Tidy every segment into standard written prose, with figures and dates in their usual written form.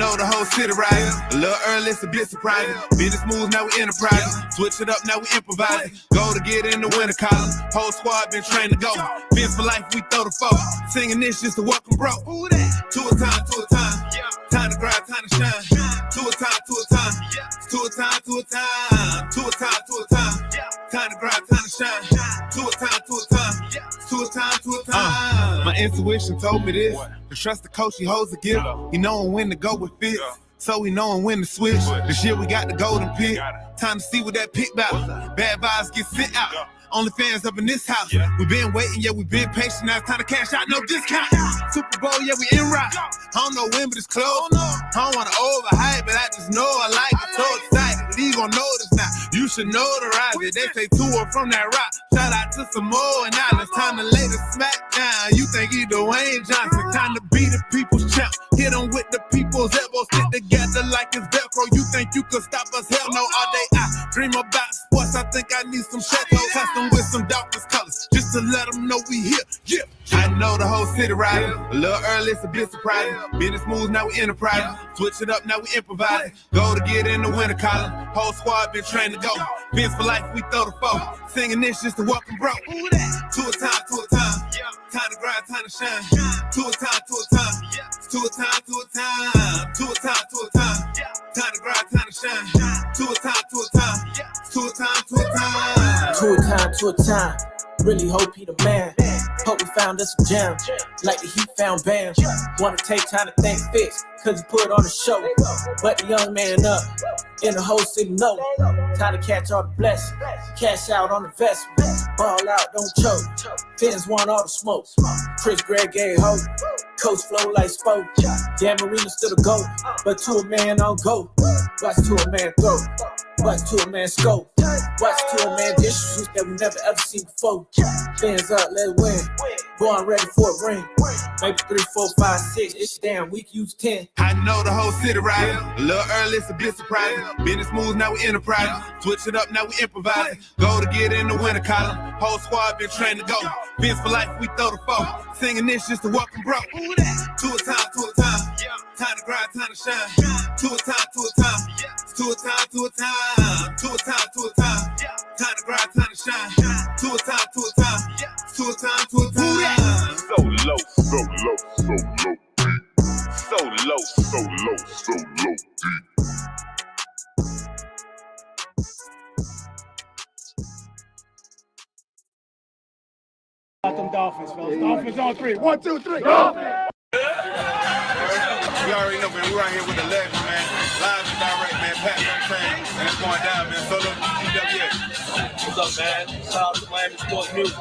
know the whole city riding. A little early, it's a bit surprising. Business moves, now we enterprising. Switch it up, now we improvising. Go to get in the winter column. Whole squad been trained to go. Fence for life, we throw the foe. Singing this just to welcome bro. To a time, to a time. Time to grind, time to shine. To a time, to a time. To a time, to a time. To a time, to a time. Time to grind, time to shine. To a time, to a time. To a time, to a time. My intuition told me this. To trust the coach, he holds the gift. He knowing when to go with fits. So we knowing when to switch. This year we got the golden pick. Time to see what that pick about. Bad vibes get sent out. Only fans up in this house. We been waiting, yeah, we been patient. Now it's time to cash out, no discount. Super Bowl, yeah, we in route. I don't know when, but it's close. I don't want to overhype, but I just know I like it. So excited, you gon' notice now. You should notarize it. They say tour from that rock. Shout out to Samoa and Island. Time to lay the smack down. You think he Dwayne Johnson. Time to be the people's champ. Hit him with the people's elbows. Stick together like it's Velcro. You think you could stop us? Hell no, all day I dream about sports. I think I need some shadows. Custom with some Dolphins colors. Just to let them know we here. Yeah. I know the whole city riding. A little early, it's a bit surprising. Business moves, now we enterprising. Switch it up, now we improvising. Go to get in the winter column. Whole squad been trained to go. Fence for life, we throw the foe. Singing this just to welcome bro. To a time, to a time. Time to grind, time to shine. To a time, to a time. To a time, to a time. To a time, to a time. Time to grind, time to shine. To a time, to a time. To a time, to a time. To a time, to a time. Really hope he the man. Hope we found us some jam. Like the Heat found Bam. Wanna take time to thank Fitz, cause he put on the show. But the young man up, in the whole city know. Time to catch all the blessings. Cash out on the investment. Ball out, don't choke. Fins want all the smoke. Chris Gregg gave hope. Coach flow like spoke. Dan Marino still a GOAT, but to a man on go. Watch to a man throw. Watch to a man scope. Watch to a man dishes that we never ever seen before. Fans up, let's win. Boy, I'm ready for a ring. Maybe 3, 4, 5, 6. It's damn week, use 10. I know the whole city riding. A little early, it's a bit surprising. Business moves, now we enterprising. Switch it up, now we improvising. Go to get in the winter column. Whole squad been trained to go. Fence for life, we throw the foe. Singing this just to welcome bro. To a time, to a time. Time to grind, time to shine. To a time, to a time. To a time, to a time. To a time, to a time. Time to grind, time to shine. To a time, to a time. To a time, to a time. So low, so low, so low, deep. So low, so low, so low, deep. About them Dolphins, fellas. Dolphins on 3. 1, 2, 3. Dolphins! You already know, man. We're right here with the legend, man. Live and direct, man. Pat Fontaine. And it's going down, man. Solo GWA. What's up, man? Shout out to Miami Sports Music.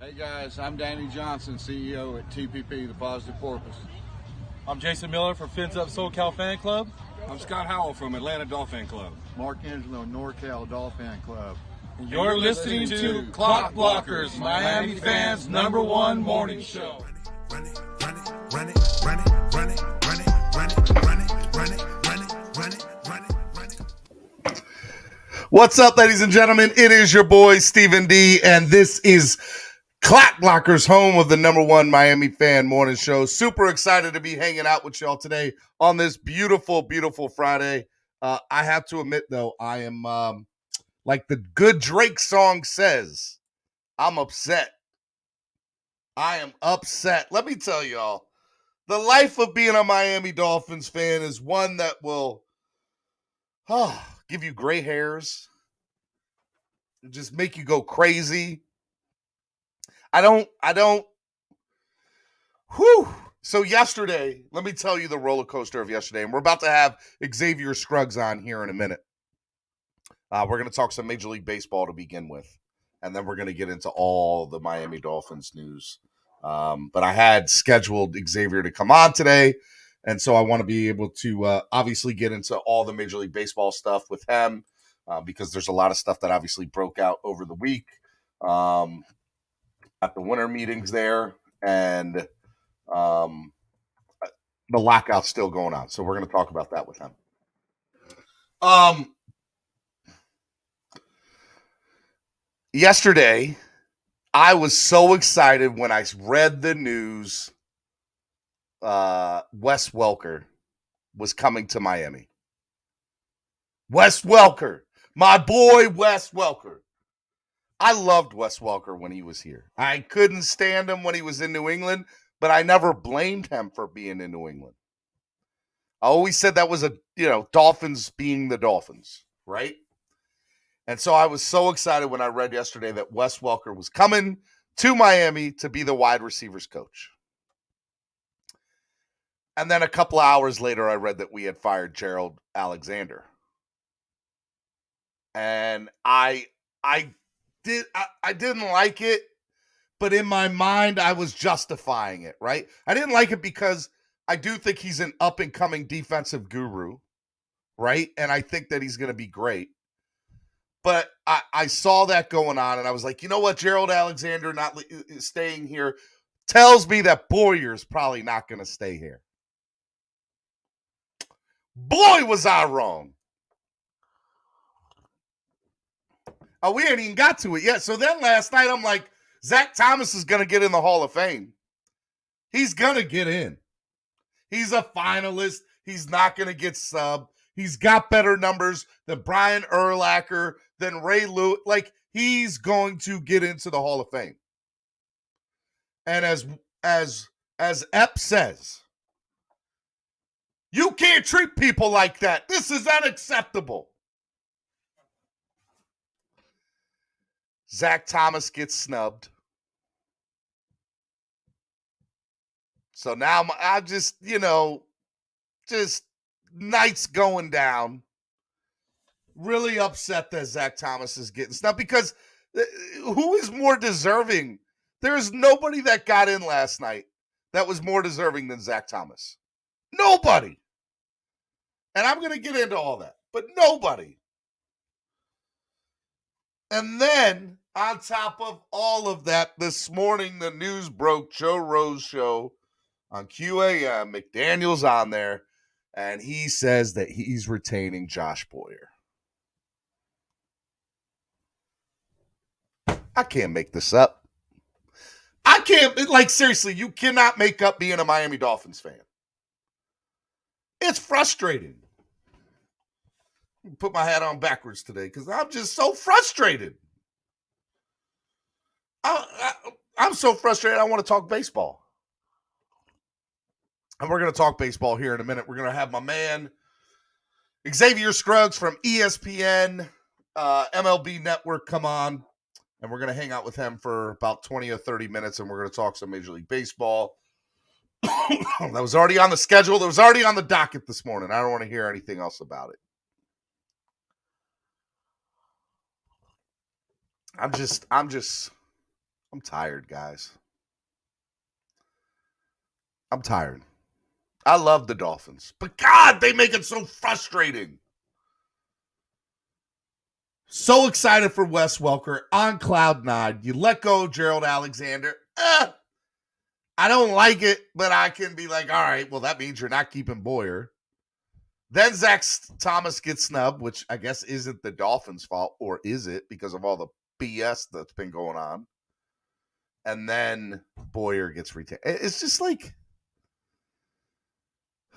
Hey guys, I'm Danny Johnson, CEO at TPP, The Positive Porpoise. I'm Jason Miller from Fins Up SoCal Fan Club. I'm Scott Howell from Atlanta Dolphin Club. Mark Angelo, NorCal Dolphin Club. And you're listening to Clock Blockers, Miami fans' #1 morning show. Run it, run it, run it, run it, run it, run it, run it, run it, run it, run it, run it, run it, run it. What's up, ladies and gentlemen? It is your boy, Stephen D, and this is Clock Blockers, home of the #1 Miami fan morning show. Super excited to be hanging out with y'all today on this beautiful, beautiful Friday. I have to admit, though, I am, like the good Drake song says, I'm upset. I am upset. Let me tell y'all, the life of being a Miami Dolphins fan is one that will give you gray hairs, just make you go crazy. I don't. Whew. So yesterday, let me tell you the roller coaster of yesterday, and we're about to have Xavier Scruggs on here in a minute. We're going to talk some Major League Baseball to begin with, and then we're going to get into all the Miami Dolphins news. But I had scheduled Xavier to come on today, and so I want to be able to obviously get into all the Major League Baseball stuff with him because there's a lot of stuff that obviously broke out over the week at the winter meetings there, and the lockout's still going on. So we're going to talk about that with him. Yesterday, I was so excited when I read the news Wes Welker was coming to Miami. Wes Welker, my boy Wes Welker. I loved Wes Welker when he was here. I couldn't stand him when he was in New England, but I never blamed him for being in New England. I always said that was Dolphins being the Dolphins, right? And so I was so excited when I read yesterday that Wes Welker was coming to Miami to be the wide receivers coach. And then a couple of hours later, I read that we had fired Gerald Alexander. And I didn't like it, but in my mind, I was justifying it, right? I didn't like it because I do think he's an up-and-coming defensive guru, right? And I think that he's going to be great. But I saw that going on, and I was like, you know what? Gerald Alexander not staying here tells me that Boyer's probably not going to stay here. Boy, was I wrong. Oh, we ain't even got to it yet. So then last night, I'm like, Zach Thomas is going to get in the Hall of Fame. He's going to get in. He's a finalist. He's not going to get subbed. He's got better numbers than Brian Urlacher, than Ray Lewis. Like, he's going to get into the Hall of Fame. And as Epp says, you can't treat people like that. This is unacceptable. Zach Thomas gets snubbed. So now I'm just nights going down. Really upset that Zach Thomas is getting snubbed because who is more deserving? There's nobody that got in last night that was more deserving than Zach Thomas. Nobody. And I'm going to get into all that, but nobody. And then, on top of all of that, this morning the news broke, Joe Rose show on QAM, McDaniel's on there, and he says that he's retaining Josh Boyer. I can't make this up. I can't, seriously, you cannot make up being a Miami Dolphins fan. It's frustrating. Put my hat on backwards today because I'm just so frustrated. I'm so frustrated. I want to talk baseball. And we're going to talk baseball here in a minute. We're going to have my man, Xavier Scruggs from ESPN, MLB Network come on. And we're going to hang out with him for about 20 or 30 minutes. And we're going to talk some Major League Baseball. That was already on the schedule. That was already on the docket this morning. I don't want to hear anything else about it. I'm tired, guys. I'm tired. I love the Dolphins, but God, they make it so frustrating. So excited for Wes Welker on cloud nine. You let go of Gerald Alexander. I don't like it, but I can be like, all right, well, that means you're not keeping Boyer. Then Zach Thomas gets snubbed, which I guess isn't the Dolphins' fault, or is it because of all the BS that's been going on? And then Boyer gets retained. It's just like,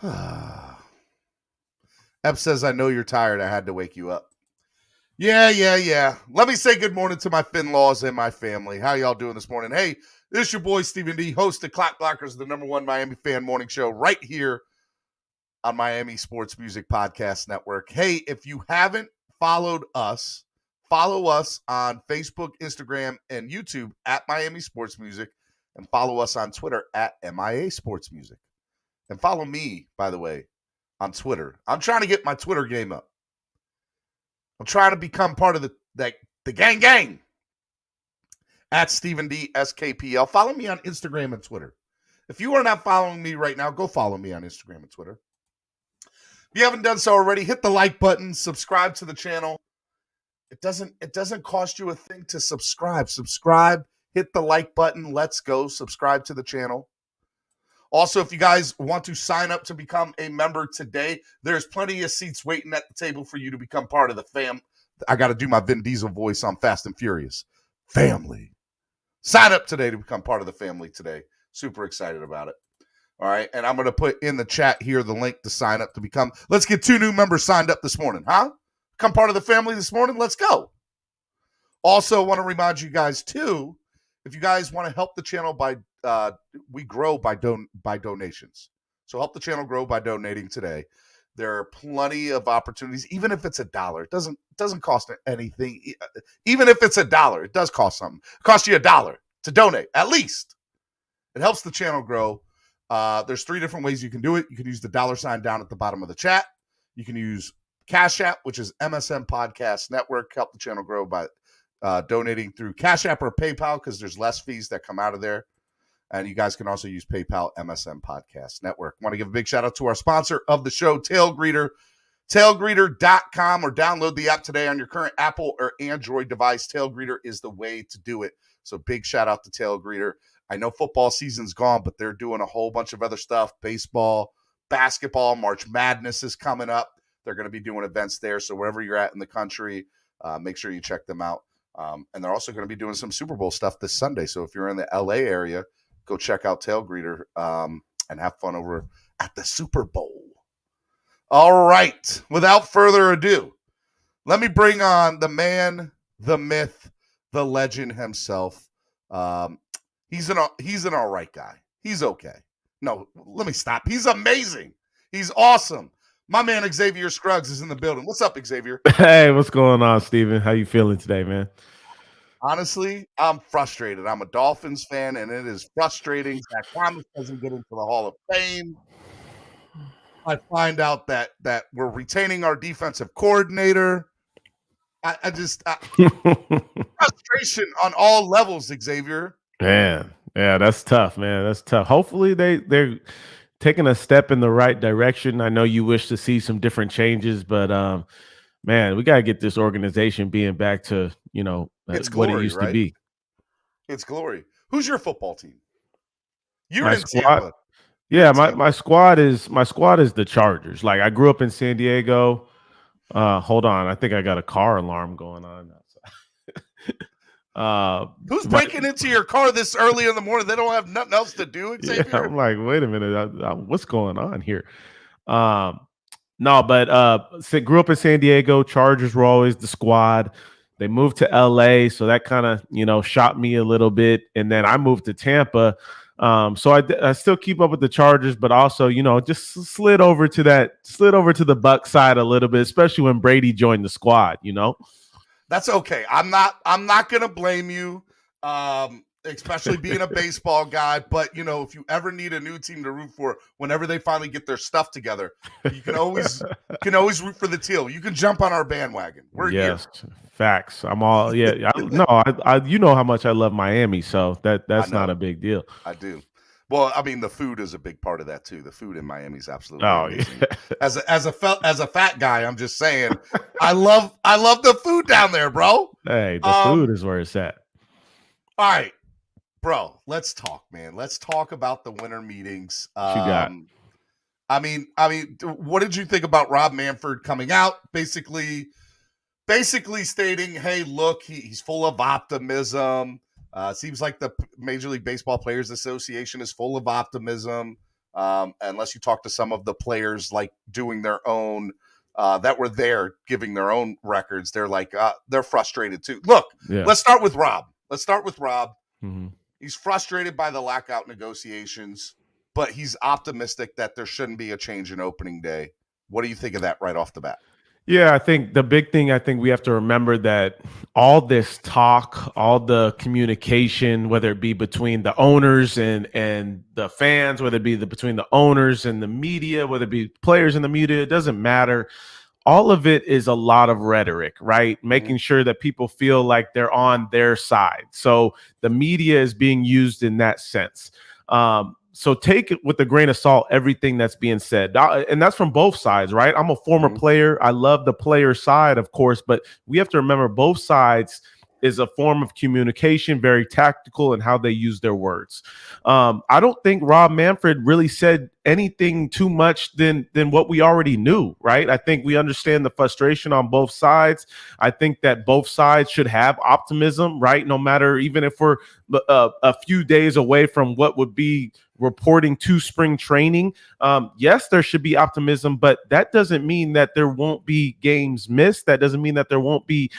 Epp says, I know you're tired. I had to wake you up. Yeah. Let me say good morning to my Finlaws and my family. How y'all doing this morning? Hey, this is your boy, Stephen D., host of Clock Blockers, the #1 Miami fan morning show right here on Miami Sports Music Podcast Network. Hey, if you haven't followed us, follow us on Facebook, Instagram, and YouTube at Miami Sports Music, and follow us on Twitter at MIA Sports Music. And follow me, by the way, on Twitter. I'm trying to get my Twitter game up. I'm trying to become part of the gang. At Stephen D SKPL. Follow me on Instagram and Twitter. If you are not following me right now, go follow me on Instagram and Twitter. If you haven't done so already, hit the like button, subscribe to the channel. It doesn't cost you a thing to subscribe. Subscribe, hit the like button. Let's go. Subscribe to the channel. Also, if you guys want to sign up to become a member today, there's plenty of seats waiting at the table for you to become part of the fam. I got to do my Vin Diesel voice on Fast and Furious. Family. Sign up today to become part of the family today. Super excited about it. All right. And I'm going to put in the chat here the link to sign up to become. Let's get 2 new members signed up this morning, huh? Become part of the family this morning. Let's go. Also, want to remind you guys, too, if you guys want to help the channel we grow by donations. So help the channel grow by donating today. There are plenty of opportunities, even if it's $1. It doesn't cost anything. Even if it's $1, it does cost something. It costs you $1 to donate, at least. It helps the channel grow. There's 3 different ways you can do it. You can use the $sign down at the bottom of the chat. You can use Cash App, which is MSM Podcast Network. Help the channel grow by donating through Cash App or PayPal because there's less fees that come out of there. And you guys can also use PayPal, MSM Podcast Network. Want to give a big shout out to our sponsor of the show, Tailgreeter. Tailgreeter.com, or download the app today on your current Apple or Android device. Tailgreeter is the way to do it. So big shout out to Tailgreeter. I know football season's gone, but they're doing a whole bunch of other stuff. Baseball, basketball, March Madness is coming up. They're going to be doing events there. So wherever you're at in the country, make sure you check them out. And they're also going to be doing some Super Bowl stuff this Sunday. So if you're in the LA area, go check out Tailgreeter and have fun over at the Super Bowl. All right. Without further ado, let me bring on the man, the myth, the legend himself. He's an all right guy. He's okay. No, let me stop. He's amazing. He's awesome. My man Xavier Scruggs is in the building. What's up, Xavier? Hey, what's going on, Steven? How you feeling today, man? Honestly, I'm frustrated. I'm a Dolphins fan, and it is frustrating. Zach Thomas doesn't get into the Hall of Fame. I find out that we're retaining our defensive coordinator. I just frustration on all levels, Xavier. Man, yeah, that's tough, man. That's tough. Hopefully they're taking a step in the right direction. I know you wish to see some different changes, but man, we got to get this organization being back to, It's what glory, it used right? to be. It's glory. Who's your football team? You're My in squad- Tampa. Yeah, my squad is the Chargers. Like, I grew up in San Diego. Hold on, I think I got a car alarm going on. Who's breaking into your car this early in the morning? They don't have nothing else to do, Xavier? Yeah, I'm like, wait a minute, what's going on here? No, but grew up in San Diego. Chargers were always the squad. They moved to LA, so that kind of shocked me a little bit. And then I moved to Tampa, so I still keep up with the Chargers, but also just slid over to the Bucs side a little bit, especially when Brady joined the squad. That's okay. I'm not gonna blame you, especially being a baseball guy. But if you ever need a new team to root for, whenever they finally get their stuff together, you can always root for the teal. You can jump on our bandwagon. We're here. Facts. I'm all I you know how much I love Miami, so that's not a big deal. I do. Well, I mean, the food is a big part of that too. The food in Miami is absolutely amazing. Yeah. As a fat guy, I'm just saying, I love the food down there, bro. Hey, the food is where it's at. All right, bro. Let's talk, man. Let's talk about the winter meetings. What you got? I mean, what did you think about Rob Manfred coming out, basically stating, "Hey, look, he's full of optimism." Seems like the Major League Baseball Players Association is full of optimism. Unless you talk to some of the players, like doing their own, that were there giving their own records, they're like, they're frustrated too. Look, Let's start with Rob. Mm-hmm. He's frustrated by the lockout negotiations, but he's optimistic that there shouldn't be a change in opening day. What do you think of that right off the bat? Yeah, I think the big thing, I think we have to remember that all this talk, all the communication, whether it be between the owners and the fans, whether it be between the owners and the media, whether it be players and the media, it doesn't matter. All of it is a lot of rhetoric, right? Making sure that people feel like they're on their side. So the media is being used in that sense. So take it with a grain of salt, everything that's being said. And that's from both sides, right? I'm a former player. I love the player side, of course, but we have to remember both sides is a form of communication, very tactical in how they use their words. I don't think Rob Manfred really said anything too much than what we already knew, right? I think we understand the frustration on both sides. I think that both sides should have optimism, right? No matter, even if we're a few days away from what would be reporting to spring training. Yes, there should be optimism, but that doesn't mean that there won't be games missed. That doesn't mean that there won't be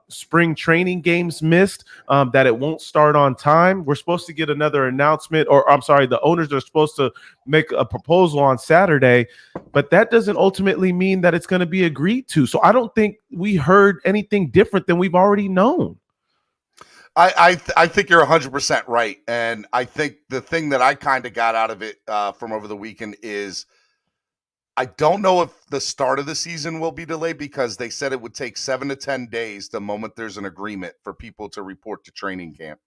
spring training games missed, that it won't start on time. We're supposed to get another announcement, or I'm sorry, the owners are supposed to make a proposal on Saturday, but that doesn't ultimately mean that it's going to be agreed to. So I don't think we heard anything different than we've already known. I think you're 100% right. And I think the thing that I kind of got out of it from over the weekend is I don't know if the start of the season will be delayed, because they said it would take 7 to 10 days the moment there's an agreement for people to report to training camp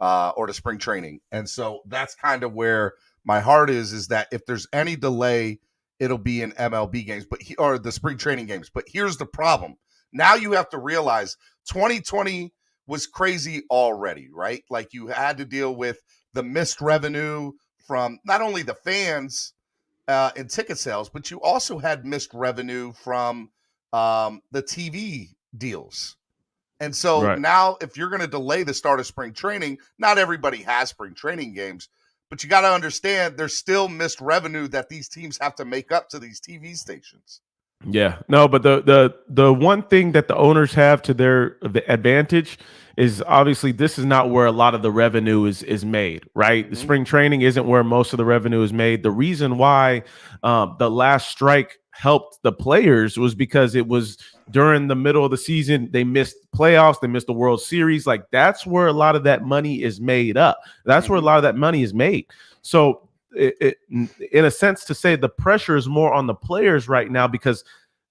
or to spring training. And so that's kind of where my heart is that if there's any delay, it'll be in MLB games, or the spring training games. But here's the problem. Now you have to realize 2020 was crazy already, right? Like, you had to deal with the missed revenue from not only the fans and ticket sales, but you also had missed revenue from the TV deals. And so now if you're going to delay the start of spring training, not everybody has spring training games, but you got to understand there's still missed revenue that these teams have to make up to these TV stations. Yeah, no, but the one thing that the owners have to their advantage is obviously this is not where a lot of the revenue is made, right? The spring training isn't where most of the revenue is made. The reason why the last strike helped the players was because it was during the middle of the season. They missed playoffs, they missed the World Series. Like, that's where a lot of that money is made up. That's where a lot of that money is made. So in a sense, to say the pressure is more on the players right now, because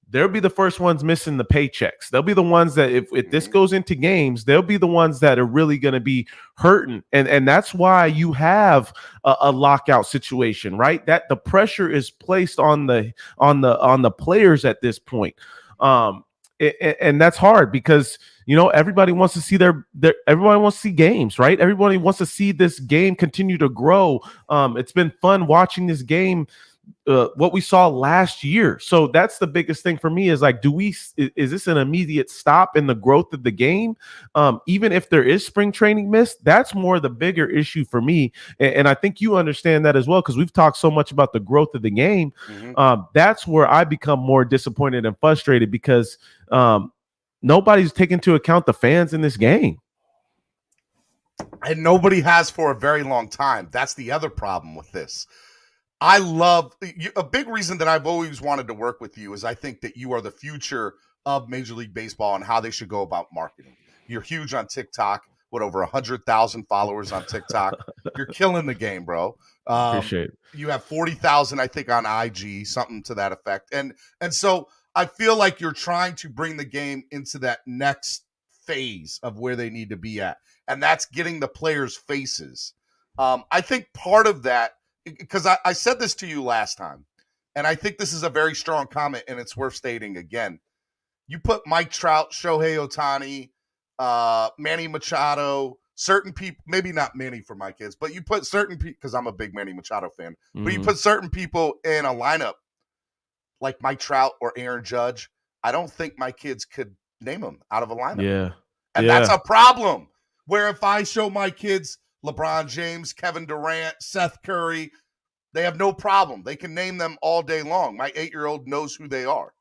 they'll be the first ones missing the paychecks. They'll be the ones that if this goes into games, they'll be the ones that are really going to be hurting. And that's why you have a lockout situation, right? That the pressure is placed on the players at this point. And that's hard because, everybody wants to see everybody wants to see games, right? Everybody wants to see this game continue to grow. It's been fun watching this game, what we saw last year. So that's the biggest thing for me is like, is this an immediate stop in the growth of the game? Even if there is spring training missed, that's more the bigger issue for me. And I think you understand that as well, because we've talked so much about the growth of the game. That's where I become more disappointed and frustrated because nobody's taking into account the fans in this game. And nobody has for a very long time. That's the other problem with this. I love a big reason that I've always wanted to work with you is I think that you are the future of Major League Baseball and how they should go about marketing. You're huge on TikTok with over 100,000 followers on TikTok. You're killing the game, bro. Appreciate it. You have 40,000, I think, on IG, something to that effect. And so I feel like you're trying to bring the game into that next phase of where they need to be at. And that's getting the players' faces. I think part of that, because I said this to you last time, and I think this is a very strong comment, and it's worth stating again. You put Mike Trout, Shohei Ohtani, Manny Machado, certain people, maybe not Manny for my kids, but you put certain people, because I'm a big Manny Machado fan, but you put certain people in a lineup like Mike Trout or Aaron Judge, I don't think my kids could name them out of a lineup. Yeah. And that's a problem. Where if I show my kids LeBron James, Kevin Durant, Seth Curry, they have no problem. They can name them all day long. My 8-year-old knows who they are.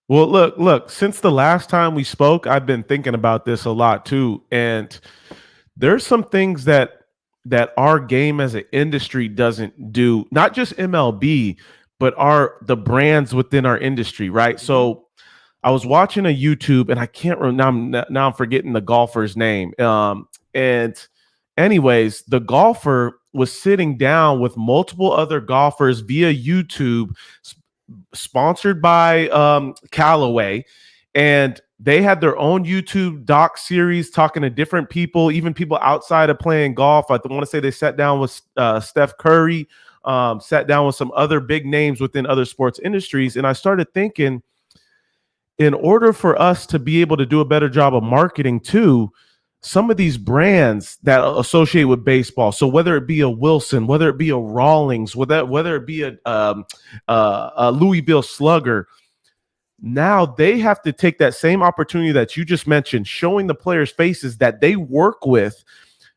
Well, look, since the last time we spoke, I've been thinking about this a lot too. And there's some things that our game as an industry doesn't do, not just MLB, but the brands within our industry, right? So I was watching a YouTube, and I can't remember now. I'm forgetting the golfer's name. And anyways, the golfer was sitting down with multiple other golfers via YouTube, sponsored by Callaway, and they had their own YouTube doc series talking to different people, even people outside of playing golf. I want to say they sat down with Steph Curry, sat down with some other big names within other sports industries. And I started thinking, in order for us to be able to do a better job of marketing too, some of these brands that associate with baseball, so whether it be a Wilson, whether it be a Rawlings, whether it be a Louisville Slugger, now they have to take that same opportunity that you just mentioned, showing the players' faces that they work with,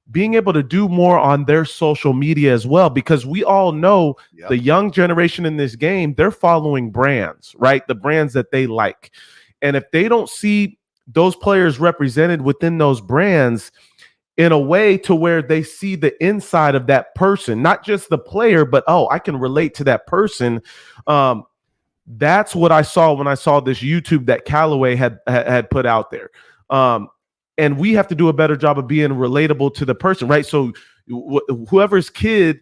being able to do more on their social media as well, because we all know the young generation in this game, they're following brands, right? The brands that they like. And if they don't see those players represented within those brands in a way to where they see the inside of that person, not just the player, but, oh, I can relate to that person. That's what I saw when I saw this YouTube that Callaway had put out there. And we have to do a better job of being relatable to the person, right? So whoever's kid,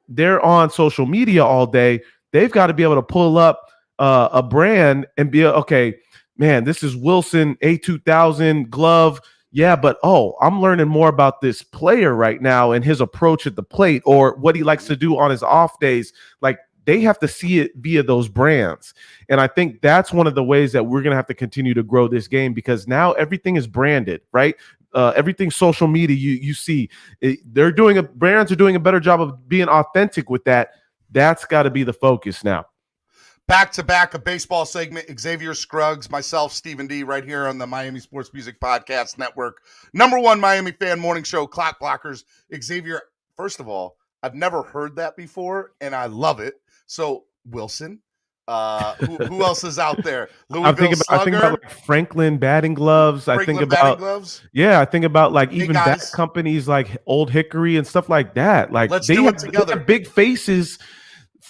they're on social media all day. They've got to be able to pull up a brand and be, okay, man, this is Wilson A2000 glove. Yeah, but, oh, I'm learning more about this player right now and his approach at the plate, or what he likes to do on his off days. Like, they have to see it via those brands. And I think that's one of the ways that we're going to have to continue to grow this game, because now everything is branded, right? Everything social media, you see, brands are doing a better job of being authentic with that. That's got to be the focus now. Back to back, a baseball segment. Xavier Scruggs, myself, Stephen D, right here on the Miami Sports Music Podcast Network. #1 Miami fan morning show, Clock Blockers. Xavier, first of all, I've never heard that before, and I love it. So, Wilson, who else is out there? I think about like Franklin batting gloves. I think about like even bat companies like Old Hickory and stuff like that. Like, they have big faces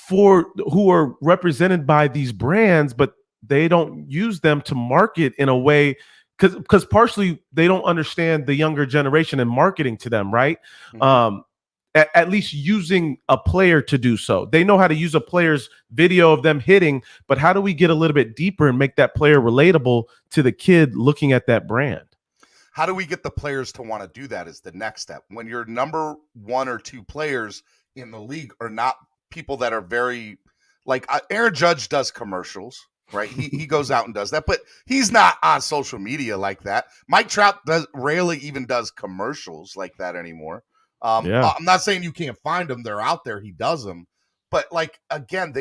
who are represented by these brands, but they don't use them to market in a way, because partially they don't understand the younger generation and marketing to them, right? Mm-hmm. At least using a player to do so. They know how to use a player's video of them hitting, but how do we get a little bit deeper and make that player relatable to the kid looking at that brand? How do we get the players to want to do that is the next step. When your number 1 or 2 players in the league are not people that are very, like, Aaron Judge does commercials, right? He goes out and does that, but he's not on social media like that. Mike Trout rarely even does commercials like that anymore. I'm not saying you can't find them. They're out there. He does them. But, like, again,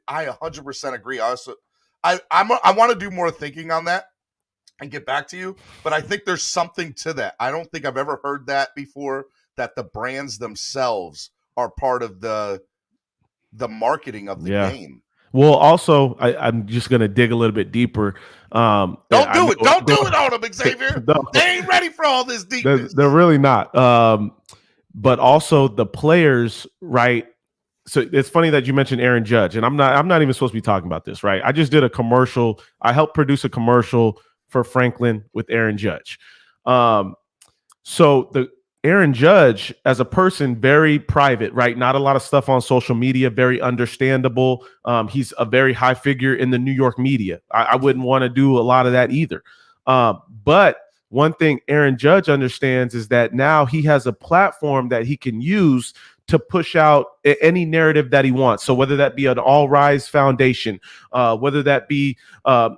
I 100% agree. Also, I want to do more thinking on that and get back to you. But I think there's something to that. I don't think I've ever heard that before, that the brands themselves are part of the marketing of the game. Well, also, I'm just going to dig a little bit deeper. Don't do it on them, Xavier. They ain't ready for all this deepness. They're really not. But also the players, right? So it's funny that you mentioned Aaron Judge, and I'm not even supposed to be talking about this, right? I just did a commercial. I helped produce a commercial for Franklin with Aaron Judge. So the Aaron Judge, as a person, very private, right? Not a lot of stuff on social media, very understandable. He's a very high figure in the New York media. I wouldn't want to do a lot of that either. But one thing Aaron Judge understands is that now he has a platform that he can use to push out any narrative that he wants. So whether that be an All Rise Foundation, whether that be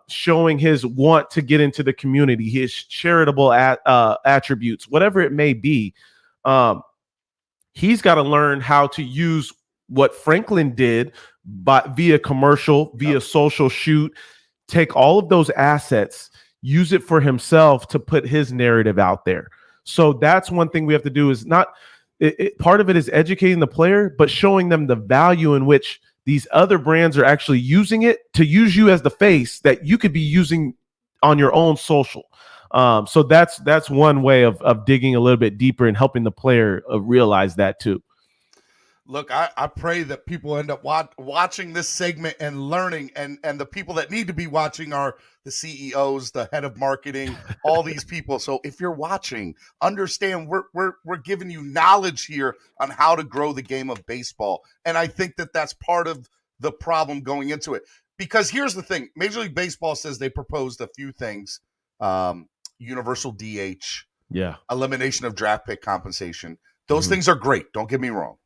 showing his want to get into the community, his charitable attributes, whatever it may be, he's got to learn how to use what Franklin did, but via commercial, via social shoot, take all of those assets, use it for himself to put his narrative out there. So that's one thing we have to do, is not part of it is educating the player, but showing them the value in which these other brands are actually using it to use you as the face that you could be using on your own social. So that's one way of digging a little bit deeper and helping the player realize that too. Look, I pray that people end up watching this segment and learning, and the people that need to be watching are the CEOs, the head of marketing, all these people. So if you're watching, understand we're giving you knowledge here on how to grow the game of baseball. And I think that that's part of the problem going into it. Because here's the thing. Major League Baseball says they proposed a few things. Universal DH, elimination of draft pick compensation. Those things are great. Don't get me wrong.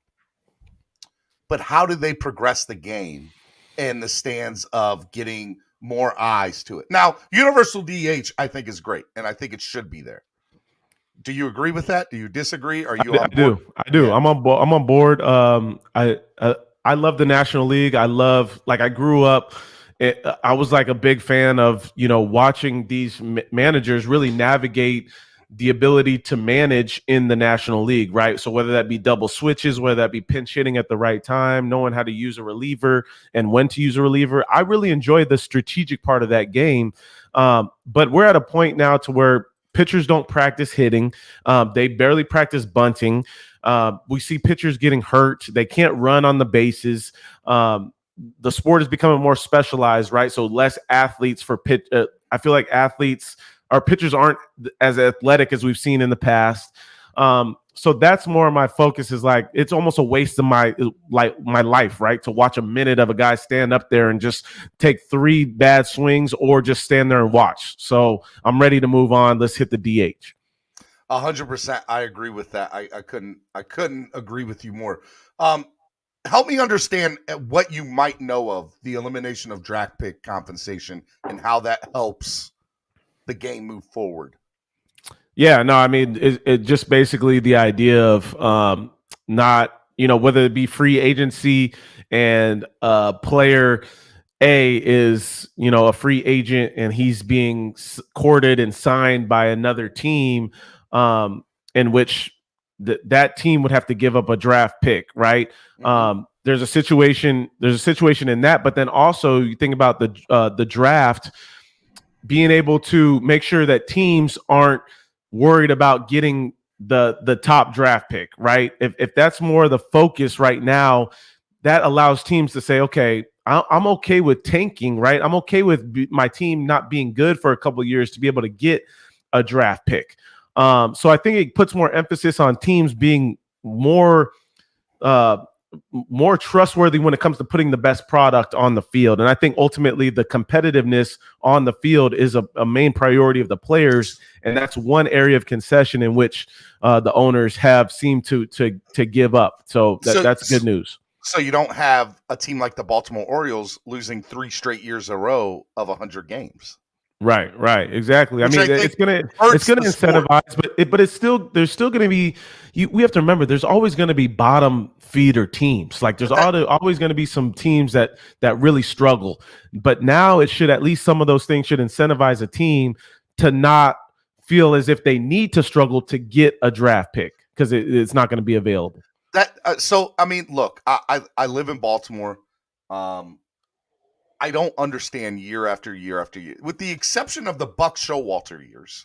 But how do they progress the game in the stands of getting more eyes to it? Now, universal DH, I think, is great, and I think it should be there. Do you agree with that? Do you disagree? Are you on board? I do. Yeah. I'm on board. I love the National League. I grew up. I was like a big fan of, watching these managers really navigate the ability to manage in the National League, right? So whether that be double switches, whether that be pinch hitting at the right time, knowing how to use a reliever and when to use a reliever, I really enjoy the strategic part of that game. But we're at a point now to where pitchers don't practice hitting. They barely practice bunting. We see pitchers getting hurt. They can't run on the bases. The sport is becoming more specialized, right? So less athletes for pitch. I feel like our pitchers aren't as athletic as we've seen in the past. So that's more my focus, is like, it's almost a waste of my life, right? To watch a minute of a guy stand up there and just take 3 bad swings or just stand there and watch. So I'm ready to move on. Let's hit the DH. 100%. I agree with that. I couldn't agree with you more. Help me understand what you might know of the elimination of draft pick compensation and how that helps the game move forward. Yeah, no, I mean, it just basically the idea of not, whether it be free agency and player A is, a free agent and he's being courted and signed by another team, in which that team would have to give up a draft pick, right? Mm-hmm. There's a situation in that, but then also you think about the draft, being able to make sure that teams aren't worried about getting the top draft pick, right? If that's more the focus right now, that allows teams to say, okay, I'm okay with tanking, right? I'm okay with my team not being good for a couple of years to be able to get a draft pick. So I think it puts more emphasis on teams being more trustworthy when it comes to putting the best product on the field. And I think ultimately the competitiveness on the field is a main priority of the players. And that's one area of concession in which the owners have seemed to give up. So that's good news. So you don't have a team like the Baltimore Orioles losing 3 straight years in a row of 100 games. Right, exactly. Which it's gonna incentivize, but it's still, there's still gonna be. We have to remember, there's always gonna be bottom feeder teams. Like there's always gonna be some teams that really struggle. But now it should, at least some of those things should incentivize a team to not feel as if they need to struggle to get a draft pick, because it's not going to be available. So I mean, look, I live in Baltimore. I don't understand year after year after year, with the exception of the Buck Showalter years.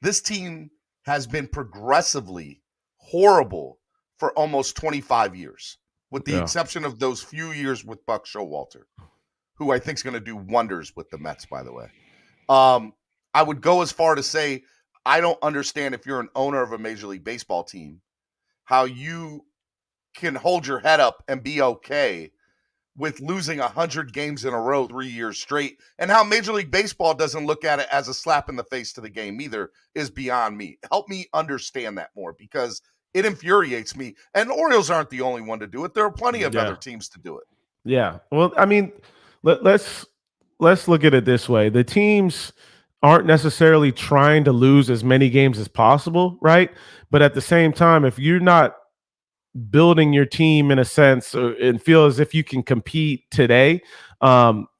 This team has been progressively horrible for almost 25 years, with the exception of those few years with Buck Showalter, who I think is going to do wonders with the Mets, by the way. I would go as far to say, I don't understand, if you're an owner of a Major League Baseball team, how you can hold your head up and be okay with losing 100 games in a row 3 years straight, and how Major League Baseball doesn't look at it as a slap in the face to the game either is beyond me. Help me understand that more, because it infuriates me. And the Orioles aren't the only one to do it. There are plenty of other teams to do it. Yeah. Well, I mean, let's look at it this way. The teams aren't necessarily trying to lose as many games as possible, right? But at the same time, if you're not building your team in a sense and feel as if you can compete today,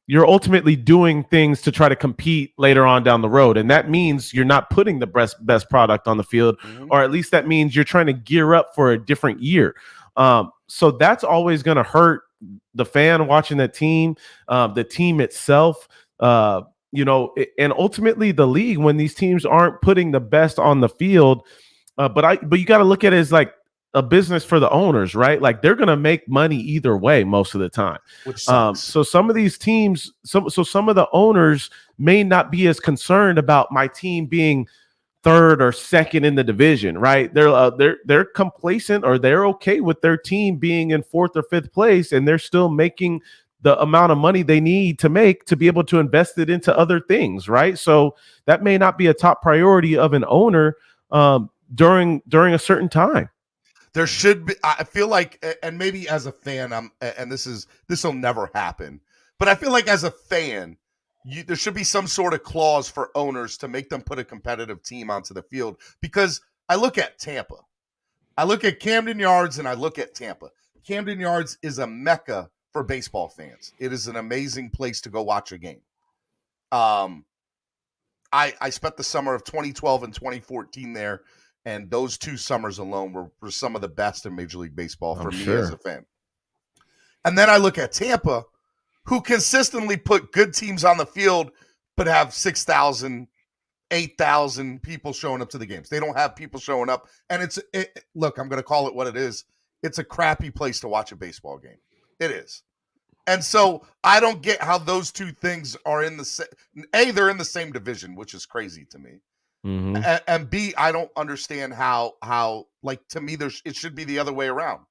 you're ultimately doing things to try to compete later on down the road. And that means you're not putting the best product on the field, or at least that means you're trying to gear up for a different year. So that's always going to hurt the fan watching the team itself, and ultimately the league, when these teams aren't putting the best on the field. But you got to look at it as like, a business for the owners, right? Like they're going to make money either way most of the time. Which sucks. So some of these teams, some of the owners may not be as concerned about my team being third or second in the division, right? They're complacent, or they're okay with their team being in fourth or fifth place, and they're still making the amount of money they need to make to be able to invest it into other things, right? So that may not be a top priority of an owner during a certain time. There should be, I feel like, and maybe as a fan, and this will never happen, but I feel like as a fan, there should be some sort of clause for owners to make them put a competitive team onto the field. Because I look at Tampa, I look at Camden Yards, and I look at Tampa. Camden Yards is a mecca for baseball fans. It is an amazing place to go watch a game. I spent the summer of 2012 and 2014 there. And those 2 summers alone were some of the best in Major League Baseball for me as a fan. And then I look at Tampa, who consistently put good teams on the field, but have 6,000, 8,000 people showing up to the games. They don't have people showing up. And look, I'm going to call it what it is. It's a crappy place to watch a baseball game. It is. And so I don't get how those 2 things are in the same. A, they're in the same division, which is crazy to me. Mm-hmm. And B, I don't understand how like, to me, it should be the other way around.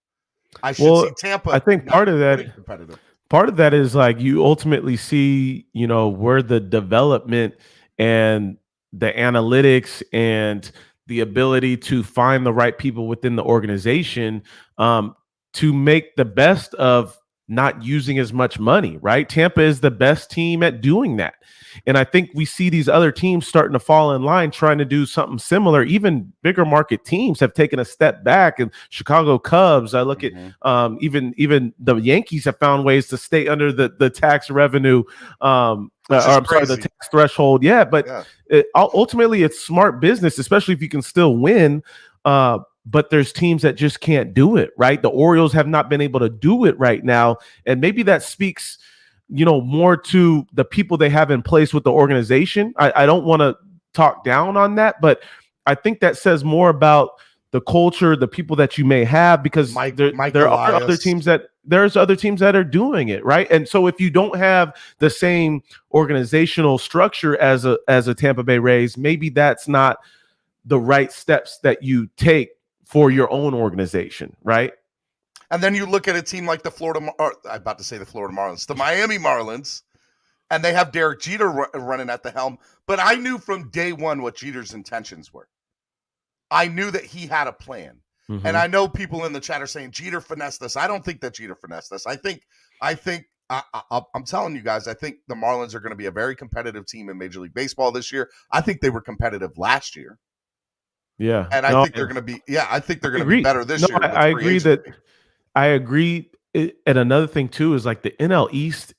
I should see Tampa. I think part of that is like you ultimately see, where the development and the analytics and the ability to find the right people within the organization to make the best of not using as much money, right? Tampa is the best team at doing that. And I think we see these other teams starting to fall in line, trying to do something similar. Even bigger market teams have taken a step back. And Chicago Cubs, I look at even the Yankees have found ways to stay under the tax revenue, the tax threshold. Yeah, but ultimately it's smart business, especially if you can still win. But there's teams that just can't do it, right? The Orioles have not been able to do it right now. And maybe that speaks, more to the people they have in place with the organization. I don't want to talk down on that, but I think that says more about the culture, the people that you may have, because there are other teams that are doing it, right? And so if you don't have the same organizational structure as a Tampa Bay Rays, maybe that's not the right steps that you take for your own organization, right? And then you look at a team like the Miami Marlins, and they have Derek Jeter running at the helm. But I knew from day one what Jeter's intentions were. I knew that he had a plan. Mm-hmm. And I know people in the chat are saying Jeter finessed us. I don't think that Jeter finessed us. I'm telling you guys, I think the Marlins are going to be a very competitive team in Major League Baseball this year. I think they were competitive last year. Yeah. And I think they're going to be, I think they're going to be better this year. I agree. And another thing too is like the NL East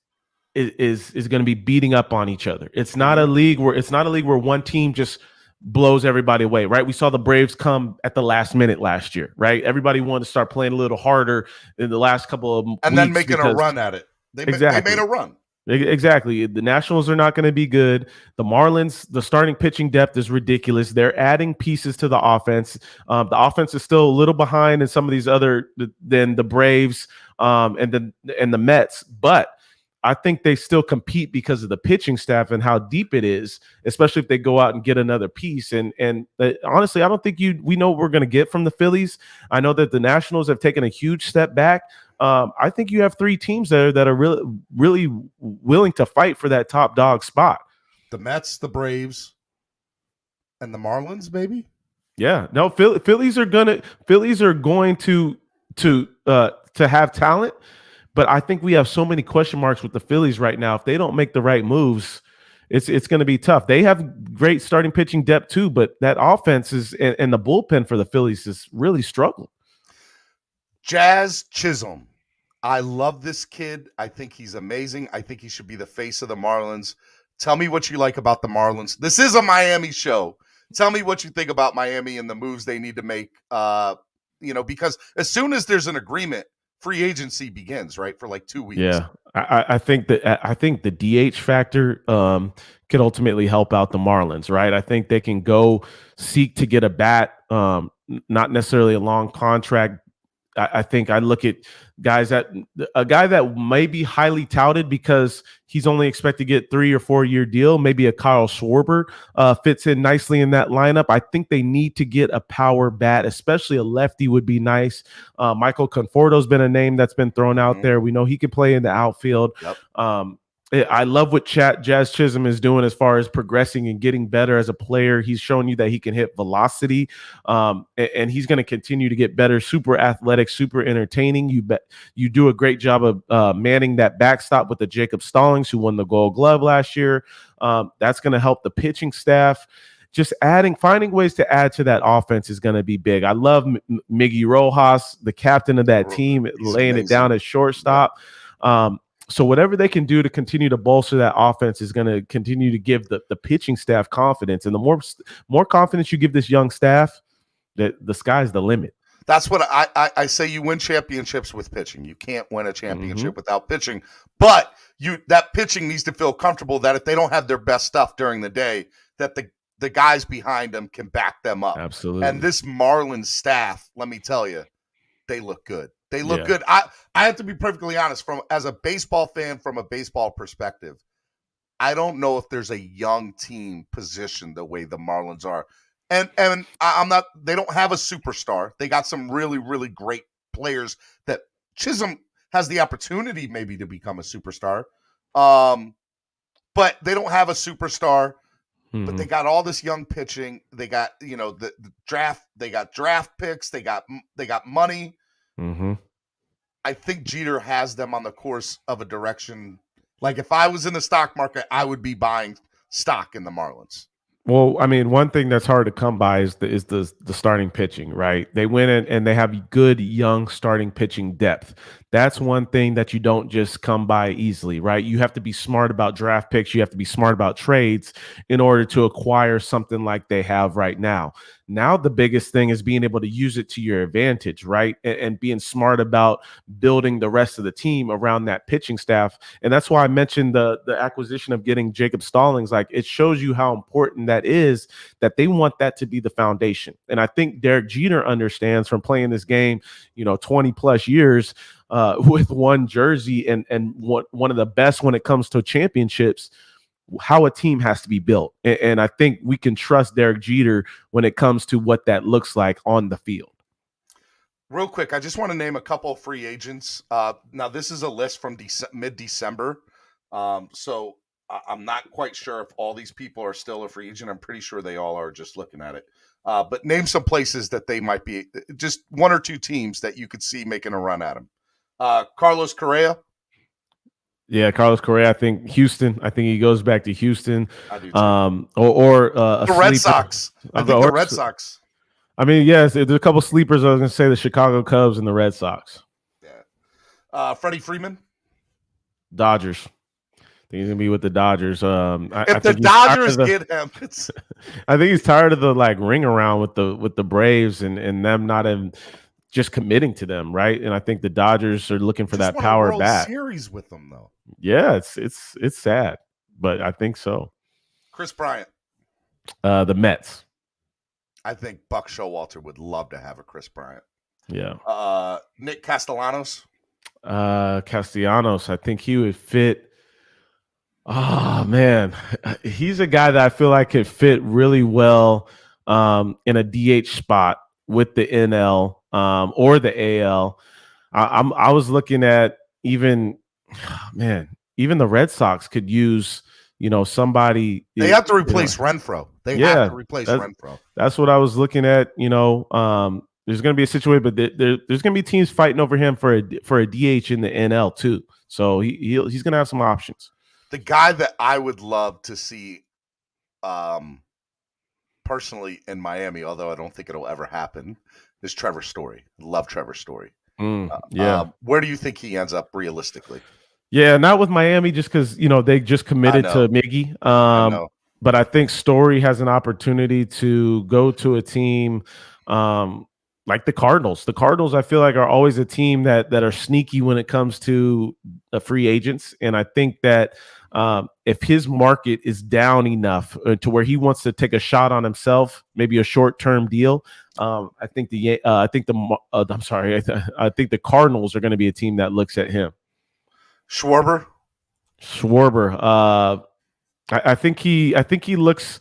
is going to be beating up on each other. It's not a league where one team just blows everybody away, right? We saw the Braves come at the last minute last year, right? Everybody wanted to start playing a little harder in the last couple of and then making a run at it. They made a run. Exactly. The Nationals are not going to be good. The Marlins, the starting pitching depth is ridiculous. They're adding pieces to the offense. The offense is still a little behind in some of these other than the Braves and the Mets, but I think they still compete because of the pitching staff and how deep it is, especially if they go out and get another piece. And honestly, I don't think we know what we're going to get from the Phillies. I know that the Nationals have taken a huge step back. I think you have 3 teams there that are really, really willing to fight for that top dog spot. The Mets, the Braves, and the Marlins, maybe. Yeah, no, Phillies are going to have talent, but I think we have so many question marks with the Phillies right now. If they don't make the right moves, it's going to be tough. They have great starting pitching depth too, but that offense and the bullpen for the Phillies is really struggling. Jazz Chisholm. I love this kid. I think he's amazing. I think he should be the face of the Marlins. Tell me what you like about the Marlins. This is a Miami show. Tell me what you think about Miami and the moves they need to make. Because as soon as there's an agreement, free agency begins, right? For like 2 weeks. Yeah. I think the DH factor could ultimately help out the Marlins, right? I think they can go seek to get a bat not necessarily a long contract. I think I look at a guy that may be highly touted because he's only expected to get 3 or 4 year deal. Maybe a Kyle Schwarber fits in nicely in that lineup. I think they need to get a power bat, especially a lefty would be nice. Michael Conforto's been a name that's been thrown out there. We know he can play in the outfield. Yep. I love what Jazz Chisholm is doing as far as progressing and getting better as a player. He's shown you that he can hit velocity, and he's going to continue to get better. Super athletic, super entertaining. You do a great job of manning that backstop with the Jacob Stallings, who won the Gold Glove last year. That's going to help the pitching staff. Just finding ways to add to that offense is going to be big. I love Miggy Rojas, the captain of that team, laying it down at shortstop. So whatever they can do to continue to bolster that offense is going to continue to give the pitching staff confidence. And the more confidence you give this young staff, the sky's the limit. That's what I say. You win championships with pitching. You can't win a championship without pitching. But that pitching needs to feel comfortable that if they don't have their best stuff during the day, that the guys behind them can back them up. Absolutely. And this Marlins staff, let me tell you, they look good. They look good. I have to be perfectly honest, as a baseball fan, from a baseball perspective, I don't know if there's a young team positioned the way the Marlins are. And I'm not, they don't have a superstar. They got some really, really great players that Chisholm has the opportunity maybe to become a superstar. But they don't have a superstar. But they got all this young pitching. They got, the draft, they got draft picks, they got money. I think Jeter has them on the course of a direction. Like if I was in the stock market, I would be buying stock in the Marlins. Well, I mean, one thing that's hard to come by is the starting pitching, right? They win it and they have good young starting pitching depth. That's one thing that you don't just come by easily, right? You have to be smart about draft picks. You have to be smart about trades in order to acquire something like they have right now. Now, the biggest thing is being able to use it to your advantage, right? And being smart about building the rest of the team around that pitching staff. And that's why I mentioned the acquisition of getting Jacob Stallings. Like, it shows you how important that is, that they want that to be the foundation. And I think Derek Jeter understands from playing this game, 20 plus years with one jersey and one of the best when it comes to championships, how a team has to be built. And I think we can trust Derek Jeter when it comes to what that looks like on the field. Real quick, I just want to name a couple of free agents. Now, this is a list from mid-December. So I'm not quite sure if all these people are still a free agent. I'm pretty sure they all are, just looking at it. But name some places that they might be, just one or two teams that you could see making a run at them. Carlos Correa. Yeah, Carlos Correa. I think Houston. I think he goes back to Houston. I do too. The Red Sox. I think the Red Sox. I mean, yes, there's a couple sleepers. I was going to say the Chicago Cubs and the Red Sox. Yeah. Freddie Freeman. Dodgers. I think he's going to be with the Dodgers. If the Dodgers get him, I think he's tired of the ring around with the Braves and them not even just committing to them, right? And I think the Dodgers are looking for that power World bat. Series with them, though. Yeah, it's sad, but I think so. Chris Bryant. The Mets. I think Buck Showalter would love to have a Chris Bryant. Yeah. Nick Castellanos. Castellanos. I think he would fit. Oh man, he's a guy that I feel like could fit really well in a DH spot with the NL or the AL. I was looking at even the Red Sox could use somebody. They have to replace Renfroe. They have to replace Renfroe. That's what I was looking at. There's going to be a situation, but there's going to be teams fighting over him for a DH in the NL too. So he's going to have some options. The guy that I would love to see personally in Miami, although I don't think it'll ever happen, is Trevor Story. Love Trevor Story. Where do you think he ends up realistically? Yeah, not with Miami, just because they just committed to Miggy. But I think Story has an opportunity to go to a team like the Cardinals. The Cardinals, I feel like, are always a team that are sneaky when it comes to free agents. And I think that if his market is down enough to where he wants to take a shot on himself, maybe a short-term deal, I think the Cardinals are going to be a team that looks at him. Schwarber. I think he looks.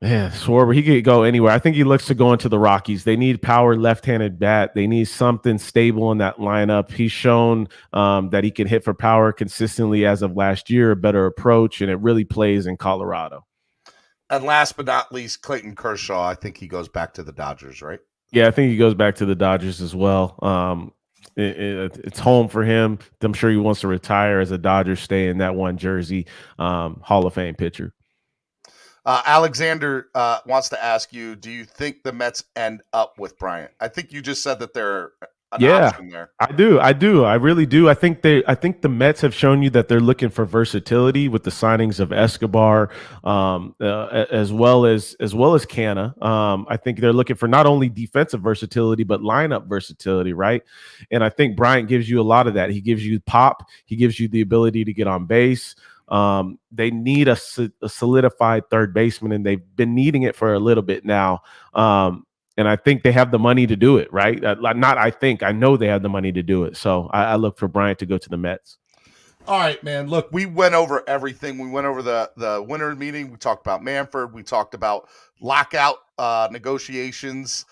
Man, Schwarber, he could go anywhere. I think he looks to go into the Rockies. They need power left-handed bat. They need something stable in that lineup. He's shown that he can hit for power consistently as of last year, a better approach, and it really plays in Colorado. And last but not least, Clayton Kershaw. I think he goes back to the Dodgers, right? Yeah, I think he goes back to the Dodgers as well. It's home for him. I'm sure he wants to retire as a Dodger, stay in that one jersey. Hall of Fame pitcher. Alexander wants to ask you, do you think the Mets end up with Bryant? I think you just said that they're an option there. I do. I really do. I think the Mets have shown you that they're looking for versatility with the signings of Escobar, as well as Canna. I think they're looking for not only defensive versatility but lineup versatility, right? And I think Bryant gives you a lot of that. He gives you pop. He gives you the ability to get on base. They need a solidified third baseman, and they've been needing it for a little bit now. And I think they have the money to do it, right? I know they have the money to do it. So I look for Bryant to go to the Mets. All right, man. Look, we went over everything. We went over the winter meeting. We talked about Manfred. We talked about lockout negotiations.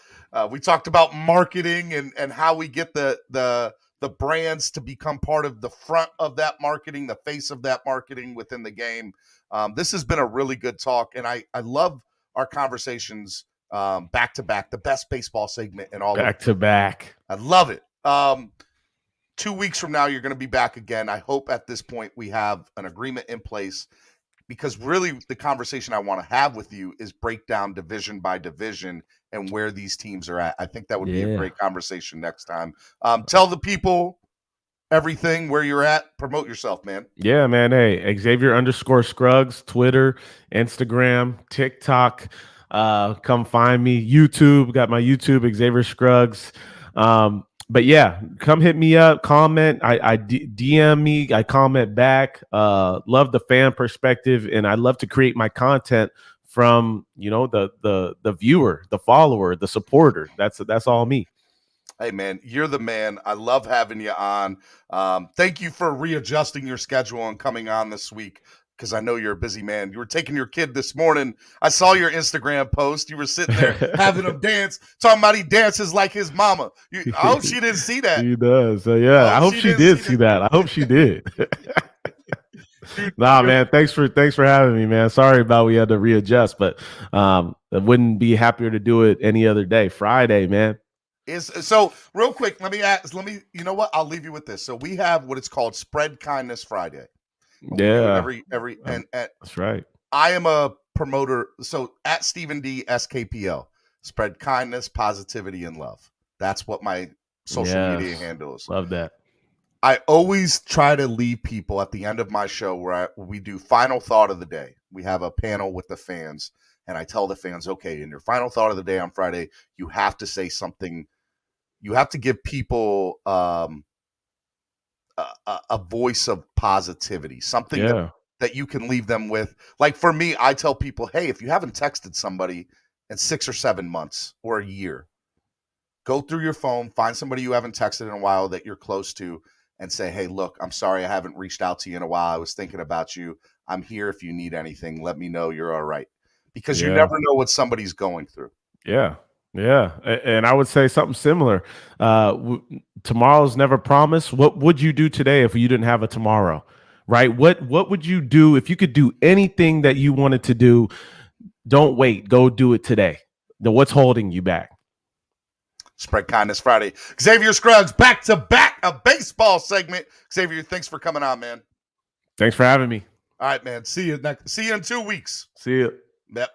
We talked about marketing and how we get the brands to become part of the front of that marketing, the face of that marketing within the game. This has been a really good talk, and I love our conversations back to back, the best baseball segment in all back to back. I love it. 2 weeks from now, you're going to be back again. I hope at this point we have an agreement in place, because really the conversation I want to have with you is break down division by division and where these teams are at. I think that would be a great conversation next time. Tell the people everything, where you're at. Promote yourself, man. Yeah, man. Hey, Xavier_Scruggs, Twitter, Instagram, TikTok. Come find me. YouTube, got my YouTube, Xavier Scruggs. But yeah, come hit me up, comment. I DM me, I comment back. Love the fan perspective, and I love to create my content from the viewer, the follower, the supporter. That's all me. Hey man, you're the man. I love having you on. Thank you for readjusting your schedule and coming on this week, because I know you're a busy man. You were taking your kid this morning. I saw your Instagram post. You were sitting there having him dance, talking about he dances like his mama. I hope she didn't see that. She does. I hope she did see that. I hope she did. Nah, man. Thanks for having me, man. Sorry about we had to readjust, but I wouldn't be happier to do it any other day. Friday, man. So real quick, you know what? I'll leave you with this. So we have what it's called Spread Kindness Friday. Yeah. And that's right. I am a promoter. So at Stephen D SKPL, spread kindness, positivity, and love. That's what my social media handle is. Love that. I always try to leave people at the end of my show where we do final thought of the day. We have a panel with the fans, and I tell the fans, okay, in your final thought of the day on Friday, you have to say something. You have to give people a voice of positivity, something that you can leave them with. Like for me, I tell people, hey, if you haven't texted somebody in 6 or 7 months or a year, go through your phone, find somebody you haven't texted in a while that you're close to, and say, hey, look, I'm sorry I haven't reached out to you in a while. I was thinking about you. I'm here if you need anything. Let me know you're all right. Because you never know what somebody's going through. Yeah. Yeah. And I would say something similar. Tomorrow's never promised. What would you do today if you didn't have a tomorrow? Right? What would you do if you could do anything that you wanted to do? Don't wait. Go do it today. What's holding you back? Spread Kindness Friday. Xavier Scruggs, back to back, a baseball segment. Xavier, thanks for coming on, man. Thanks for having me. All right, man. See you in 2 weeks. See you. Yep.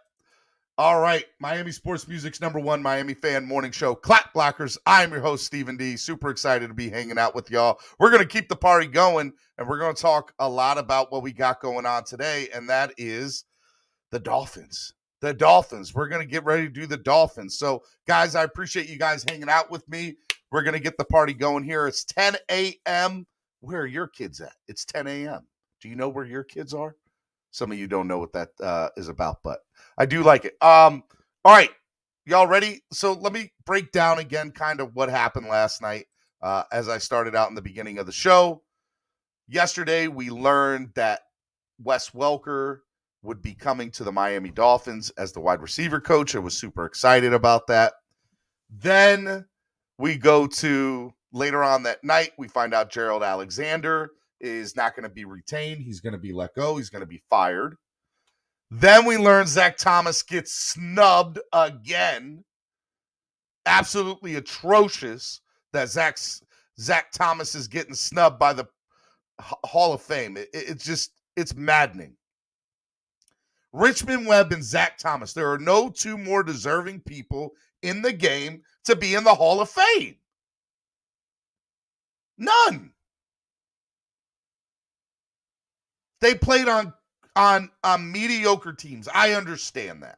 All right. Miami Sports Music's #1 Miami fan morning show, Clock Blockers. I'm your host, Stephen D. Super excited to be hanging out with y'all. We're going to keep the party going, and we're going to talk a lot about what we got going on today, and that is the Dolphins. the Dolphins. We're going to get ready to do the Dolphins. So, guys, I appreciate you guys hanging out with me. We're going to get the party going here. It's 10 a.m. Where are your kids at? It's 10 a.m. Do you know where your kids are? Some of you don't know what that is about, but I do like it. All right. Y'all ready? So let me break down again kind of what happened last night as I started out in the beginning of the show. Yesterday, we learned that Wes Welker would be coming to the Miami Dolphins as the wide receiver coach. I was super excited about that. Then we go to later on that night, we find out Gerald Alexander is not going to be retained. He's going to be let go. He's going to be fired. Then we learn Zach Thomas gets snubbed again. Absolutely atrocious that Zach Thomas is getting snubbed by the Hall of Fame. It's maddening. Richmond Webb and Zach Thomas. There are no two more deserving people in the game to be in the Hall of Fame. None. They played on mediocre teams. I understand that.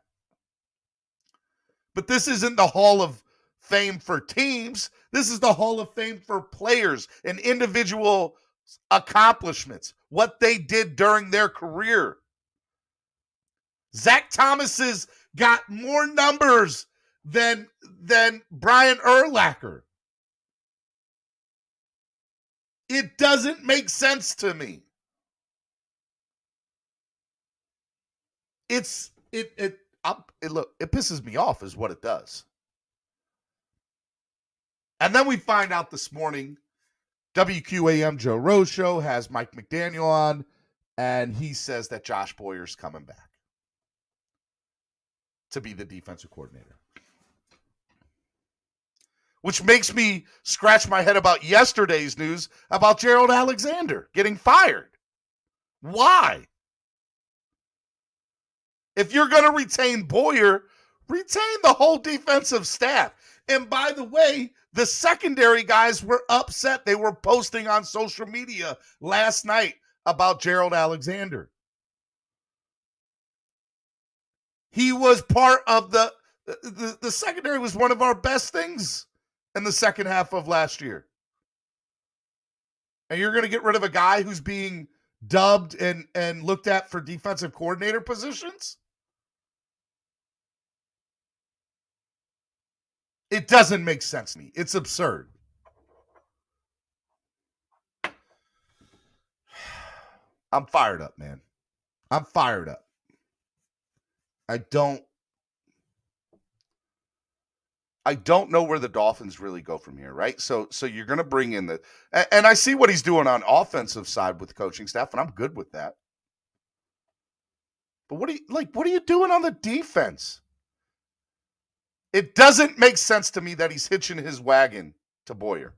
But this isn't the Hall of Fame for teams. This is the Hall of Fame for players and individual accomplishments, what they did during their career. Zach Thomas has got more numbers than Brian Urlacher. It doesn't make sense to me. It pisses me off is what it does. And then we find out this morning, WQAM Joe Rose Show has Mike McDaniel on, and he says that Josh Boyer's coming back to be the defensive coordinator. Which makes me scratch my head about yesterday's news about Gerald Alexander getting fired. Why? If you're going to retain Boyer, retain the whole defensive staff. And by the way, the secondary guys were upset. They were posting on social media last night about Gerald Alexander. He was part of the secondary was one of our best things in the second half of last year. And you're going to get rid of a guy who's being dubbed and looked at for defensive coordinator positions? It doesn't make sense to me. It's absurd. I'm fired up, man. I'm fired up. I don't know where the Dolphins really go from here, right? So you're going to bring in and I see what he's doing on offensive side with the coaching staff, and I'm good with that. But what are you doing on the defense? It doesn't make sense to me that he's hitching his wagon to Boyer.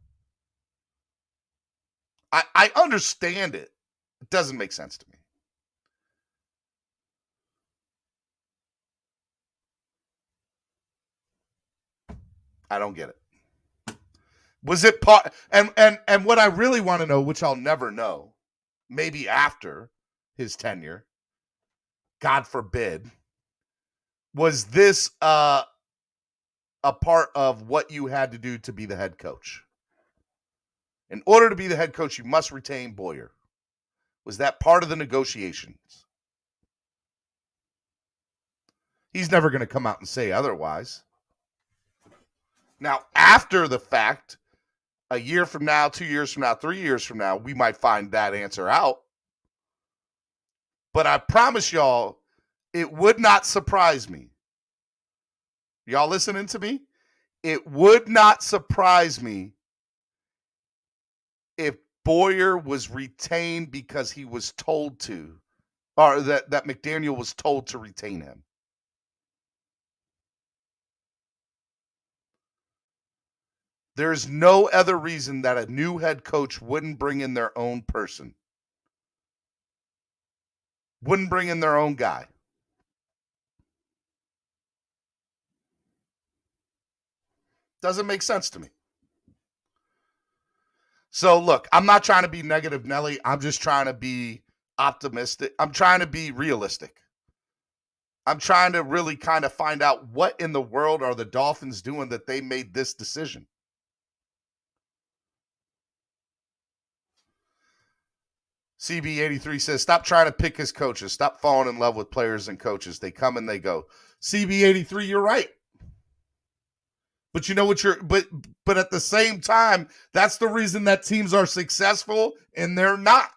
I understand it. It doesn't make sense to me. I don't get it. Was it part and what I really want to know, which I'll never know, maybe after his tenure, God forbid, was this a part of what you had to do to be the head coach? In order to be the head coach, you must retain Boyer. Was that part of the negotiations? He's never going to come out and say otherwise. Now, after the fact, a year from now, 2 years from now, 3 years from now, we might find that answer out. But I promise y'all, it would not surprise me. Y'all listening to me? It would not surprise me if Boyer was retained because he was told to, or that McDaniel was told to retain him. There's no other reason that a new head coach wouldn't bring in their own person. Wouldn't bring in their own guy. Doesn't make sense to me. So look, I'm not trying to be negative Nelly. I'm just trying to be optimistic. I'm trying to be realistic. I'm trying to really kind of find out what in the world are the Dolphins doing that they made this decision. CB83 says, stop trying to pick his coaches. Stop falling in love with players and coaches. They come and they go. CB83, you're right. But you know what but at the same time, that's the reason that teams are successful and they're not.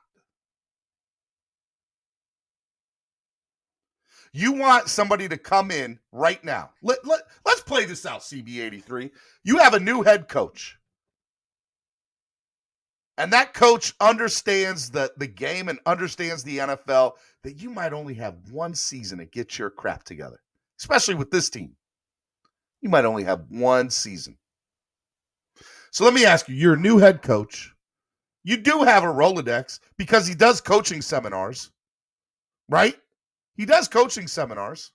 You want somebody to come in right now. Let's play this out, CB83. You have a new head coach. And that coach understands the game and understands the NFL, that you might only have one season to get your crap together, especially with this team. You might only have one season. So let me ask you, you're a new head coach. You do have a Rolodex because he does coaching seminars, right? He does coaching seminars.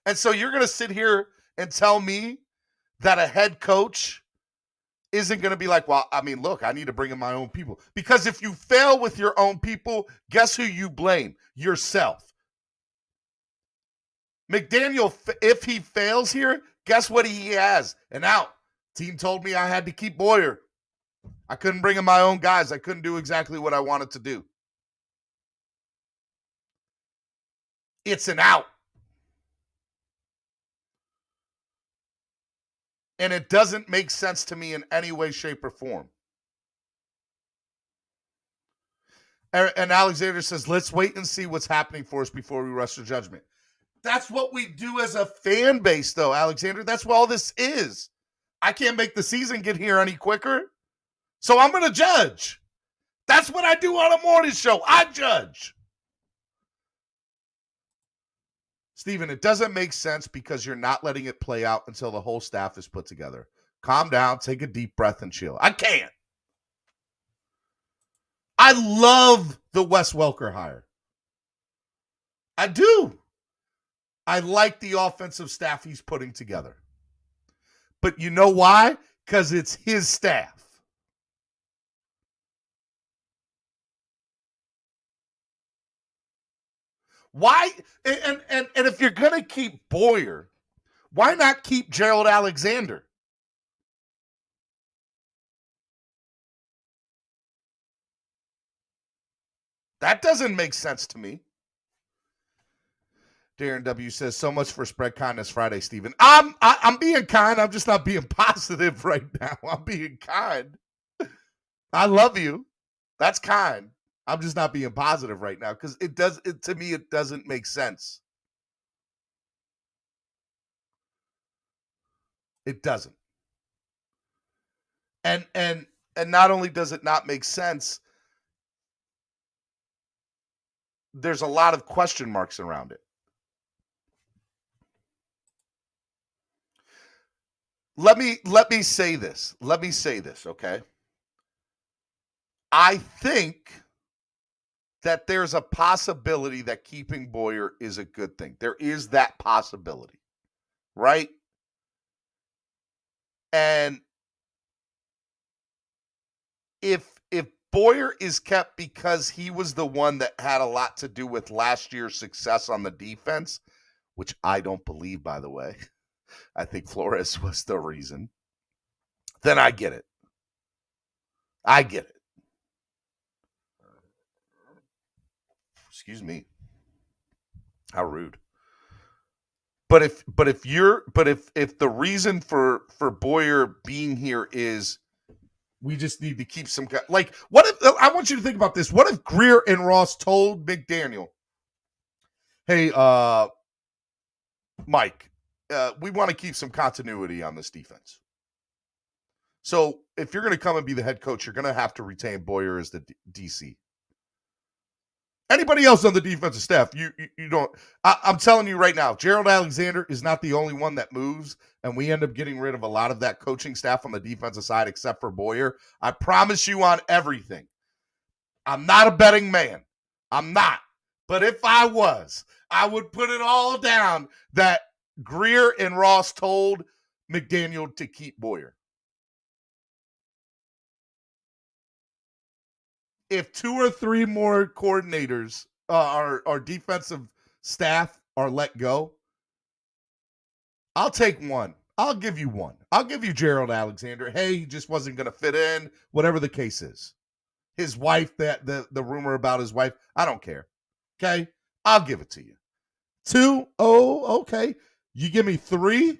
And so you're going to sit here and tell me that a head coach isn't going to be like, well, I mean, look, I need to bring in my own people. Because if you fail with your own people, guess who you blame? Yourself. McDaniel, if he fails here, guess what he has? An out. Team told me I had to keep Boyer. I couldn't bring in my own guys. I couldn't do exactly what I wanted to do. It's an out. And it doesn't make sense to me in any way, shape, or form. And Alexander says, let's wait and see what's happening for us before we rush to judgment. That's what we do as a fan base, though, Alexander. That's what all this is. I can't make the season get here any quicker, so I'm going to judge. That's what I do on a morning show. I judge. Steven, it doesn't make sense because you're not letting it play out until the whole staff is put together. Calm down, take a deep breath, and chill. I can't. I love the Wes Welker hire. I do. I like the offensive staff he's putting together. But you know why? Because it's his staff. Why? And if you're going to keep Boyer, why not keep Gerald Alexander? That doesn't make sense to me. Darren W. says, so much for Spread Kindness Friday, Stephen. I'm being kind. I'm just not being positive right now. I'm being kind. I love you. That's kind. I'm just not being positive right now because to me, it doesn't make sense. It doesn't. And not only does it not make sense, there's a lot of question marks around it. Let me say this. Let me say this, okay? I think that there's a possibility that keeping Boyer is a good thing. There is that possibility, right? And if Boyer is kept because he was the one that had a lot to do with last year's success on the defense, which I don't believe, by the way. I think Flores was the reason. Then I get it. I get it. Excuse me. How rude. But if the reason for Boyer being here is we just need to keep some like, what if, I want you to think about this. What if Greer and Ross told McDaniel, hey, Mike, we want to keep some continuity on this defense. So if you're going to come and be the head coach, you're going to have to retain Boyer as the DC. Anybody else on the defensive staff, you don't. I'm telling you right now, Gerald Alexander is not the only one that moves, and we end up getting rid of a lot of that coaching staff on the defensive side except for Boyer. I promise you on everything. I'm not a betting man. I'm not. But if I was, I would put it all down that Greer and Ross told McDaniel to keep Boyer. If 2 or 3 more coordinators, our defensive staff are let go, I'll take one. I'll give you one. I'll give you Gerald Alexander. Hey, he just wasn't going to fit in, whatever the case is. His wife, the rumor about his wife, I don't care. Okay? I'll give it to you. 2, okay. You give me 3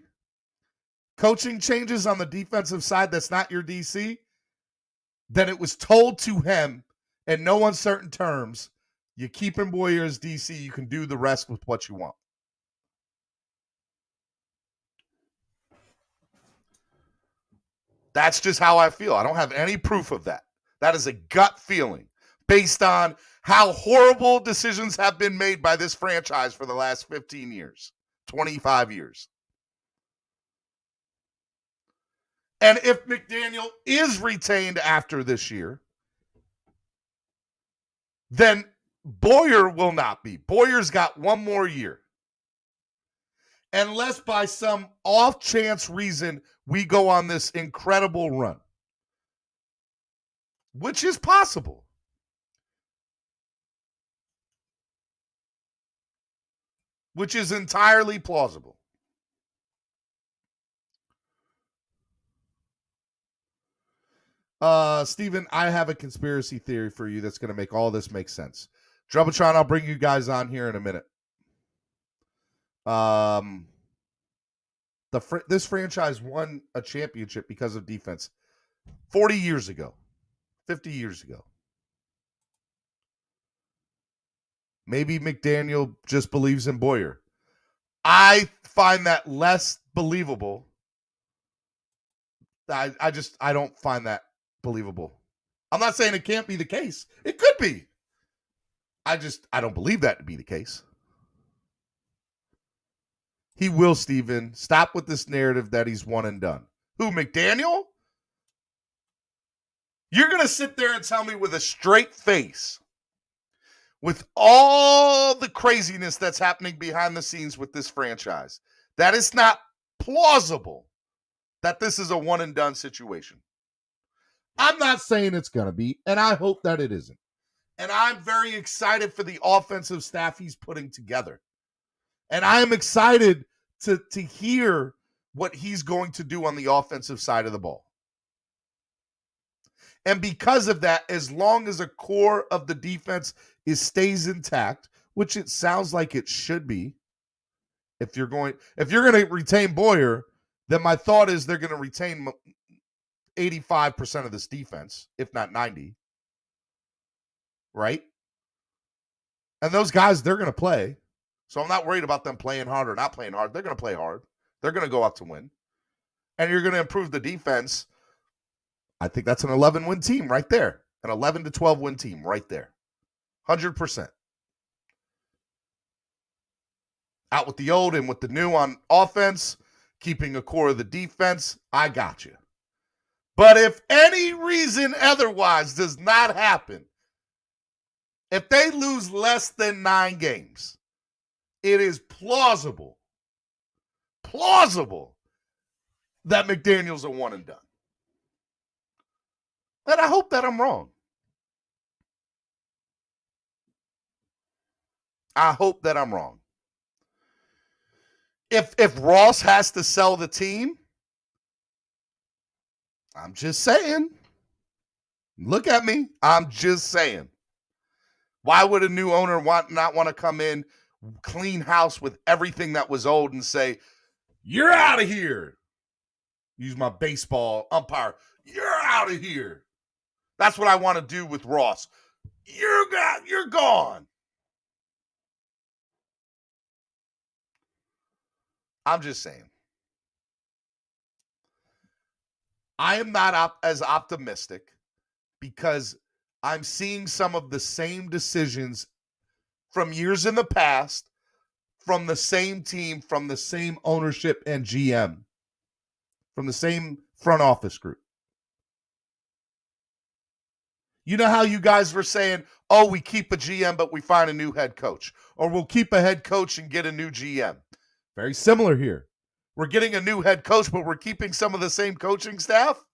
coaching changes on the defensive side that's not your DC, then it was told to him in no uncertain terms, you keep him Boyer as DC, you can do the rest with what you want. That's just how I feel. I don't have any proof of that. That is a gut feeling based on how horrible decisions have been made by this franchise for the last 15 years, 25 years. And if McDaniel is retained after this year, then Boyer will not be. Boyer's got one more year. Unless by some off-chance reason we go on this incredible run, which is possible. Which is entirely plausible. Steven, I have a conspiracy theory for you that's going to make all this make sense. Drubbatron, I'll bring you guys on here in a minute. This franchise won a championship because of defense 40 years ago, 50 years ago. Maybe McDaniel just believes in Boyer. I find that less believable. I don't find that believable. I'm not saying it can't be the case. It could be. I don't believe that to be the case. He will, Steven. Stop with this narrative that he's one and done. Who, McDaniel? You're going to sit there and tell me with a straight face, with all the craziness that's happening behind the scenes with this franchise, that it's not plausible that this is a one and done situation. I'm not saying it's going to be, and I hope that it isn't. And I'm very excited for the offensive staff he's putting together. And I am excited to hear what he's going to do on the offensive side of the ball. And because of that, as long as a core of the defense stays intact, which it sounds like it should be, if you're going to retain Boyer, then my thought is they're going to retain 85% of this defense, if not 90%. Right? And those guys, they're going to play. So I'm not worried about them playing hard or not playing hard. They're going to play hard. They're going to go out to win. And you're going to improve the defense. I think that's an 11-win team right there. An 11 to 12-win team right there. 100%. Out with the old and with the new on offense, keeping a core of the defense, I got you. But if any reason otherwise does not happen, if they lose less than 9 games, it is plausible that McDaniel's a one and done. And I hope that I'm wrong. I hope that I'm wrong. If Ross has to sell the team, I'm just saying. Look at me. I'm just saying. Why would a new owner not want to come in, clean house with everything that was old and say, you're out of here? Use my baseball umpire. You're out of here. That's what I want to do with Ross. You're gone. I'm just saying. I am not as optimistic because I'm seeing some of the same decisions from years in the past, from the same team, from the same ownership and GM, from the same front office group. You know how you guys were saying, oh, we keep a GM, but we find a new head coach, or we'll keep a head coach and get a new GM. Very similar here. We're getting a new head coach, but we're keeping some of the same coaching staff.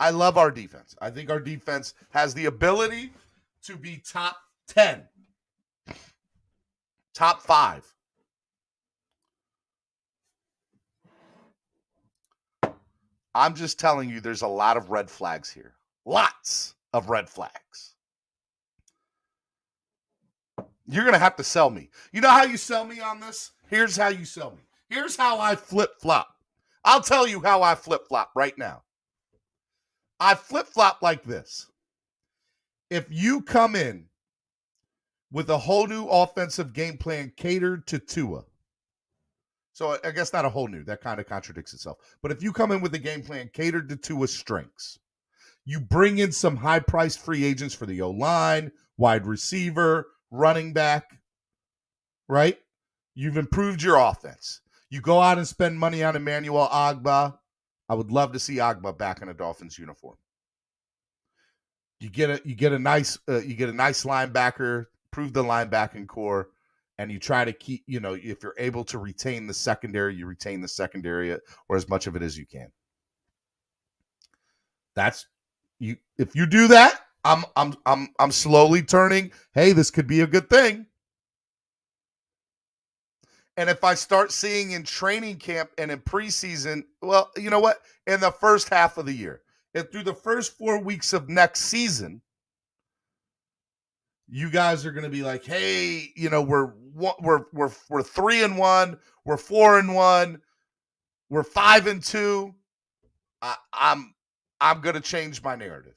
I love our defense. I think our defense has the ability to be top 10, top 5. I'm just telling you, there's a lot of red flags here. Lots of red flags. You're going to have to sell me. You know how you sell me on this? Here's how you sell me. Here's how I flip-flop. I'll tell you how I flip-flop right now. I flip-flop like this. If you come in with a whole new offensive game plan catered to Tua, so I guess not a whole new, that kind of contradicts itself. But if you come in with a game plan catered to Tua's strengths, you bring in some high-priced free agents for the O-line, wide receiver, running back, right? You've improved your offense. You go out and spend money on Emmanuel Ogbah. I would love to see Ogbah back in a Dolphins uniform. You get a nice linebacker, prove the linebacking core, and you try to keep, if you're able to retain the secondary, you retain the secondary or as much of it as you can. That's you. If you do that, I'm slowly turning. Hey, this could be a good thing. And if I start seeing in training camp and in preseason, well, you know what? In the first half of the year, and through the first 4 weeks of next season, you guys are going to be like, hey, we're 3-1, we're 4-1, we're 5-2. I'm going to change my narrative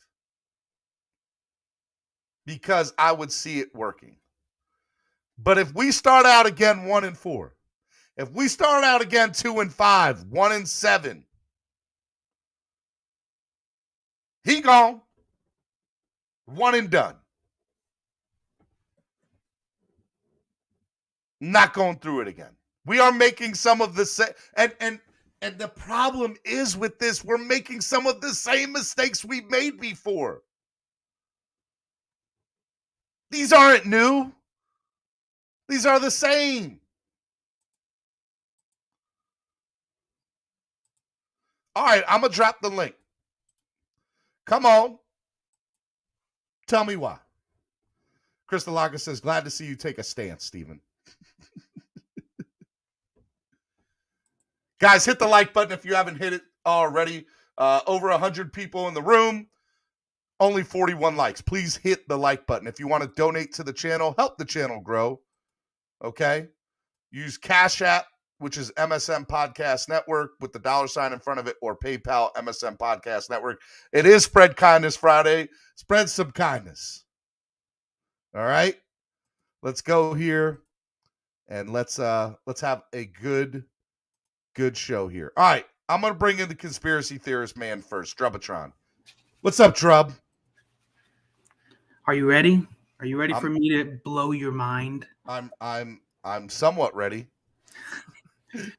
because I would see it working. But if we start out again 1-4, if we start out again 2-5, 1-7, he gone, one and done. Not going through it again. We are making some of the same, and the problem is with this, we're making some of the same mistakes we've made before. These aren't new. These are the same. All right, I'm going to drop the link. Come on. Tell me why. Crystal Lager says, glad to see you take a stance, Stephen. Guys, hit the like button if you haven't hit it already. Over 100 people in the room. Only 41 likes. Please hit the like button. If you want to donate to the channel, help the channel grow. Okay? Use Cash App, which is MSM Podcast Network with the $ in front of it, or PayPal, MSM Podcast Network. It is Spread Kindness Friday. Spread some kindness. All right? Let's go here, and let's have a good show here. All right, I'm going to bring in the conspiracy theorist man first, Drubbatron. What's up, Drub? Are you ready? Are you ready for me to blow your mind? I'm somewhat ready.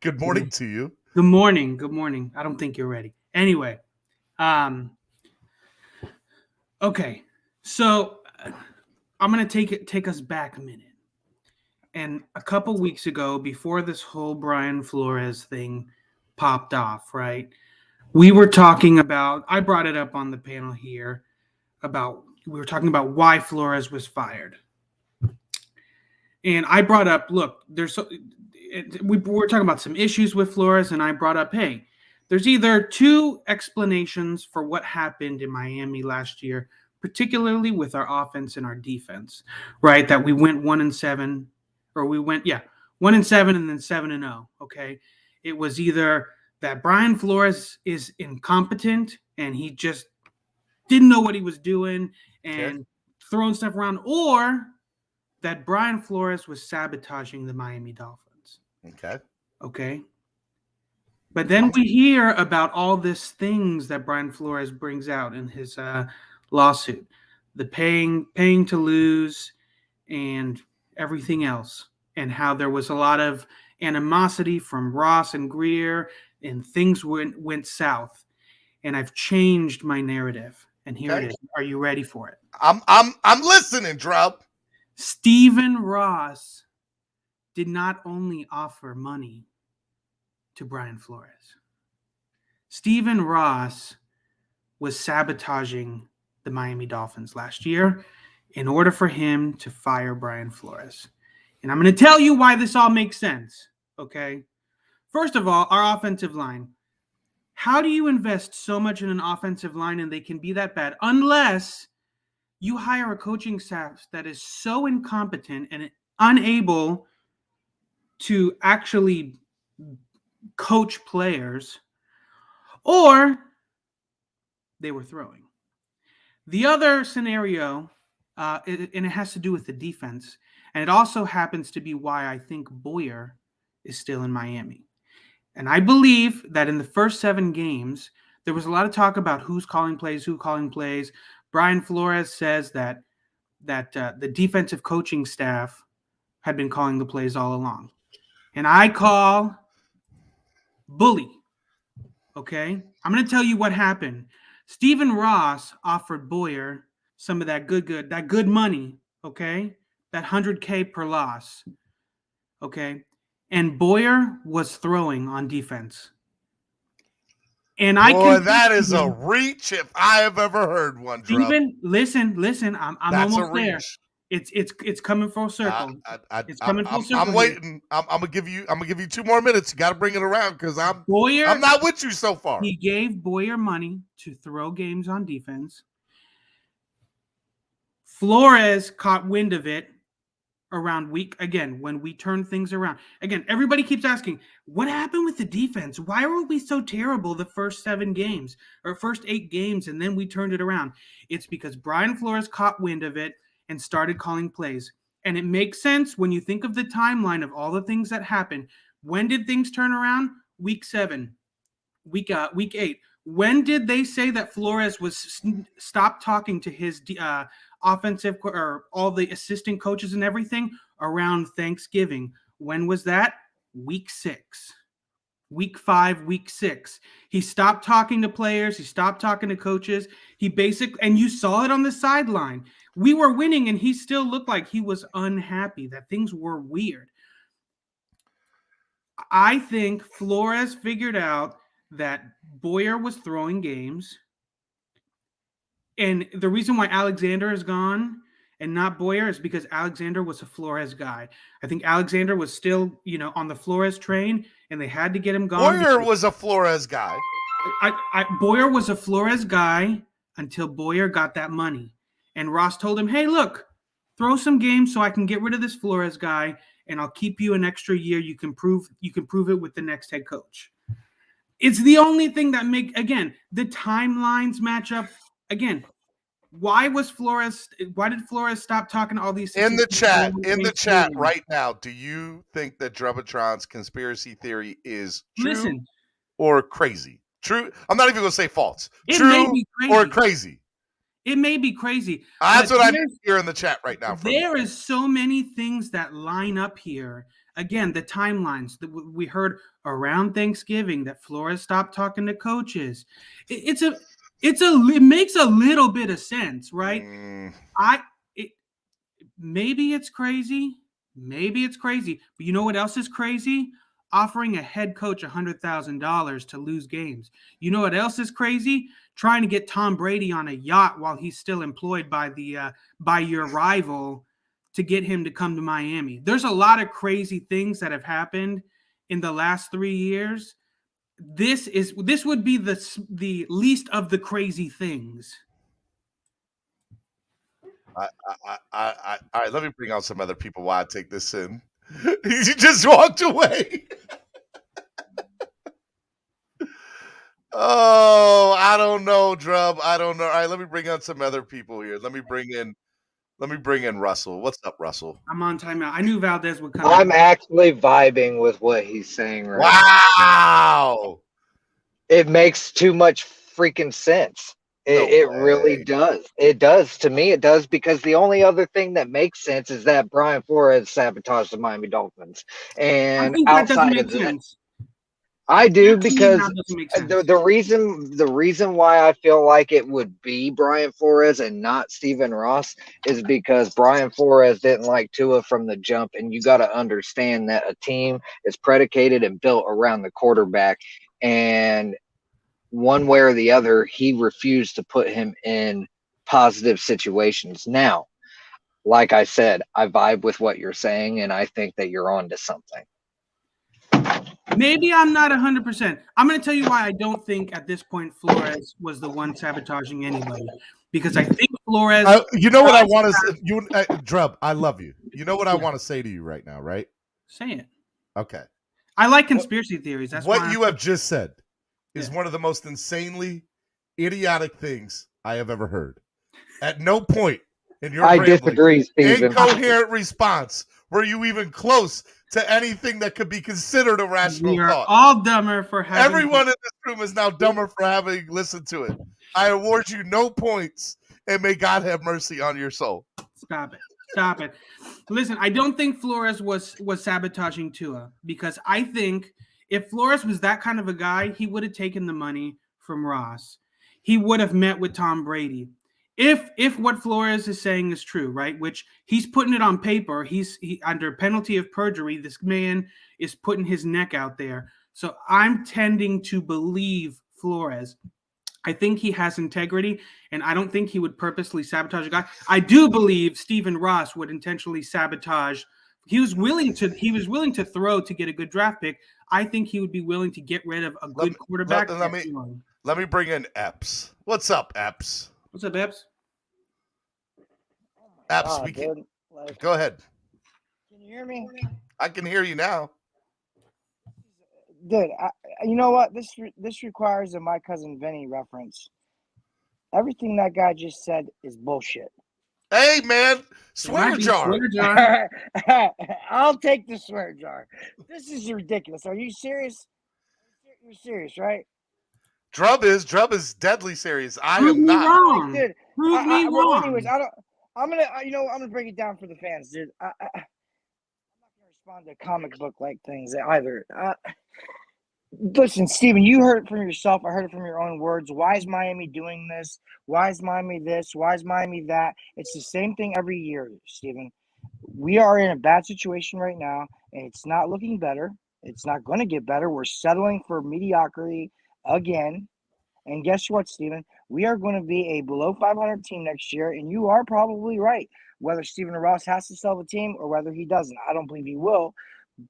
Good morning to you. Good morning. Good morning. I don't think you're ready. Anyway, okay. So I'm going to take us back a minute. And a couple weeks ago, before this whole Brian Flores thing popped off, right? We were talking about, I brought it up on the panel here, we were talking about why Flores was fired. And I brought up, look, we were talking about some issues with Flores, and I brought up, hey, there's either two explanations for what happened in Miami last year, particularly with our offense and our defense, right? That we went 1-7, or we went, 1-7 and then 7-0, okay? It was either that Brian Flores is incompetent and he just didn't know what he was doing and throwing stuff around, or that Brian Flores was sabotaging the Miami Dolphins. Okay. But then we hear about all these things that Brian Flores brings out in his lawsuit, the paying to lose and everything else, and how there was a lot of animosity from Ross and Greer, and things went south. And I've changed my narrative, and here it is. Are you ready for it? I'm listening, Drub. Stephen Ross did not only offer money to Brian Flores. Stephen Ross was sabotaging the Miami Dolphins last year in order for him to fire Brian Flores. And I'm going to tell you why this all makes sense, okay? First of all, our offensive line. How do you invest so much in an offensive line and they can be that bad unless you hire a coaching staff that is so incompetent and unable to actually coach players, or they were throwing? The other scenario, and it has to do with the defense, and it also happens to be why I think Boyer is still in Miami. And I believe that in the first 7 games, there was a lot of talk about who's calling plays, who calling plays. Brian Flores says that the defensive coaching staff had been calling the plays all along. And I call bully, okay? I'm going to tell you what happened. Stephen Ross offered Boyer some of that good money, okay? That $100K per loss, okay? And Boyer was throwing on defense. And that is a reach if I have ever heard one. Steven, listen. I'm almost there. It's coming full circle. It's coming full circle. I'm waiting. I'm gonna give you 2 more minutes. You got to bring it around because I'm not with you so far. He gave Boyer money to throw games on defense. Flores caught wind of it around when we turn things around. Again, everybody keeps asking, what happened with the defense? Why were we so terrible the first 7 games or first 8 games and then we turned it around? It's because Brian Flores caught wind of it and started calling plays. And it makes sense when you think of the timeline of all the things that happened. When did things turn around? Week 7, week 8. When did they say that Flores was stopped talking to his offensive or all the assistant coaches and everything around Thanksgiving? When was that? Week 6, week 5, week 6. He stopped talking to players. He stopped talking to coaches. And you saw it on the sideline. We were winning and he still looked like he was unhappy, that things were weird. I think Flores figured out that Boyer was throwing games. And the reason why Alexander is gone and not Boyer is because Alexander was a Flores guy. I think Alexander was still, on the Flores train, and they had to get him gone. Boyer was a Flores guy. Boyer was a Flores guy until Boyer got that money. And Ross told him, hey, look, throw some games so I can get rid of this Flores guy, and I'll keep you an extra year. You can prove it with the next head coach. It's the only thing that the timelines match up. Again, why did Flores stop talking to all these in the chat right now? Do you think that Drubitron's conspiracy theory is true or crazy? True. I'm not even going to say false. True or crazy? It may be crazy. That's what I'm hearing in the chat right now. There is so many things that line up here. Again, the timelines that we heard around Thanksgiving that Flores stopped talking to coaches. It makes a little bit of sense, right? Maybe it's crazy. But you know what else is crazy? Offering a head coach $100,000 to lose games. You know what else is crazy? Trying to get Tom Brady on a yacht while he's still employed by your rival to get him to come to Miami. There's a lot of crazy things that have happened in the last 3 years. This would be the least of the crazy things. All right, let me bring out some other people while I take this in. He just walked away. Oh, I don't know, Drub. I don't know. All right, let me bring out some other people here. Let me bring in Russell. What's up, Russell? I'm on timeout. I knew Valdez would come. I'm actually vibing with what he's saying right now. Wow. It makes too much freaking sense. It really does. It does. To me, it does, because the only other thing that makes sense is that Brian Flores sabotaged the Miami Dolphins. And outside of that, I do, because the reason why I feel like it would be Brian Flores and not Stephen Ross is because Brian Flores didn't like Tua from the jump, and you got to understand that a team is predicated and built around the quarterback. And one way or the other, he refused to put him in positive situations. Now, like I said, I vibe with what you're saying, and I think that you're on to something. Maybe I'm not 100%. I'm going to tell you why I don't think at this point Flores was the one sabotaging anybody. Because I think Flores. You know what I want to Drub, I love you. You know what I want to say to you right now, right? Say it. Okay. I like conspiracy theories. That's what you have just said is one of the most insanely idiotic things I have ever heard. At no point in your disagree, Steven. Incoherent response were you even close to anything that could be considered a rational we are thought. all dumber for having. Everyone in this room is now dumber for having listened to it. I award you no points, and may God have mercy on your soul. Stop it. Stop it. Listen, I don't think Flores was sabotaging Tua, because I think if Flores was that kind of a guy, he would have taken the money from Ross. He would have met with Tom Brady. If what Flores is saying is true, right, which he's putting it on paper, he under penalty of perjury, this man is putting his neck out there. So I'm tending to believe Flores. I think he has integrity, and I don't think he would purposely sabotage a guy. I do believe Stephen Ross would intentionally sabotage. He was willing to throw to get a good draft pick. I think he would be willing to get rid of a good quarterback. Let me bring in Epps. What's up, Epps? What's up, Epps? Epps, go ahead. Can you hear me? I can hear you now. Dude, you know what? This requires a My Cousin Vinny reference. Everything that guy just said is bullshit. Hey, man, swear jar. I'll take the swear jar. This is ridiculous. Are you serious? You're serious, right? Drub is deadly serious. I am not. Wrong. Dude, Prove me wrong. Anyways, I'm gonna break it down for the fans, dude. I'm not gonna respond to comic book like things either. Listen, Steven, you heard it from yourself. I heard it from your own words. Why is Miami doing this? Why is Miami this? Why is Miami that? It's the same thing every year, Steven. We are in a bad situation right now, and it's not looking better. It's not going to get better. We're settling for mediocrity again. And guess what, Steven? We are going to be a below 500 team next year, and you are probably right. Whether Stephen Ross has to sell the team or whether he doesn't, I don't believe he will.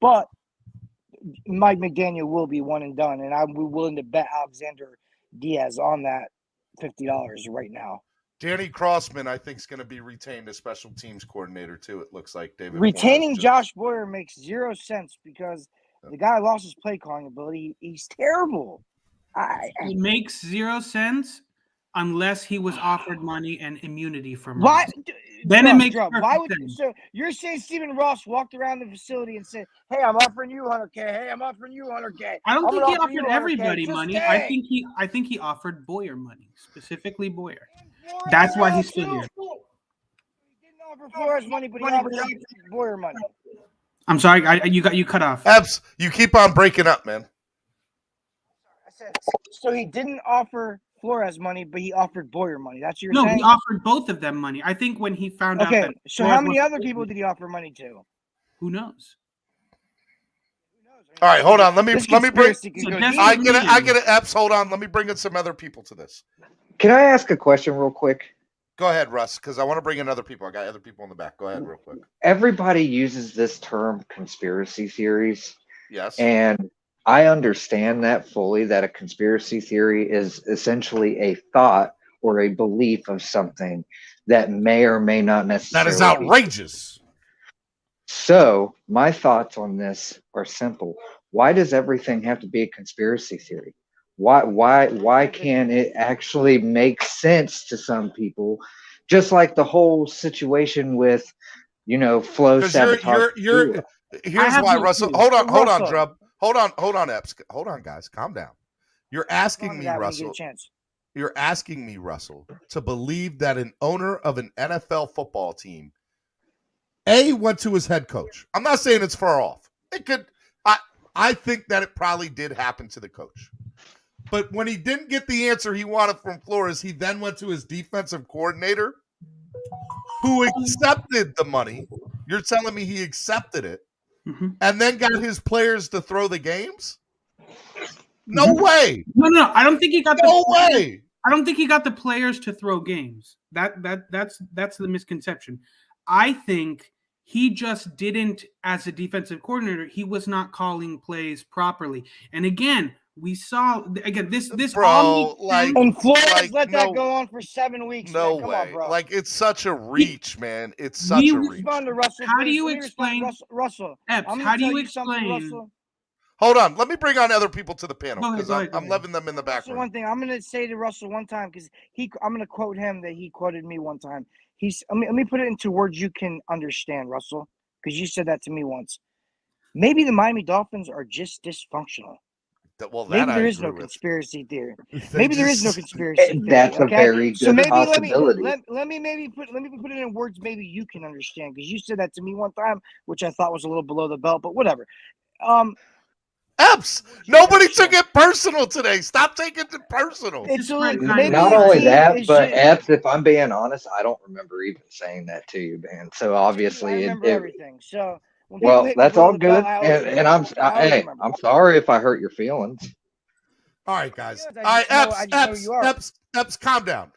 But Mike McDaniel will be one and done, and I'm willing to bet Alexander Diaz on that $50 right now. Danny Crossman, I think, is going to be retained as special teams coordinator too. It looks like David. Retaining Josh Boyer makes 0 sense because the guy lost his play calling ability. He's terrible. It makes 0 sense unless he was offered money and immunity from. Why? Then it makes why would sense. So you're saying Stephen Ross walked around the facility and said, "Hey, I'm offering you 100K. Hey, I'm offering you 100K." I don't think he offered everybody money. I think he offered Boyer money, specifically Boyer. That's why he's still here. He didn't offer Flores money, but he offered Boyer money. I'm sorry, you cut off. Epps, you keep on breaking up, man. I said, so he didn't offer Flores money, but he offered Boyer money. That's what you're saying? No, he offered both of them money. I think when he found out that. Okay, so how many other people did he offer money to? Who knows? All right, hold on. Let me bring. I get it. Epps, hold on. Let me bring in some other people to this. Can I ask a question real quick? Go ahead, Russ, because I want to bring in other people. I got other people in the back. Go ahead, real quick. Everybody uses this term conspiracy theories. Yes. And I understand that fully, that a conspiracy theory is essentially a thought or a belief of something that may or may not necessarily. That is outrageous. So my thoughts on this are simple. Why does everything have to be a conspiracy theory? Why can't it actually make sense to some people? Just like the whole situation with, Flo sabotage. Here's why, Russell. Hold on, Drub. Hold on, Epps. Hold on, guys. Calm down. You're asking me, Russell. You're asking me, Russell, to believe that an owner of an NFL football team, went to his head coach. I'm not saying it's far off. It could. I think that it probably did happen to the coach. But when he didn't get the answer he wanted from Flores, he then went to his defensive coordinator, who accepted the money. You're telling me he accepted it, and then got his players to throw the games? No way. No. I don't think he got no way. I don't think he got the players to throw games. That's the misconception. I think he just didn't, as a defensive coordinator, he was not calling plays properly. And again, we saw this bro, like, and Flores like, let that go on for 7 weeks. No man. Come way. on, bro. Like, it's such a reach, man. It's such a reach. Respond to Russell. How do you explain Russell? Epps, how do you explain? Russell. Hold on. Let me bring on other people to the panel because Go ahead. I'm leaving them in the background. One thing I'm going to say to Russell one time because I'm going to quote him that he quoted me one time. Let me put it into words you can understand, Russell, because you said that to me once. Maybe the Miami Dolphins are just dysfunctional. Maybe there is no conspiracy theory. Maybe there is no conspiracy theory. That's a very good possibility. Let me put it in words maybe you can understand because you said that to me one time, which I thought was a little below the belt, but whatever. Epps, nobody took it personal today. Stop taking it personal. Not only that, but Epps, if I'm being honest, I don't remember even saying that to you, man. So obviously, I remember everything. So well, that's all good, and I'm sorry if I hurt your feelings. All right, guys. All right, Epps, calm down,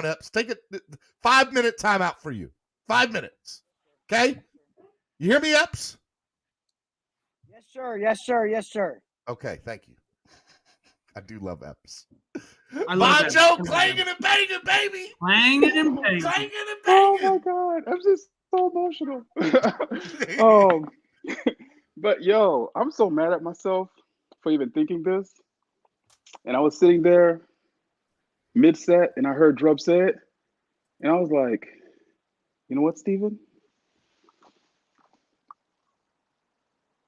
Epps. Take it. 5-minute timeout for you. 5 minutes. Okay, you hear me, Epps? Yes, sir. Okay, thank you. I do love Epps. Bonjo clanging and banging, baby. Clanging and banging. Clanging and banging. Oh my God, I'm just so emotional. But yo, I'm so mad at myself for even thinking this. And I was sitting there mid-set, and I heard Drub say it, and I was like, you know what, Steven?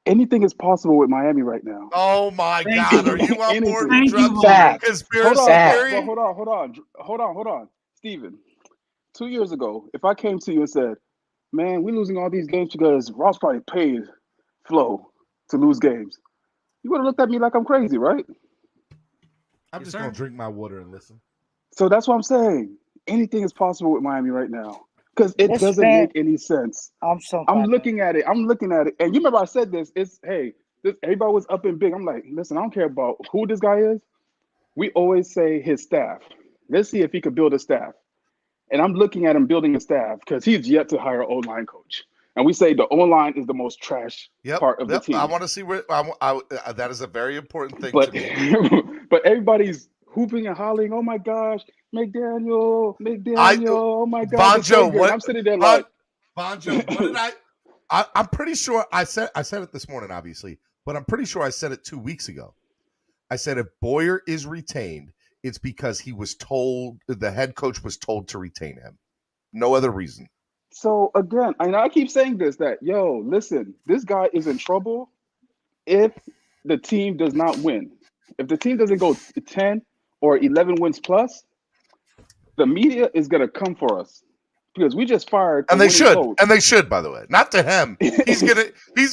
Anything is possible with Miami right now. Oh my God! Are you on board with Drub's conspiracy theory? Hold on, Steven. 2 years ago, if I came to you and said, "Man, we're losing all these games because Ross probably paid Flo to lose games," you would have looked at me like I'm crazy, right? I'm just gonna drink my water and listen. So that's what I'm saying. Anything is possible with Miami right now. Because it doesn't make any sense. I'm looking at it. And you remember I said this. Everybody was up and big. I'm like, listen, I don't care about who this guy is. We always say his staff. Let's see if he could build a staff. And I'm looking at him building a staff because he's yet to hire an O-line coach. And we say the O-line is the most trash part of the team. I want to see where that is a very important thing to me. But everybody's hooping and hollering, oh my gosh, McDaniel, oh my God. Bonjo, what? I'm sitting there like, Bonjo, what did I'm pretty sure I said it this morning, obviously, but I'm pretty sure I said it 2 weeks ago. I said if Boyer is retained, it's because the head coach was told to retain him. No other reason. So again, and I keep saying this, that, yo, listen, this guy is in trouble if the team does not win. If the team doesn't go 10 or 11 wins plus, the media is going to come for us because we just fired. And they should, by the way, not to him. He's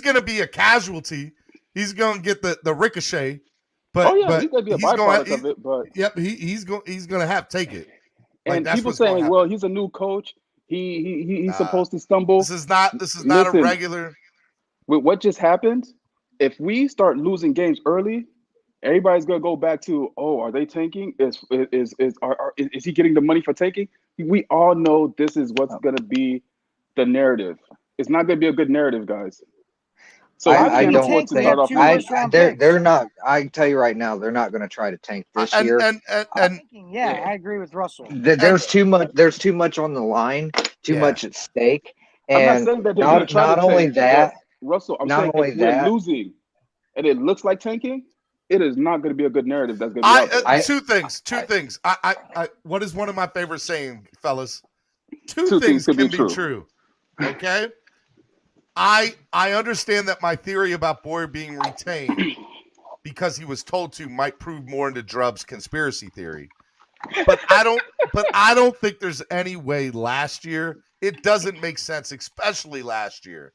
going to be a casualty. He's going to get the ricochet. But he's going to be a byproduct of it. But yep, he's going to have to take it. And people saying, well, he's a new coach. He's supposed to stumble. This is not a regular. With what just happened, if we start losing games early, everybody's gonna go back to, oh, are they tanking? Is he getting the money for tanking? We all know this is what's gonna be the narrative. It's not gonna be a good narrative, guys. So I don't want to start off. They're not. I can tell you right now, they're not going to try to tank this year. I agree with Russell. There's too much. There's too much on the line. Too much at stake. And not only that, Russell. I'm saying if we're losing, and it looks like tanking, it is not going to be a good narrative. That's going to be two things. I what is one of my favorite saying, fellas? Two things can be true. Okay. I understand that my theory about Boyer being retained because he was told to might prove more into Drub's conspiracy theory. But I don't think there's any way last year. It doesn't make sense, especially last year,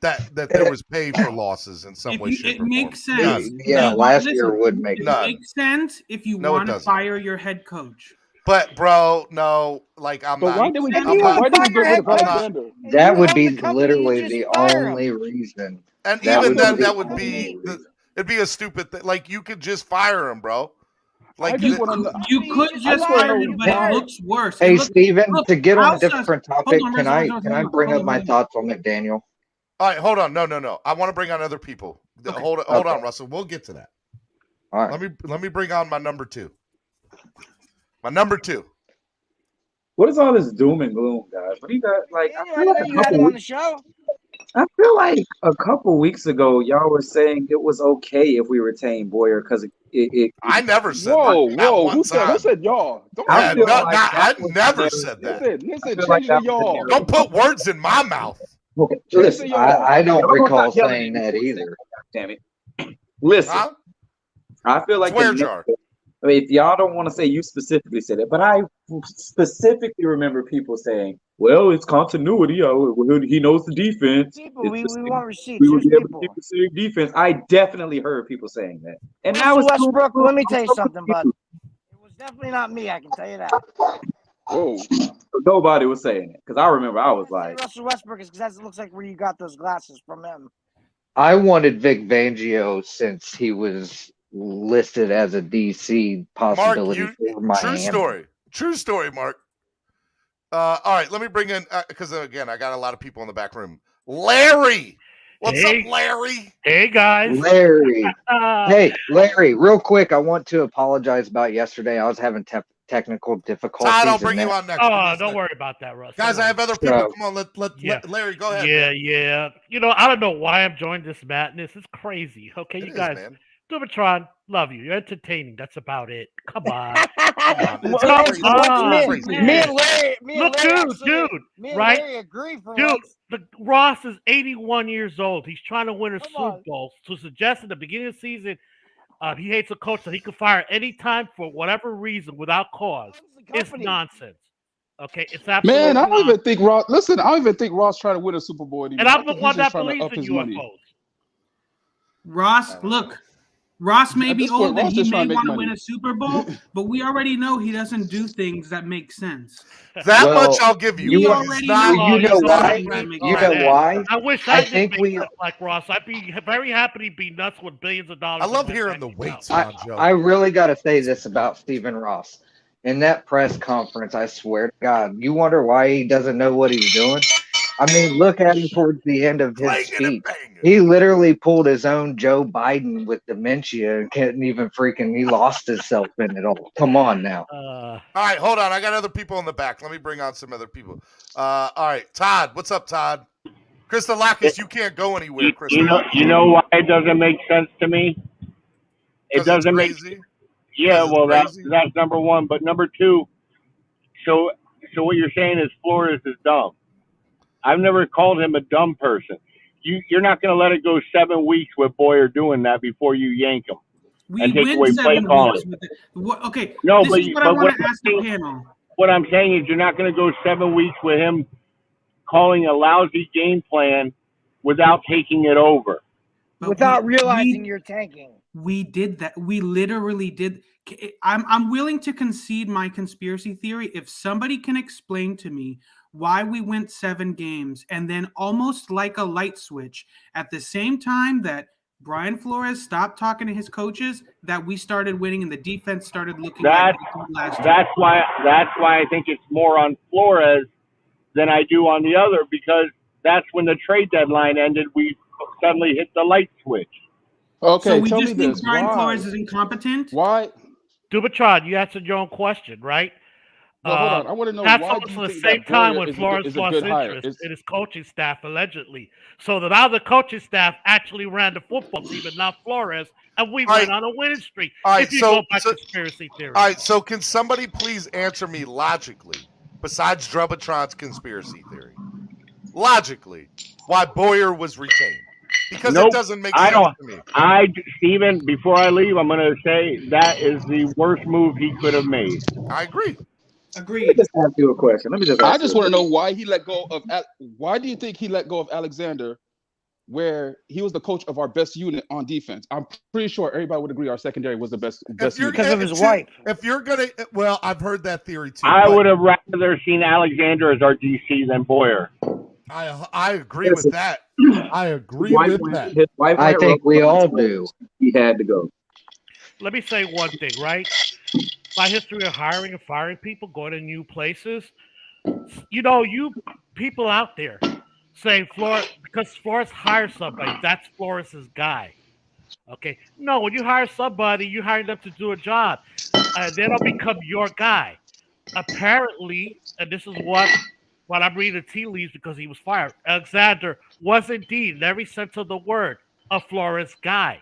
that there was pay for losses in some way, shape, or form. It makes sense. Yeah, last year would make sense. It makes sense if you want to fire your head coach. But bro, no, like I'm not. Why did we get rid of Alexander? That would be literally the only reason. And even then, that would be It'd be a stupid thing. Like, you could just fire him, bro. Like, you could just fire him, but it looks worse. Hey, Steven, to get on a different topic, can I bring up my thoughts on McDaniel? All right, hold on. No. I want to bring on other people. Okay. Hold on, Russell. We'll get to that. All right. Let me bring on my number two. My number two. What is all this doom and gloom, guys? What do you got? Like, I feel like you had him on the show. I feel like a couple weeks ago, y'all were saying it was okay if we retain Boyer because it. I never said whoa, that. Whoa, who said y'all? I never said that. Listen, change the y'all. Don't put words in my mouth. Okay, listen, I don't recall saying that either. Damn it. Listen, I feel like swear jar. I mean, if y'all don't want to say you specifically said it, but I specifically remember people saying, well, it's continuity. He knows the defense. People, we want receipts. We would be able to see defense. I definitely heard people saying that. And now it's Westbrook, let me tell you something, bud. It was definitely not me, I can tell you that. Whoa. Nobody was saying it. Because I remember I was like, Russell Westbrook is because that looks like where you got those glasses from him. I wanted Vic Fangio since he was listed as a DC possibility for Miami. True story, Mark. All right, let me bring in because again, I got a lot of people in the back room. Larry, what's up, Larry? Hey guys, Larry. Hey, Larry. Real quick, I want to apologize about yesterday. I was having technical difficulties. Todd, I'll bring you on next. Oh, don't worry about that, Russ. Guys, I have other people. Come on, let Larry go ahead. Yeah. You know, I don't know why I'm joining this madness. It's crazy. Okay, you guys. Dumatron, love you. You're entertaining. That's about it. Come on. Me and Larry, right? Larry agree for dude, once. Ross is 81 years old. He's trying to win a Super Bowl. To suggest at the beginning of the season he hates a coach that he can fire anytime for whatever reason without cause is nonsense. Okay, it's absolutely man. I don't even think Ross. Listen, I don't even think Ross trying to win a Super Bowl anymore. And I'm the one that believes in UFOs. Ross, look. Ross may be old and he may want to win a Super Bowl, but we already know he doesn't do things that make sense. That much I'll give you. You know why? I wish I think we like Ross. I'd be very happy to be nuts with billions of dollars. I love hearing the weights. I really got to say this about Stephen Ross. In that press conference, I swear to God, you wonder why he doesn't know what he's doing? I mean, look at him towards the end of his speech. He literally pulled his own Joe Biden with dementia and couldn't even he lost himself in it all. Come on now. All right, hold on. I got other people in the back. Let me bring on some other people. All right, Todd. What's up, Todd? Krista Lacus, you can't go anywhere, Krista. You know why it doesn't make sense to me? It doesn't make sense. Yeah, well, that's number one. But number two, so what you're saying is Flores is dumb. I've never called him a dumb person. You're not going to let it go 7 weeks with Boyer doing that before you yank him and take away play calling. Okay, no, this is what I want to ask the panel. What I'm saying is you're not going to go 7 weeks with him calling a lousy game plan without taking it over. Without realizing you're tanking. We did that. We literally did. I'm willing to concede my conspiracy theory if somebody can explain to me why we went 7 games and then almost like a light switch at the same time that Brian Flores stopped talking to his coaches, that we started winning and the defense started looking that's why I think it's more on Flores than I do on the other, because that's when the trade deadline ended. We suddenly hit the light switch. Okay, so we tell just me think this. Brian Why? Flores is incompetent? Why? Dumatron, you answered your own question, right? Well, hold on. I want to know that's why almost do you the think same that time Boyer when is Flores a lost good hire? interest in his coaching staff, allegedly. So that now the coaching staff actually ran the football team and not Flores, and we went on a winning streak. If you go by conspiracy theory. All right, so can somebody please answer me logically, besides Drubitron's conspiracy theory, logically, why Boyer was retained? Because it doesn't make sense to me. Steven, before I leave, I'm going to say that is the worst move he could have made. I agree. Agreed. Let me just ask you a question. I just want to know why he let go of. Why do you think he let go of Alexander, where he was the coach of our best unit on defense? I'm pretty sure everybody would agree our secondary was the best unit because of his wife. If you're gonna, well, I've heard that theory too. I would have rather seen Alexander as our DC than Boyer. I agree with that. I agree with that. His wife I think we all do. He had to go. Let me say one thing, right? My history of hiring and firing people, going to new places. You know, you people out there saying Flores, because Flores hires somebody, that's Flores's guy. Okay. No, when you hire somebody, you hire them to do a job. They don't become your guy. Apparently, and this is what I'm reading the tea leaves because he was fired. Alexander was indeed, in every sense of the word, a Flores guy.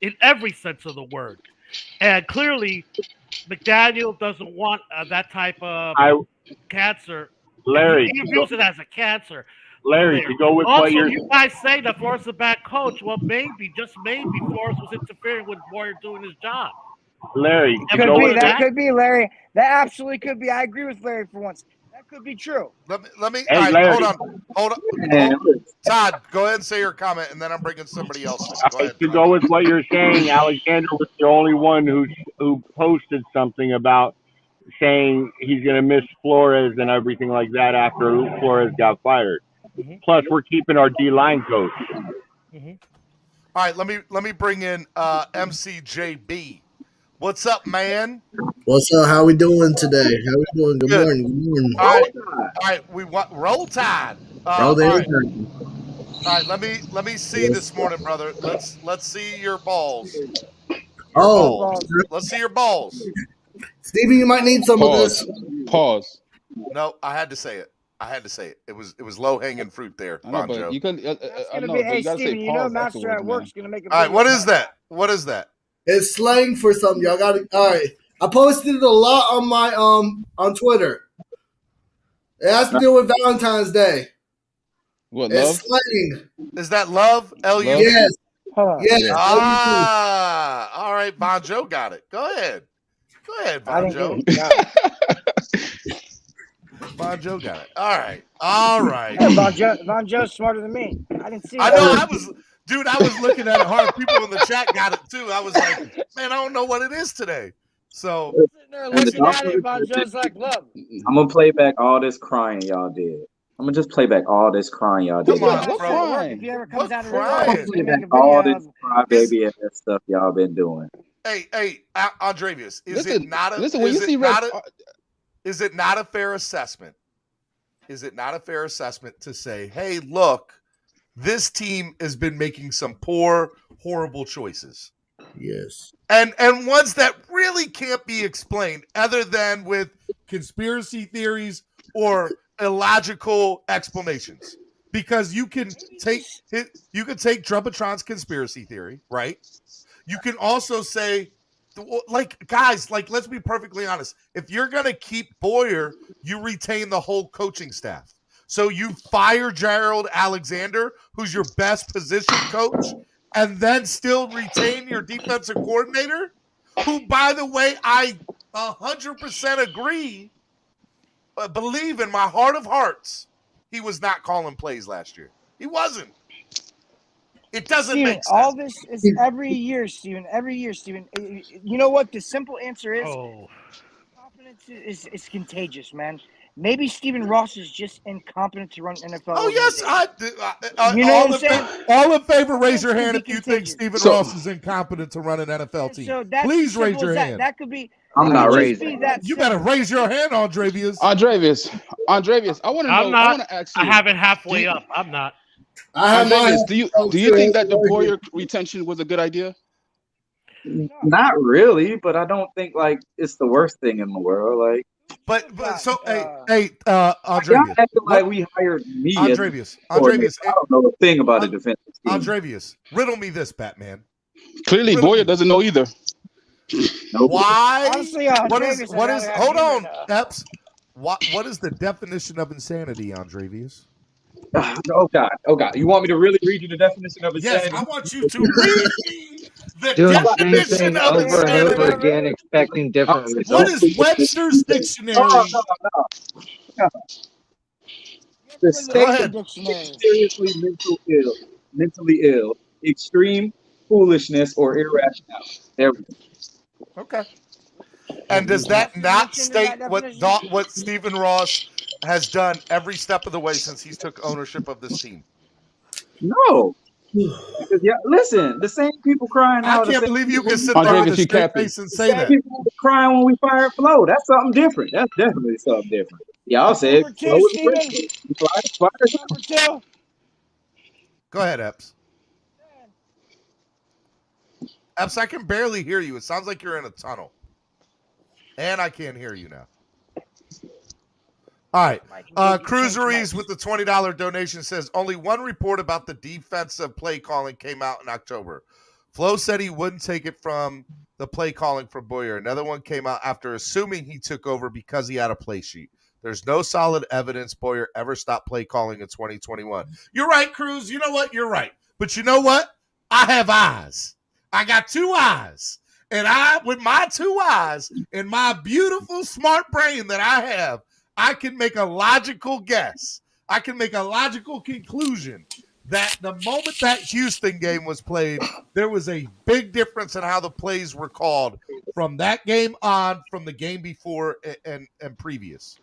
In every sense of the word. And clearly, McDaniel doesn't want that type of cancer. Larry, He views it as a cancer. Larry, to go with also, what you're. you guys say that Flores is a bad coach. Well, maybe, just maybe, Flores was interfering with Boyer doing his job. Larry, that could be Larry. That absolutely could be. I agree with Larry for once. That could be true. Let me. Hey, all right, Larry. hold on. Todd, go ahead and say your comment, and then I'm bringing somebody else in. Go ahead. To go with what you're saying, Alexander was the only one who posted something about saying he's going to miss Flores and everything like that after Flores got fired. Mm-hmm. Plus, we're keeping our D-line coach. Mm-hmm. All right, let me bring in MCJB. What's up, man? What's up? How we doing today? How we doing? Good morning. Good morning. All right. We want Roll Tide. All right. Let me see this morning, brother. Let's see your balls. Let's see your balls. Stevie, you might need some of this. Pause. No, I had to say it. It was low hanging fruit there. I know, but you can. I know, hey, but you gotta Steven, say you know pause Master at afterwards, Work's man. gonna make a. All right, what is that? What is that? It's slang for something. Y'all got it. All right, I posted it a lot on my on Twitter. It has to do with Valentine's Day. What, it's love? slang. Is that love? L-U? Yes. Yes. All right. Bon Joe got it. Go ahead, Bon Joe. Bon Joe got it. All right. Yeah, Von Joe's smarter than me. I didn't see. I know. I was looking at it hard. People in the chat got it too. I was like, man, I don't know what it is today. So looking at it, Von Joe's like, look. I'm gonna play back all this crying y'all did. I'm gonna just play back all this crying y'all did. Come on, bro. If he ever comes out of Play back all this crybaby ass stuff y'all been doing. Hey, Andrevius, is Listen, it not a listen, when you see red, is it not a fair assessment? Is it not a fair assessment to say, hey, look, this team has been making some poor, horrible choices? Yes. And ones that really can't be explained other than with conspiracy theories or illogical explanations. Because you can take Trumpetron's conspiracy theory, right? You can also say, like, guys, like, let's be perfectly honest. If you're going to keep Boyer, you retain the whole coaching staff. So you fire Gerald Alexander, who's your best position coach, and then still retain your defensive coordinator, who, by the way, I 100% agree, believe in my heart of hearts, he was not calling plays last year. He wasn't. It doesn't Steven, make sense. all this is every year, Steven. Every year, Steven. You know what? The simple answer is confidence is contagious, man. Maybe Stephen Ross is just incompetent to run NFL. Oh, yes. You know what I'm saying? All in favor, raise your hand if you think Stephen Ross is incompetent to run an NFL team. So that's Please as raise simple your as that. hand. That could be. I'm not raising. You better raise your hand, Andrevius. Andrevius, I want to know. I'm not. I want to ask you. I have it halfway up. I'm not. Andrevius, do you think that the Boyer retention was a good idea? Not really, but I don't think like it's the worst thing in the world. Like, Andrevius, y'all acting like we hired me. Andrevius, I don't know a thing about a defensive team. Andrevius, riddle me this, Batman. Clearly, Boyer doesn't know either. Why? Honestly, what is? Hold on, Epps. What is the definition of insanity, Andrevius? Oh God! You want me to really read you the definition of insanity? Yes, I want you to read me the Doing the same definition thing of over and insanity. over again, expecting different results. What is Webster's dictionary? No. The state of being seriously mentally ill, extreme foolishness or irrationality. There we go. Okay. And does that not state that what definition? what Stephen Ross has done every step of the way since he's took ownership of this team? No. Because listen, the same people crying I out. can't believe you can sit Andre, there with a if you straight capping. face and The say same that. people were crying when we fired Flo. That's something different. That's definitely something different. Y'all said Number Flo two, was Steven. principal. You fired him. Number two. Go ahead, Epps. Epps, I can barely hear you. It sounds like you're in a tunnel. And I can't hear you now. All right. Cruiseries with the $20 donation says only one report about the defensive play calling came out in October. Flo said he wouldn't take it from the play calling from Boyer. Another one came out after assuming he took over because he had a play sheet. There's no solid evidence Boyer ever stopped play calling in 2021. You're right, Cruz. You know what? You're right. But you know what? I have eyes. I got two eyes. And with my two eyes and my beautiful, smart brain that I have, I can make a logical guess. I can make a logical conclusion that the moment that Houston game was played, there was a big difference in how the plays were called from that game on, from the game before and previous.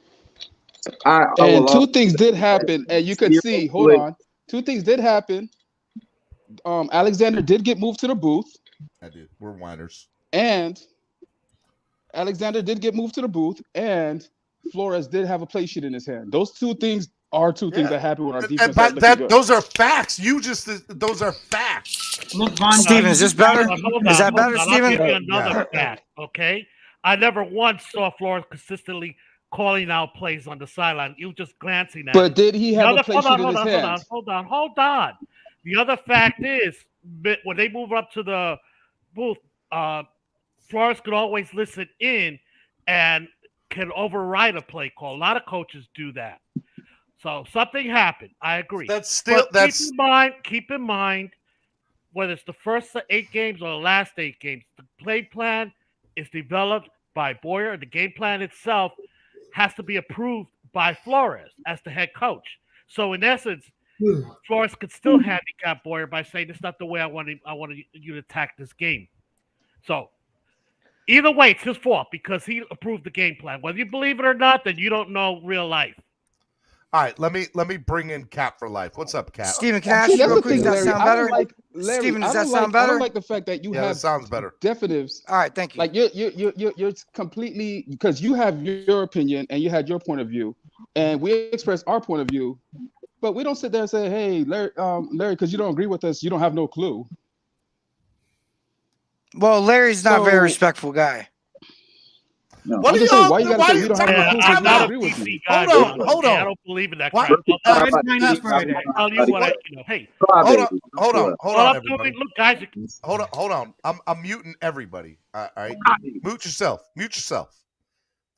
And two things did happen, and you could see. Hold on, two things did happen. Alexander did get moved to the booth. I did. We're whiners. And Alexander did get moved to the booth, and Flores did have a play sheet in his hand. Those two things are two things that happen when our defense. Those are facts. Those are facts. Look, Von, Steven, is this better? Is that better, I'll Steven? give you another fact, okay? I never once saw Flores consistently calling out plays on the sideline. You just glancing at it. But did he have a play sheet in his hand? Hold on. The other fact is, when they move up to the booth, Flores could always listen in and can override a play call. A lot of coaches do that. So something happened. I agree. Keep in mind, whether it's the first 8 games or the last 8 games, the play plan is developed by Boyer. The game plan itself has to be approved by Flores as the head coach. So in essence, Flores could still handicap Boyer by saying, "It's not the way I want you to attack this game." So either way, it's his fault because he approved the game plan. Whether you believe it or not, then you don't know real life. All right, let me bring in Cap for life. What's up, Cap? Steven, can I ask you real quick? Does that sound better? Steven, does that sound better? I don't like the fact that you have that sounds better. Definitives. All right, thank you. Like you're completely, because you have your opinion and you had your point of view, and we express our point of view, but we don't sit there and say, "Hey, Larry, because you don't agree with us, you don't have no clue." Well, Larry's not a very respectful guy. No. What I'm are just y'all? saying, why you gotta say you don't have no clue? I'm not a agree with PC you. guy. Hold on. I don't believe in that What? crap. Hold on, everybody. Look, guys. Hold on. I'm muting everybody. All right, mute yourself.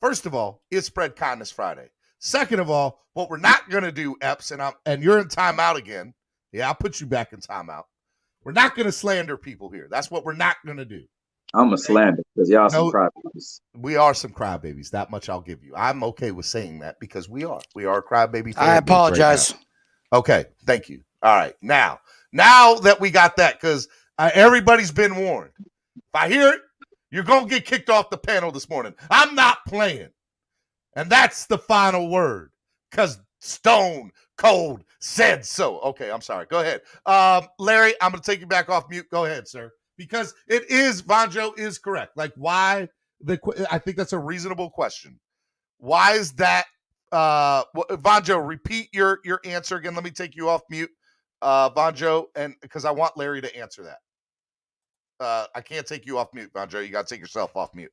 First of all, it's Spread Kindness Friday. Second of all, what we're not gonna do, Epps, and you're in timeout again. Yeah, I'll put you back in timeout. We're not gonna slander people here. That's what we're not gonna do. I'm a slander because y'all some crybabies. We are some crybabies. That much I'll give you. I'm okay with saying that because we are. We are a crybaby. I apologize. Right, okay, thank you. All right, now that we got that, because everybody's been warned. If I hear it, you're gonna get kicked off the panel this morning. I'm not playing, and that's the final word. Because Stone Cold said so. Okay, I'm sorry. Go ahead, Larry. I'm gonna take you back off mute. Go ahead, sir. Because it is, Vonjo is correct. Like, why? I think that's a reasonable question. Why is that? Vonjo, repeat your answer again. Let me take you off mute, Vonjo, and because I want Larry to answer that. I can't take you off mute, Vonjo. You got to take yourself off mute.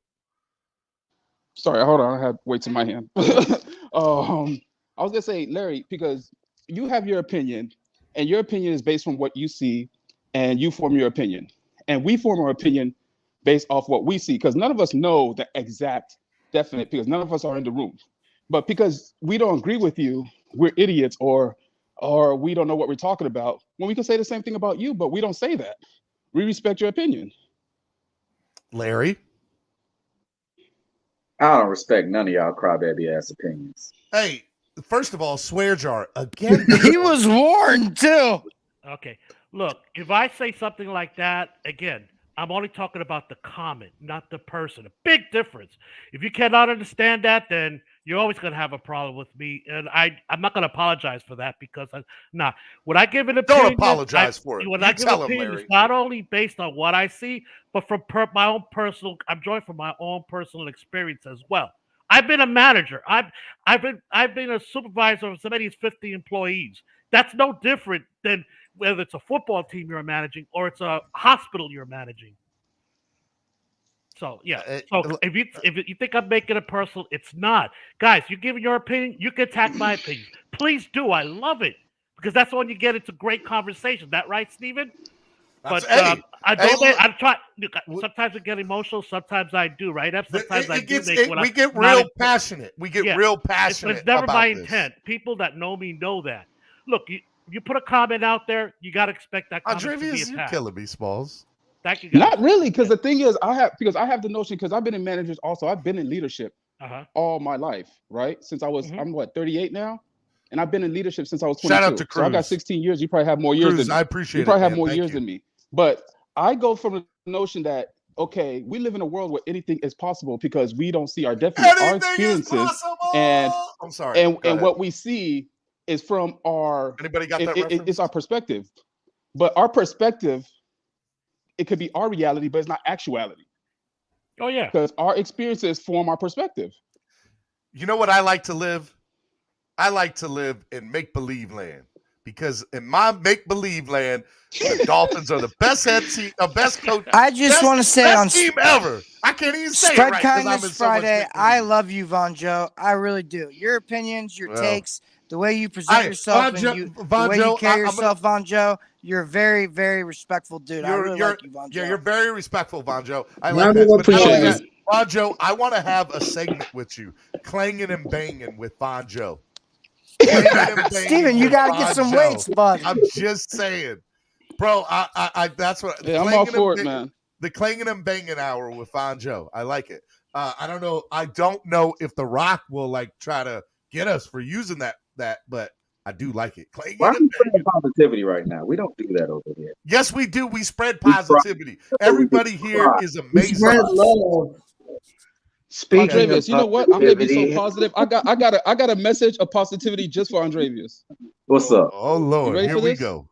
Sorry, hold on. I had weights in my hand. I was gonna say, Larry, because you have your opinion, and your opinion is based on what you see, and you form your opinion. And we form our opinion based off what we see, because none of us know the exact definite, because none of us are in the room. But because we don't agree with you, we're idiots, or we don't know what we're talking about. When we can say the same thing about you, but we don't say that. We respect your opinion. Larry? I don't respect none of y'all crybaby ass opinions. Hey, first of all, swear jar again. He was warned too. Okay. Look, if I say something like that, again, I'm only talking about the comment, not the person. A big difference. If you cannot understand that, then you're always going to have a problem with me. And I'm not going to apologize for that because when I give an opinion, Don't apologize for it. When You I give tell an him, opinion, Larry. it's not only based on what I see, but from my own personal. I'm drawing from my own personal experience as well. I've been a manager. I've been a supervisor of somebody's 50 employees. That's no different than whether it's a football team you're managing or it's a hospital you're managing. So yeah. So if you think I'm making it personal, it's not. Guys, you're giving your opinion. You can attack my opinion. Please do. I love it because that's when you get into great conversation. That right, Steven? But I try. Sometimes I get emotional. Sometimes I do. Right? Sometimes we get real passionate. We get real passionate. It's never about my this. intent. People that know me know that. Look, you put a comment out there, you got to expect that comment to be Andrevius, attacked. you're killing me, Smalls. Thank you, guys. Not really, because the thing is, I have the notion because I've been in managers also. I've been in leadership all my life, right? Since I was I'm 38 now, and I've been in leadership since I was 22. Shout out to Cruz. So I got 16 years. You probably have more years than me. I appreciate it. You probably have man. more Thank years you. than me. But I go from the notion that okay, we live in a world where anything is possible because we don't see our our experiences and I'm sorry. And what we see is from our anybody got that reference? It's our perspective. But our perspective, it could be our reality, but it's not actuality. Oh yeah. Because our experiences form our perspective. You know what I like to live? I like to live in make-believe land. Because in my make-believe land, the Dolphins are the best best coach. I just want to say on team ever. I can't even say Spread it right because I'm in Kindness so much Friday, make-believe. I love you, Von Joe. I really do. Your opinions, your takes, the way you present yourself, the way you carry yourself, Von Joe. You're a very, very respectful dude. I really like you, Von Joe. Yeah, you're very respectful, Von Joe. I like Round that. of But not only applause. that, Von Joe, I want to have a segment with you, clanging and banging with Von Joe. Steven, you got to get some weights, bud. I'm just saying. Bro, I that's what I'm all for it, man. The clanging and banging hour with Von Joe. I like it. I don't know. I don't know if The Rock will like try to get us for using that, but I do like it. Clanging Why are and we spreading positivity right now? We don't do that over here. yes, we do. We spread positivity. Everybody here is amazing. Spread love. Speaking Andrevius, of you know what? I'm gonna be so positivity, positive. I got a message of positivity just for Andrevius. What's up? Oh You Lord, ready here for we this? go.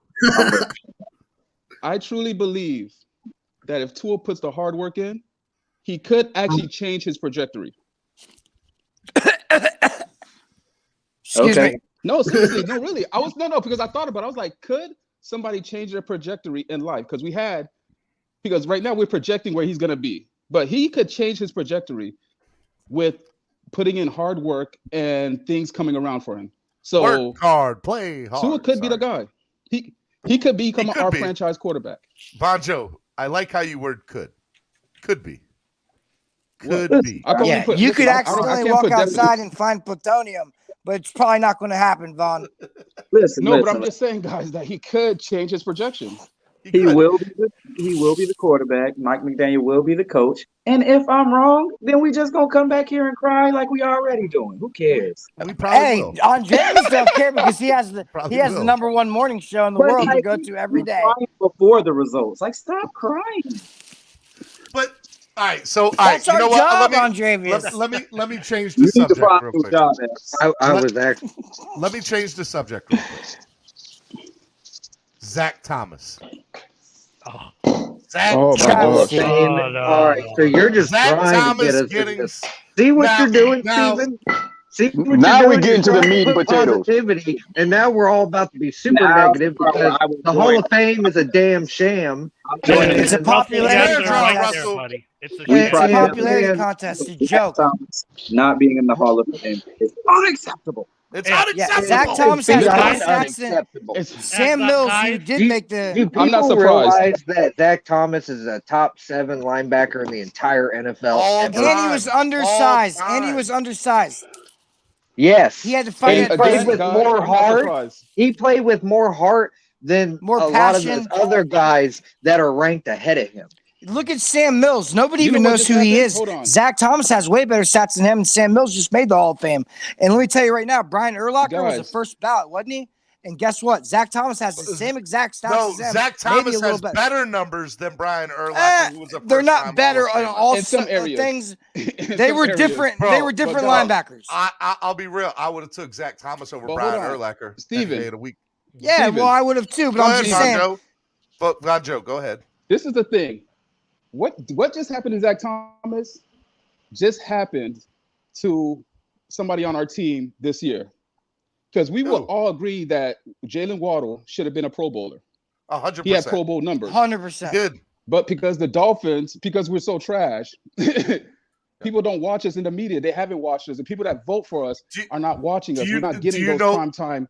I truly believe that if Tua puts the hard work in, he could actually change his trajectory. Excuse me. No, seriously, no, really. Because I thought about it. I was like, could somebody change their trajectory in life? Because right now we're projecting where he's gonna be, but he could change his trajectory with putting in hard work and things coming around for him. So work hard, play hard. Tua could be the guy. He could become our franchise quarterback. Von Joe, I like how you word could. Could be. Could be. Yeah, you could accidentally walk outside and find plutonium, but it's probably not going to happen, Von. Listen, but I'm just saying, guys, that he could change his projection. He will be the quarterback. Mike McDaniel will be the coach. And if I'm wrong, then we just gonna come back here and cry like we already doing. Who cares? Hey, Andrevius don't care because he has the number one morning show in the world to go to every day. Before the results, like stop crying. But all right, so That's you our know job, what? Andrevius. Let me change the subject real quick. Let me change the subject real quick. Zach Thomas. Zach Thomas. All right, so you're just Zach trying Thomas to get us. getting. See what you're doing, Steven? See what Now you're we doing? get into the meat and You're potatoes. positivity, and now we're all about to be super Now, negative because the Hall of Fame is a damn sham. It's a popularity contest. It's a popularity contest. It's a joke. Not being in the Hall of Fame is unacceptable. It's unacceptable. Zach Thomas has It's more sacks than Sam Mills, who did make the. Do I'm not people surprised. realize that Zach Thomas is a top 7 linebacker in the entire NFL? And he was undersized. And he was undersized. Yes. He had to fight He played with more heart. He played with more heart than More a lot passion. of the other guys that are ranked ahead of him. Look at Sam Mills. Nobody You know even what knows just who he happened? is. Hold on. Zach Thomas has way better stats than him, and Sam Mills just made the Hall of Fame. And let me tell you right now, Brian Urlacher was the Guys. first ballot, wasn't he? And guess what? Zach Thomas has the same exact stats No, as him. Zach maybe Thomas a little has better numbers than Brian Urlacher, who was a they're not first-time better Hall on of Famer. all In some areas. things. In They some were areas. different. Bro, they were different linebackers. I'll be real. I would have took Zach Thomas over But Brian hold on. Urlacher Steven. any day of the week. Yeah, Steven. well, I would have too, but Go I'm ahead, just saying. Vonjo. Vonjo, go ahead. This is the thing. What just happened to Zach Thomas just happened to somebody on our team this year. Because we would all agree that Jalen Waddle should have been a Pro Bowler. 100%. He had Pro Bowl numbers. 100%. Good. But because the Dolphins, because we're so trash, people don't watch us in the media. They haven't watched us. The people that vote for us are not watching us. We're not getting those prime time.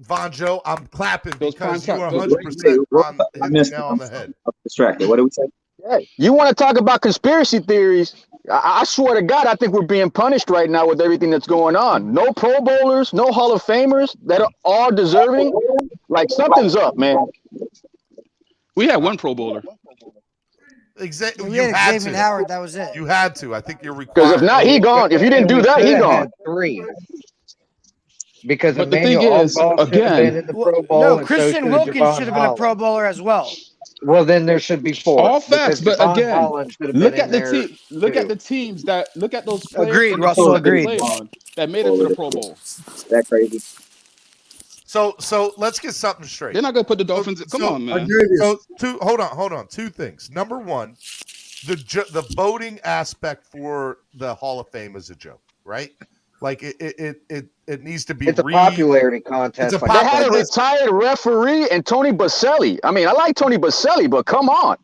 Vonjo, I'm clapping Those because prime you are time- 100% on I the missed nail it. on the head. I'm distracted. What did we say? Yeah. You want to talk about conspiracy theories? I swear to God, I think we're being punished right now with everything that's going on. No Pro Bowlers, no Hall of Famers that are all deserving. Like something's up, man. We had one Pro Bowler. Exactly. We You had had Xavier to. Howard. That was it. You had to. I think you're required. Because if not, he gone. If you didn't do that, he Could have gone. had 3. Because But the thing Emmanuel is, Ogbah should have again- been in the Pro Bowl. No, and Christian so should Wilkins Javon should have been a Pro Holland. Bowler as well. Well, then there should be 4. All facts, because but Javon again, Holland should have look been at in the there team. Look too. at the teams that look at those players Agreed, and the Russell, teams that they agreed. played on that made it to the Pro Bowl. That crazy. So let's get something straight. They're not gonna put the Dolphins. Come on, man. So hold on. 2 things. Number 1, the voting aspect for the Hall of Fame is a joke, right? Like it needs to be. It's a popularity contest. It's a They had a retired referee and Tony Baselli. I mean, I like Tony Baselli, but come on.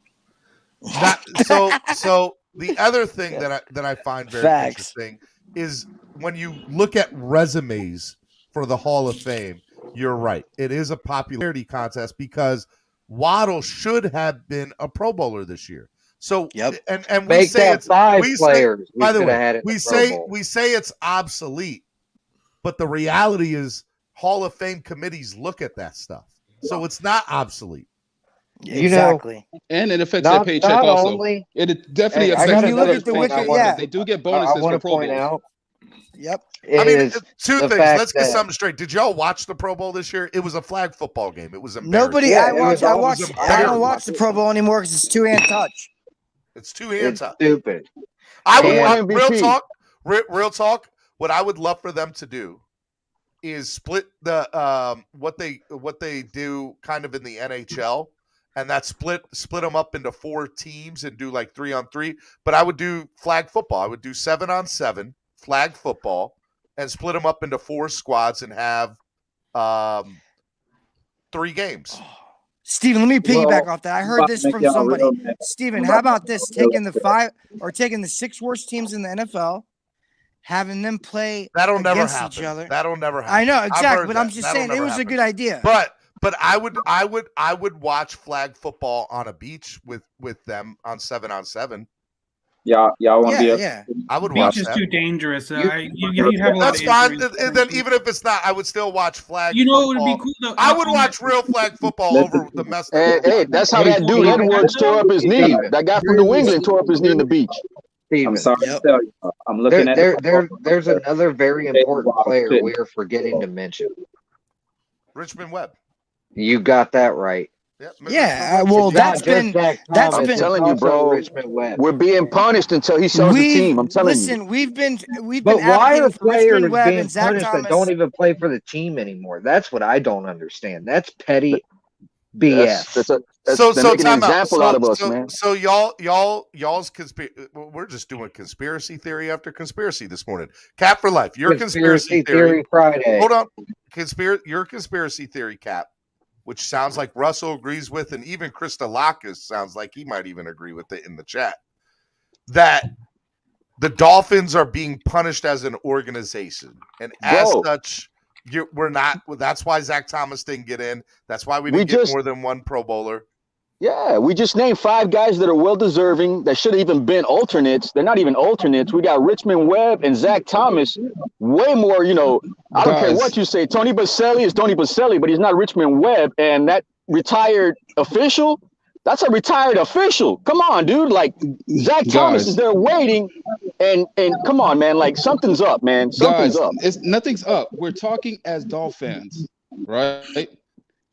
So the other thing that I find very interesting is when you look at resumes for the Hall of Fame. You're right. It is a popularity contest because Waddle should have been a Pro Bowler this year. So and we Make say that it's 5 we players. Say, by the could have had way, it in we the Pro say Bowl. we say it's obsolete, but the reality is Hall of Fame committees look at that stuff, so it's not obsolete. Exactly. And it affects their paycheck also. Only, it definitely Hey, I affects got their another paycheck. thing I wanna- They do get I bonuses want for to Pro point Bowls. out. Yep. I mean, is 2 the things. fact Let's get that- something straight. Did y'all watch the Pro Bowl this year? It was a flag football game. It was embarrassing. Nobody. Yeah, I it watch. was I always watch. I embarrassing. don't watch the Pro Bowl anymore because it's 2-hand touch. It's 2 hands It's up. stupid. I would And- real talk. Real talk. What I would love for them to do is split the what they do kind of in the NHL, and that split them up into 4 teams and do like 3-on-3. But I would do flag football. I would do 7-on-7 flag football and split them up into 4 squads and have 3 games. Steven, let me piggyback Well, off that. I I'm heard about this to make from y'all somebody. real mad. Steven, I'm how about about to this? make y'all Taking the real 5 or taking the 6 worst teams in the NFL, having them play That'll never against happen. each other. That'll never happen. I know I've exactly, heard but I'm that. just That'll saying it never was a happen. good idea. But I would watch flag football on a beach with them on 7-on-7. Y'all want to be Yeah, up? I would Beach watch is that. too dangerous. You'd have a lot That's of fine. injuries. And then even if it's not, I would still watch flag. You know, it football. would be cool though. I would watch real flag football over the mess. Hey, that's how that dude Edwards tore up his knee. That guy from New England tore up his knee in the beach. I'm sorry to tell you. I'm looking at There's another very important player we are forgetting to mention. Richmond Webb. You got that right. Yeah, well, that's been I'm telling you, bro. We're being punished until he shows the team. I'm telling you. Listen, we've been But why are advocating for players Richmond Webb being and Zach punished that Thomas. don't even play for the team anymore? That's what I don't understand. That's petty BS. They're making an example out of us, man. So y'all's we're just doing conspiracy theory after conspiracy this morning. Cap for life. Your conspiracy theory Friday. Hold on. Your conspiracy theory, Cap, which sounds like Russell agrees with, and even Christolakis sounds like he might even agree with it in the chat, that the Dolphins are being punished as an organization. And as such, we're not. That's why Zach Thomas didn't get in. That's why we didn't get more than 1 Pro Bowler. Yeah, we just named 5 guys that are well-deserving that should have even been alternates. They're not even alternates. We got Richmond Webb and Zach Thomas. Way more, I don't care what you say. Tony Baselli is Tony Baselli, but he's not Richmond Webb. And that retired official, that's a retired official. Come on, dude. Like, Zach Thomas is there waiting. And come on, man. Like, something's up, man. Something's up. Nothing's up. We're talking as Dolphins. right?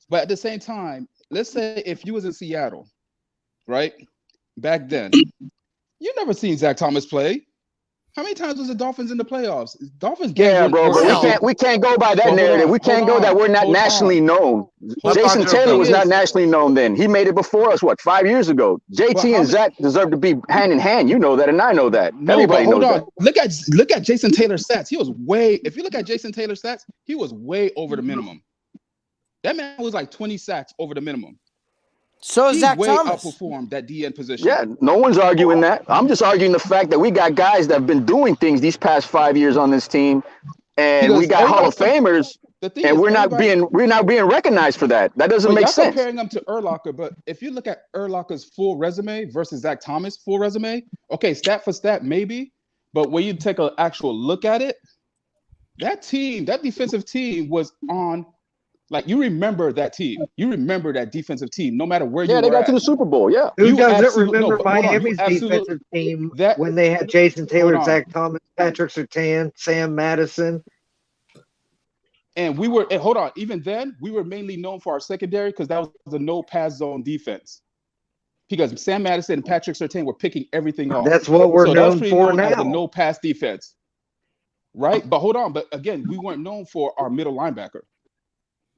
But at the same time, let's say if you was in Seattle, right, back then, you never seen Zach Thomas play. How many times was the Dolphins in the playoffs? Dolphins games. Yeah, bro, but we can't go by that narrative. We can't go that we're not nationally known. Jason Taylor was not nationally known then. He made it before us, 5 years ago. JT and Zach deserve to be hand in hand. You know that, and I know that. Everybody knows that. Look at Jason Taylor's stats. He was if you look at Jason Taylor's stats, he was way over the minimum. That man was like 20 sacks over the minimum. So is Zach Thomas. Outperformed that DN position. Yeah, no one's arguing that. I'm just arguing the fact that we got guys that have been doing things these past 5 years on this team, and we got Hall of Famers, and we're not being recognized for that. That doesn't make sense. Comparing them to Urlacher, but if you look at Urlacher's full resume versus Zach Thomas' full resume, okay, stat for stat maybe, but when you take an actual look at it, that defensive team was on. Like, you remember that team. You remember that defensive team, no matter where you were. Yeah, they got to the Super Bowl, yeah. Who doesn't remember Miami's defensive team when they had Jason Taylor, Zach Thomas, Patrick Surtain, Sam Madison? And even then, we were mainly known for our secondary because that was the no-pass zone defense. Because Sam Madison and Patrick Surtain were picking everything off. That's what we're known for now. The no-pass defense, right? But hold on. But again, we weren't known for our middle linebacker.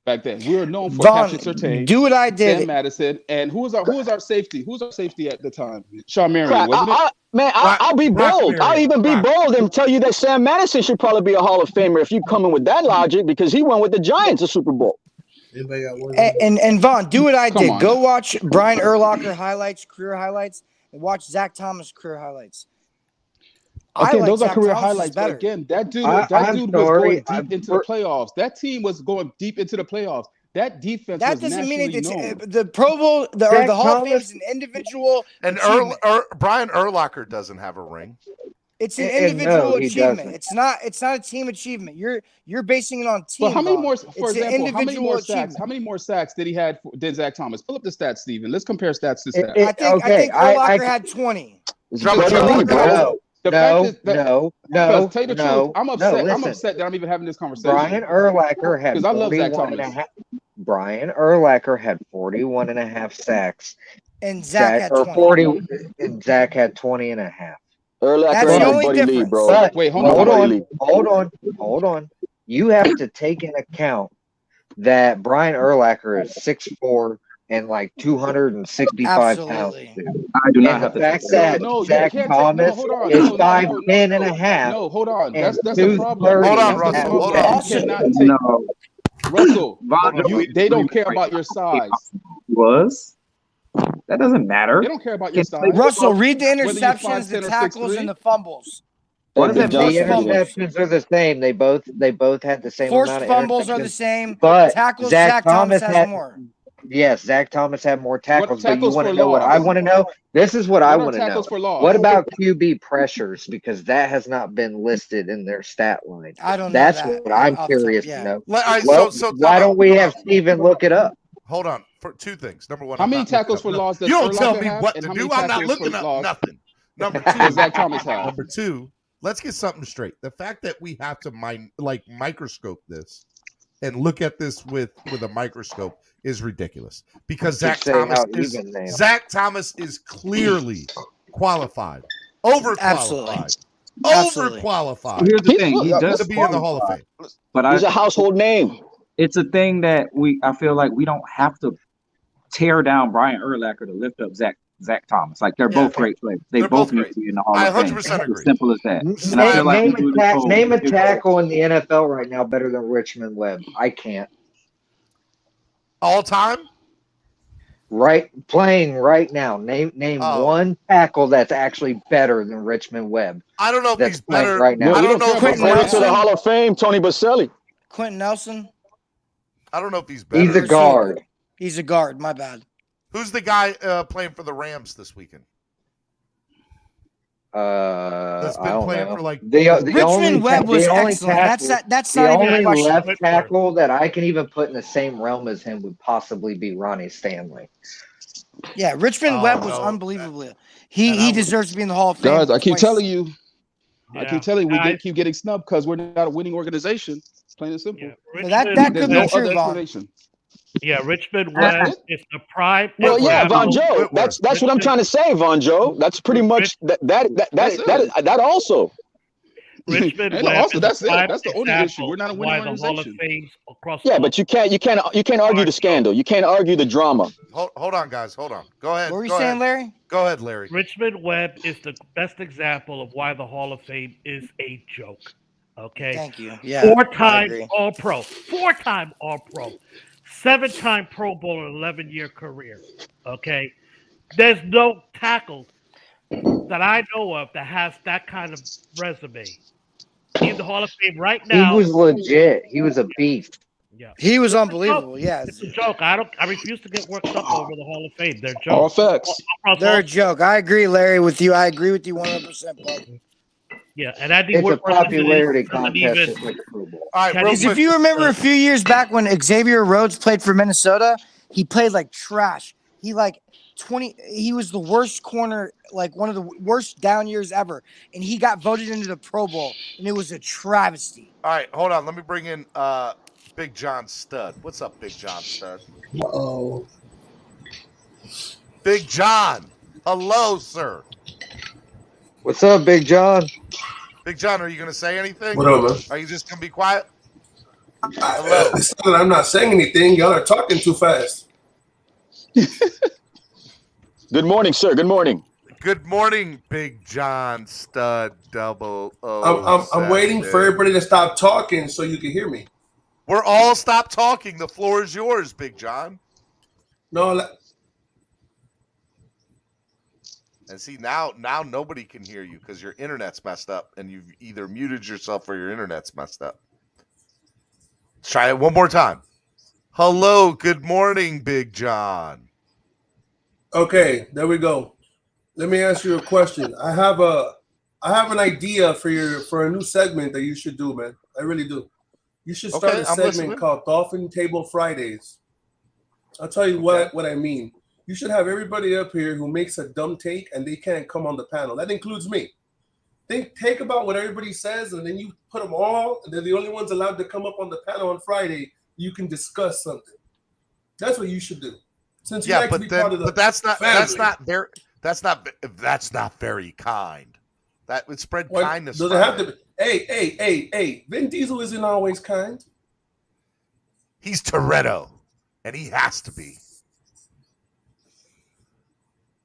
Back then, we were known for Patrick Surtain, do what I did, Sam Madison, and who was our safety? Who was our safety at the time? Sean Marion, wasn't it? I'll be bold. I'll even be bold and tell you that Sam Madison should probably be a Hall of Famer if you come in with that logic, because he won with the Giants a Super Bowl. And Vaughn, do what I did. Go watch Brian Urlacher career highlights, and watch Zach Thomas career highlights. Okay, those are career highlights. But again, that dude was going deep into the playoffs. That team was going deep into the playoffs. That defense. That doesn't mean it's the Pro Bowl, the Hall of Fame is an individual. And Brian Urlacher doesn't have a ring. It's an individual achievement. It's not a team achievement. You're basing it on team. Well, how many more? For example, how many more sacks did he had? Did Zach Thomas? Pull up the stats, Steven. Let's compare stats to stats. I think Urlacher had 20. No. Tell you the truth, I'm upset. I'm upset that I'm even having this conversation. Brian Urlacher had, because I love Zach Thomas. Brian Urlacher had 41.5 sacks, and Zach had 20. And Zach had 20.5. That's the only difference. bro. But wait, hold on. You have to take into account that Brian Urlacher is 6'4". And like 265 pounds. I do not have to. The fact that Zach Thomas is 5'10" and a half. No, hold on. That's the problem. Hold on, Russell. Hold on. No. Russell, they don't care about your size. That doesn't matter. They don't care about your size. Russell, read the interceptions, the tackles, and the fumbles. The interceptions are the same. They both had the same forced amount of fumbles are the same. But tackles, Zach Thomas has more. Yes, Zach Thomas had more tackles, but you want to know what I want to know? This is what I want to know. What about QB pressures? Because that has not been listed in their stat line. I don't know. That's what I'm curious to know. So why don't we have Steven look it up? Hold on. For two things. Number one, how many tackles for loss does you don't tell me have, what to do. I'm not looking up nothing. Number two, Zach Thomas have. Number two, let's get something straight. The fact that we have to microscope this and look at this with a microscope is ridiculous, because Zach Thomas is clearly qualified, overqualified. Overqualified. Here's the thing: he does to be in the Hall of Fame, but he's a household name. It's a thing that I feel like we don't have to tear down Brian Urlacher to lift up Zach Thomas. Like, they're both great players. They both need to be in the Hall of Fame. 100% agree. As simple as that. And I feel like name a tackle in the NFL right now better than Richmond Webb. I can't. All time? Playing right now. Name one tackle that's actually better than Richmond Webb. I don't know if he's better right now. I don't know if he's better to the Hall of Fame, Tony Baselli. Quentin Nelson. I don't know if he's better. He's a guard. He's a guard. My bad. Who's the guy playing for the Rams this weekend? That's been playing for like Richmond Webb was excellent. That's not even a question. The only left tackle that I can even put in the same realm as him would possibly be Ronnie Stanley. Yeah, Richmond Webb was unbelievable. He deserves to be in the Hall of Fame. Guys, I keep telling you, we keep getting snubbed because we're not a winning organization. Plain and simple. Yeah, that There's could no be true, other Vaughn. explanation. Yeah, Richmond Webb is the prime. Well, yeah, example. Von Joe. That's what I'm trying to say, Von Joe. That's pretty much that also. Richmond And Webb also, is that's the it. prime That's the only example issue. We're not a of winning why the Hall of organization. Fame across. Yeah, but you can't argue the scandal. You can't argue the drama. Hold on, guys. Hold on. Go ahead. What were you Go saying, ahead. Larry? Go ahead, Larry. Richmond Webb is the best example of why the Hall of Fame is a joke. Okay. Thank you. Yeah. Four-time All-Pro. 7-time Pro Bowler, 11-year career. Okay. There's no tackle that I know of that has that kind of resume. In the Hall of Fame right now. He was legit. He was a beast. Yeah. He was unbelievable. Yeah. It's a joke. I refuse to get worked up over the Hall of Fame. They're jokes. All facts. They're a joke. I agree, Larry, with you. I agree with you 100%, bud. Yeah, and Andy It's a Woodward popularity doesn't contest. even- It's like a Pro Bowl. All right, real Because if quick. you remember a few years back when Xavier Rhodes played for Minnesota, he played like trash. He was the worst corner, like one of the worst down years ever. And he got voted into the Pro Bowl, and it was a travesty. All right, hold on. Let me bring in Big John Stud. What's up, Big John Stud? Uh-oh. Big John. Hello, sir. What's up, Big John? Big John, are you going to say anything? What up, man? Are you just going to be quiet? It's not that I'm not saying anything. Y'all are talking too fast. Good morning, sir. Good morning. Good morning, Big John Stud 007. I'm waiting for everybody to stop talking so you can hear me. We're all stop talking. The floor is yours, Big John. No. And see, now nobody can hear you because your internet's messed up and you've either muted yourself or your internet's messed up. Let's try it one more time. Hello, good morning, Big John. Okay, there we go. Let me ask you a question. I have an idea for a new segment that you should do, man. I really do. You should start a segment called Dolphin Table Fridays. I'll tell you what I mean. You should have everybody up here who makes a dumb take and they can't come on the panel. That includes me. Take about what everybody says and then you put them all, and they're the only ones allowed to come up on the panel on Friday. You can discuss something. That's what you should do. Since you like to be part of the that's not family. that's not very kind. That would spread kindness. Does it have to be? Hey. Vin Diesel isn't always kind. He's Toretto, and he has to be.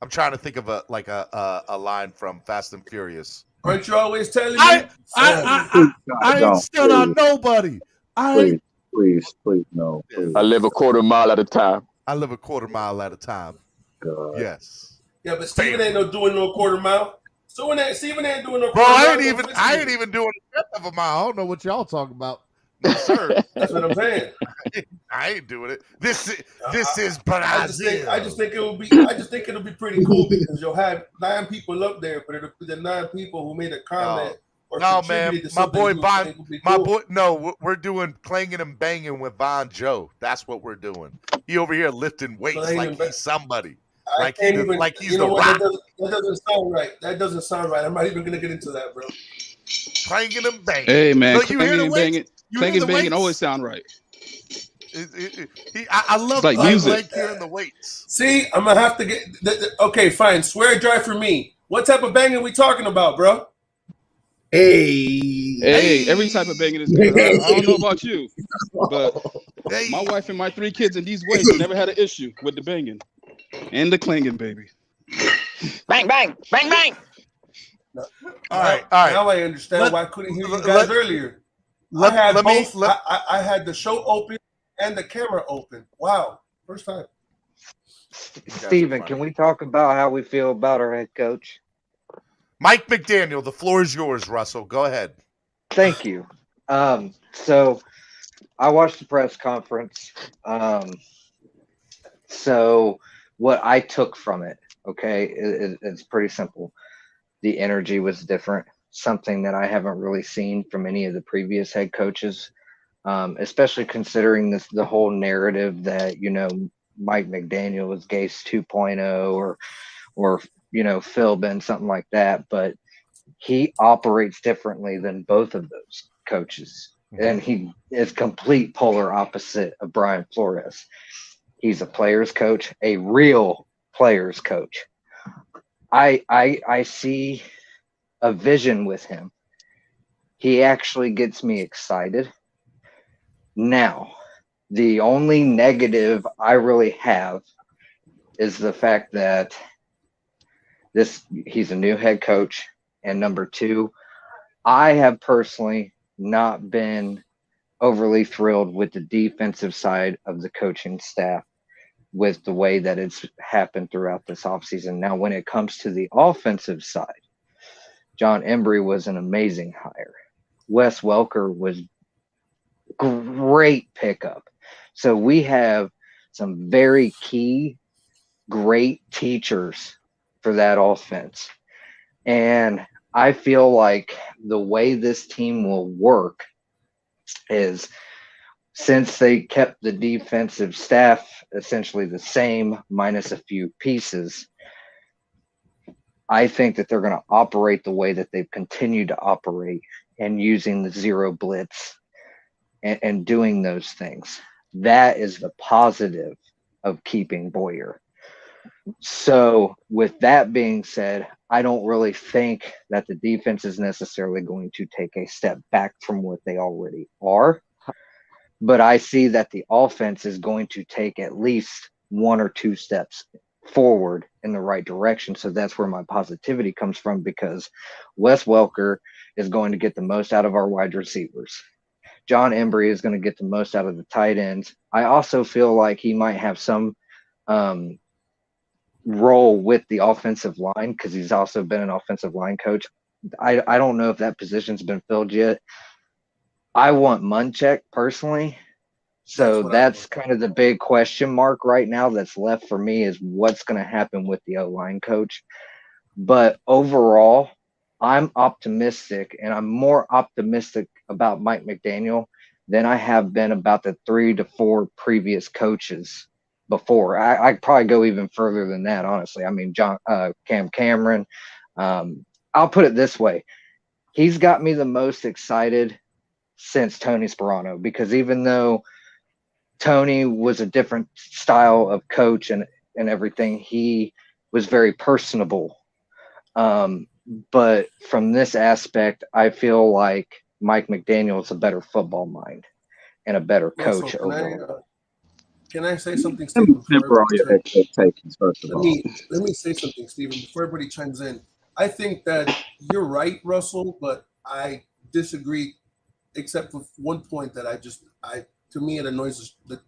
I'm trying to think of a line from Fast and Furious. Aren't you always telling me? I ain't still on nobody. Please, no. Please. I live a quarter mile at a time. Yes. Yeah, but Steven ain't doing no quarter mile. Steven ain't doing no quarter Bro, mile. I ain't even doing a tenth of a mile. I don't know what y'all talking about. No, sir. That's what I'm saying. I ain't doing it. This is Brazil. I just think it'll be pretty cool because you'll have 9 people up there, but it'll be the 9 people who made a comment. No, man, my boy we're doing clanging and banging with Von Joe. That's what we're doing. He over here lifting weights like he's somebody. Like he's the Rock. That doesn't sound right. That doesn't sound right. I'm not even gonna get into that, bro. Clanging and banging. Hey, man, So clanging and banging. Clanging and banging always sound right. I love like music. hearing the weights. See, I'm gonna have to get. Okay, fine. Swear dry for me. What type of banging we talking about, bro? Hey, every type of banging is good. I don't know about you, but my wife and my 3 kids in these ways never had an issue with the banging and the clanging, baby. Bang, bang, bang, bang. All right. Now I understand why I couldn't hear you guys earlier. I had the show open and the camera open. Wow, first time. Steven, can we talk about how we feel about our head coach? Mike McDaniel, the floor is yours, Russell. Go ahead. Thank you. So I watched the press conference. So what I took from it, it's pretty simple. The energy was different, something that I haven't really seen from any of the previous head coaches, especially considering the whole narrative that, Mike McDaniel was Gase 2.0 or Philbin, something like that. But he operates differently than both of those coaches. and he is complete polar opposite of Brian Flores. He's a player's coach, a real player's coach. I see a vision with him. He actually gets me excited. Now, the only negative I really have is the fact that he's a new head coach, and number two, I have personally not been overly thrilled with the defensive side of the coaching staff with the way that it's happened throughout this offseason. Now, when it comes to the offensive side, John Embry was an amazing hire. Wes Welker was great pickup. So we have some very key, great teachers for that offense. And I feel like the way this team will work is, since they kept the defensive staff essentially the same minus a few pieces, I think that they're going to operate the way that they've continued to operate, and using the zero blitz and doing those things. That is the positive of keeping Boyer. So with that being said, I don't really think that the defense is necessarily going to take a step back from what they already are. But I see that the offense is going to take at least one or two steps forward in the right direction. So that's where my positivity comes from, because Wes Welker is going to get the most out of our wide receivers. John Embry is going to get the most out of the tight ends. I also feel like he might have some role with the offensive line, because he's also been an offensive line coach. I don't know if that position's been filled yet. I want Munchak personally. So that's kind of the big question mark right now that's left for me, is what's going to happen with the O-line coach. But overall, I'm optimistic, and I'm more optimistic about Mike McDaniel than I have been about the 3 to 4 previous coaches before. I'd probably go even further than that, honestly. I mean, Cam Cameron. I'll put it this way. He's got me the most excited since Tony Sperano, because even though Tony was a different style of coach and everything, he was very personable. But from this aspect, I feel like Mike McDaniel is a better football mind and a better coach overall. Can I say something, Stephen? Let me say something, Stephen, before everybody chimes in. I think that you're right, Russell, but I disagree, except for one point that to me it annoys that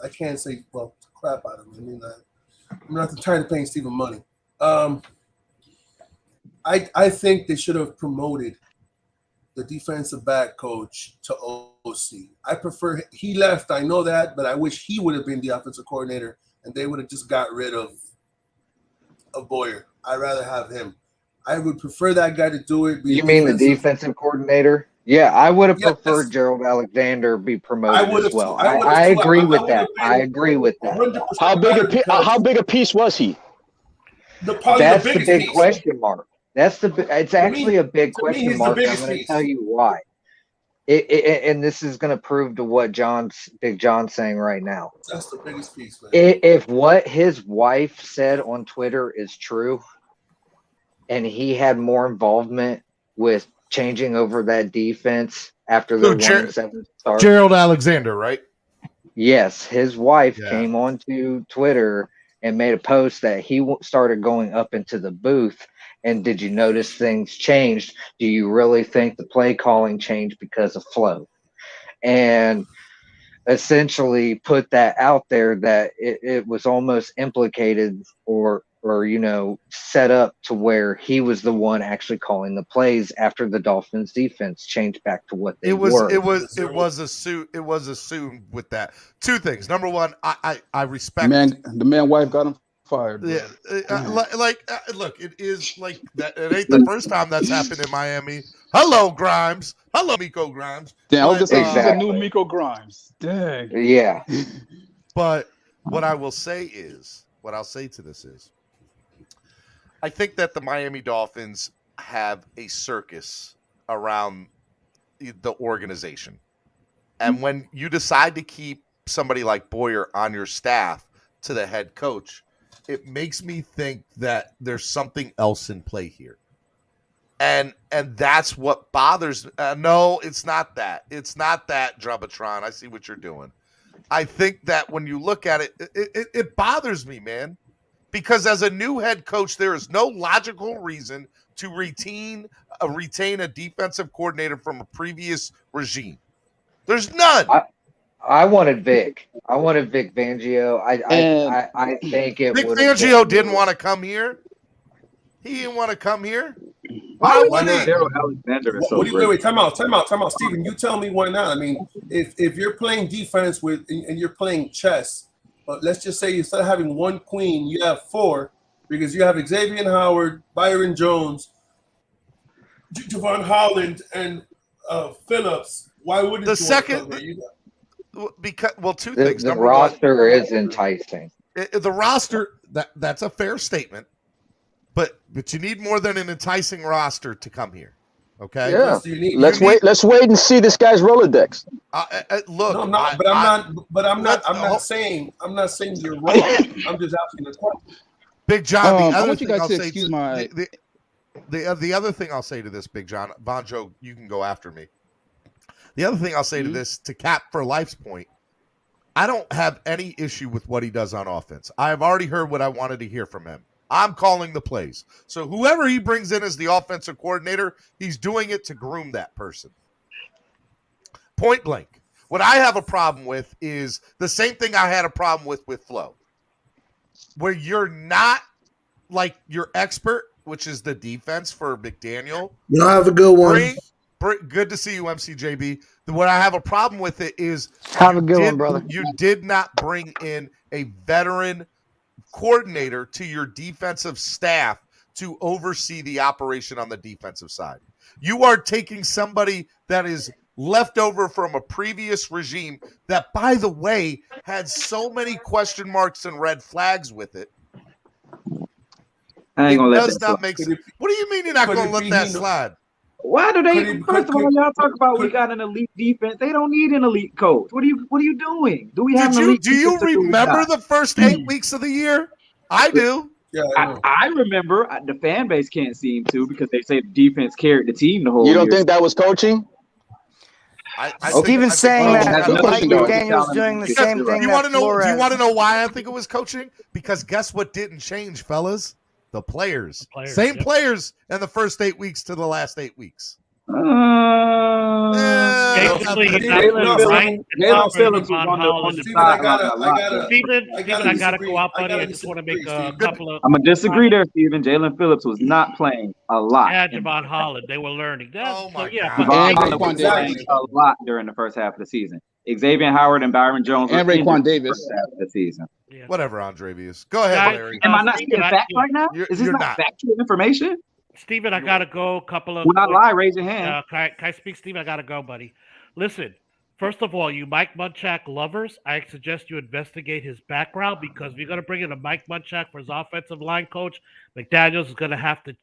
I can't say crap out of him. I mean, I'm not tired of paying Stephen money. I think they should have promoted the defensive back coach to OC. I prefer he left. I know that, but I wish he would have been the offensive coordinator, and they would have just got rid of Boyer. I'd rather have him. I would prefer that guy to do it. You mean the defensive coordinator? Yeah, I would have preferred Gerald Alexander be promoted as well. I agree with that. I agree with that. How big a piece was he? That's the big question mark. It's actually a big question mark. I'm going to tell you why. And this is going to prove to what Big John's saying right now. That's the biggest piece, man. If what his wife said on Twitter is true, and he had more involvement with changing over that defense after the 1-7 start. Gerald Alexander, right? Yes, his wife came onto Twitter and made a post that he started going up into the booth. And did you notice things changed? Do you really think the play calling changed because of flow? And essentially put that out there that it was almost implicated or set up to where he was the one actually calling the plays after the Dolphins defense changed back to what they were. It was assumed with that. Two things. Number one, I respect the man wife got him fired. Yeah, look, it is like that. It ain't the first time that's happened in Miami. Hello, Grimes. Hello, Miko Grimes. Damn, I was just saying she's a new Miko Grimes. Dang. Yeah. But what I'll say to this is, I think that the Miami Dolphins have a circus around the organization. And when you decide to keep somebody like Boyer on your staff to the head coach, it makes me think that there's something else in play here. And that's what bothers me. No, it's not that. It's not that, Drubatron. I see what you're doing. I think that when you look at it, it bothers me, man. Because as a new head coach, there is no logical reason to retain a defensive coordinator from a previous regime. There's none. I wanted Vic. I wanted Vic Fangio. I think it. Vic Fangio didn't want to come here. He didn't want to come here. Why would he? Wait, time out, Steven. You tell me why not. I mean, if you're playing defense and you're playing chess, but let's just say instead of having one queen, you have four, because you have Xavier Howard, Byron Jones, Javon Holland, and Phillips. Why wouldn't the you second? Because two things. The roster is enticing. The roster that's a fair statement. But you need more than an enticing roster to come here, okay? Yeah. Let's wait and see this guy's Rolodex. Look, no, I'm not saying you're wrong. I'm just asking the question. Big John, I want you guys to excuse the other thing I'll say to this, Big John, Bonjo, you can go after me. The other thing I'll say to this, to cap for Life's point, I don't have any issue with what he does on offense. I've already heard what I wanted to hear from him. I'm calling the plays. So whoever he brings in as the offensive coordinator, he's doing it to groom that person. Point blank. What I have a problem with is the same thing I had a problem with Flo, where you're not like your expert, which is the defense for McDaniel. You have a good one. Good to see you, MCJB. What I have a problem with it is have a good one, brother. You did not bring in a veteran coordinator to your defensive staff to oversee the operation on the defensive side. You are taking somebody that is left over from a previous regime that, by the way, had so many question marks and red flags with it. I ain't gonna let that not make sense. What do you mean you're not going to let that slide? Why do they? First of all, y'all talk about we got an elite defense. They don't need an elite coach. What are you doing? Do we have an elite? Do you remember the first 8 weeks of the year? I do. Yeah, I remember. The fan base can't seem to, because they say the defense carried the team the whole year. You don't think that was coaching? Steven's saying that Mike McDaniel's doing the same thing. Do you want to know why I think it was coaching? Because guess what didn't change, fellas? The players. Same players in the first 8 weeks to the last 8 weeks. Jalen Phillips was on the side. Steven, I gotta go out, buddy. I just want to make a couple of. I'm gonna disagree there, Steven. Jalen Phillips was not playing a lot. Yeah, Javon Holland, they were learning. Oh my God. Javon Holland was playing a lot during the first half of the season. Xavier Howard and Byron Jones and Raekwon Davis half of the season. Yeah. Whatever, Andrevius. Go ahead, Larry. Am I not speaking fact right now? Is this not factual information? Steven, I gotta go. A couple of. When I lie, raise your hand. Can I speak, Steven? I gotta go, buddy. Listen, first of all, you Mike Munchak lovers, I suggest you investigate his background, because if you're gonna bring in a Mike Munchak for his offensive line coach, McDaniels is gonna have to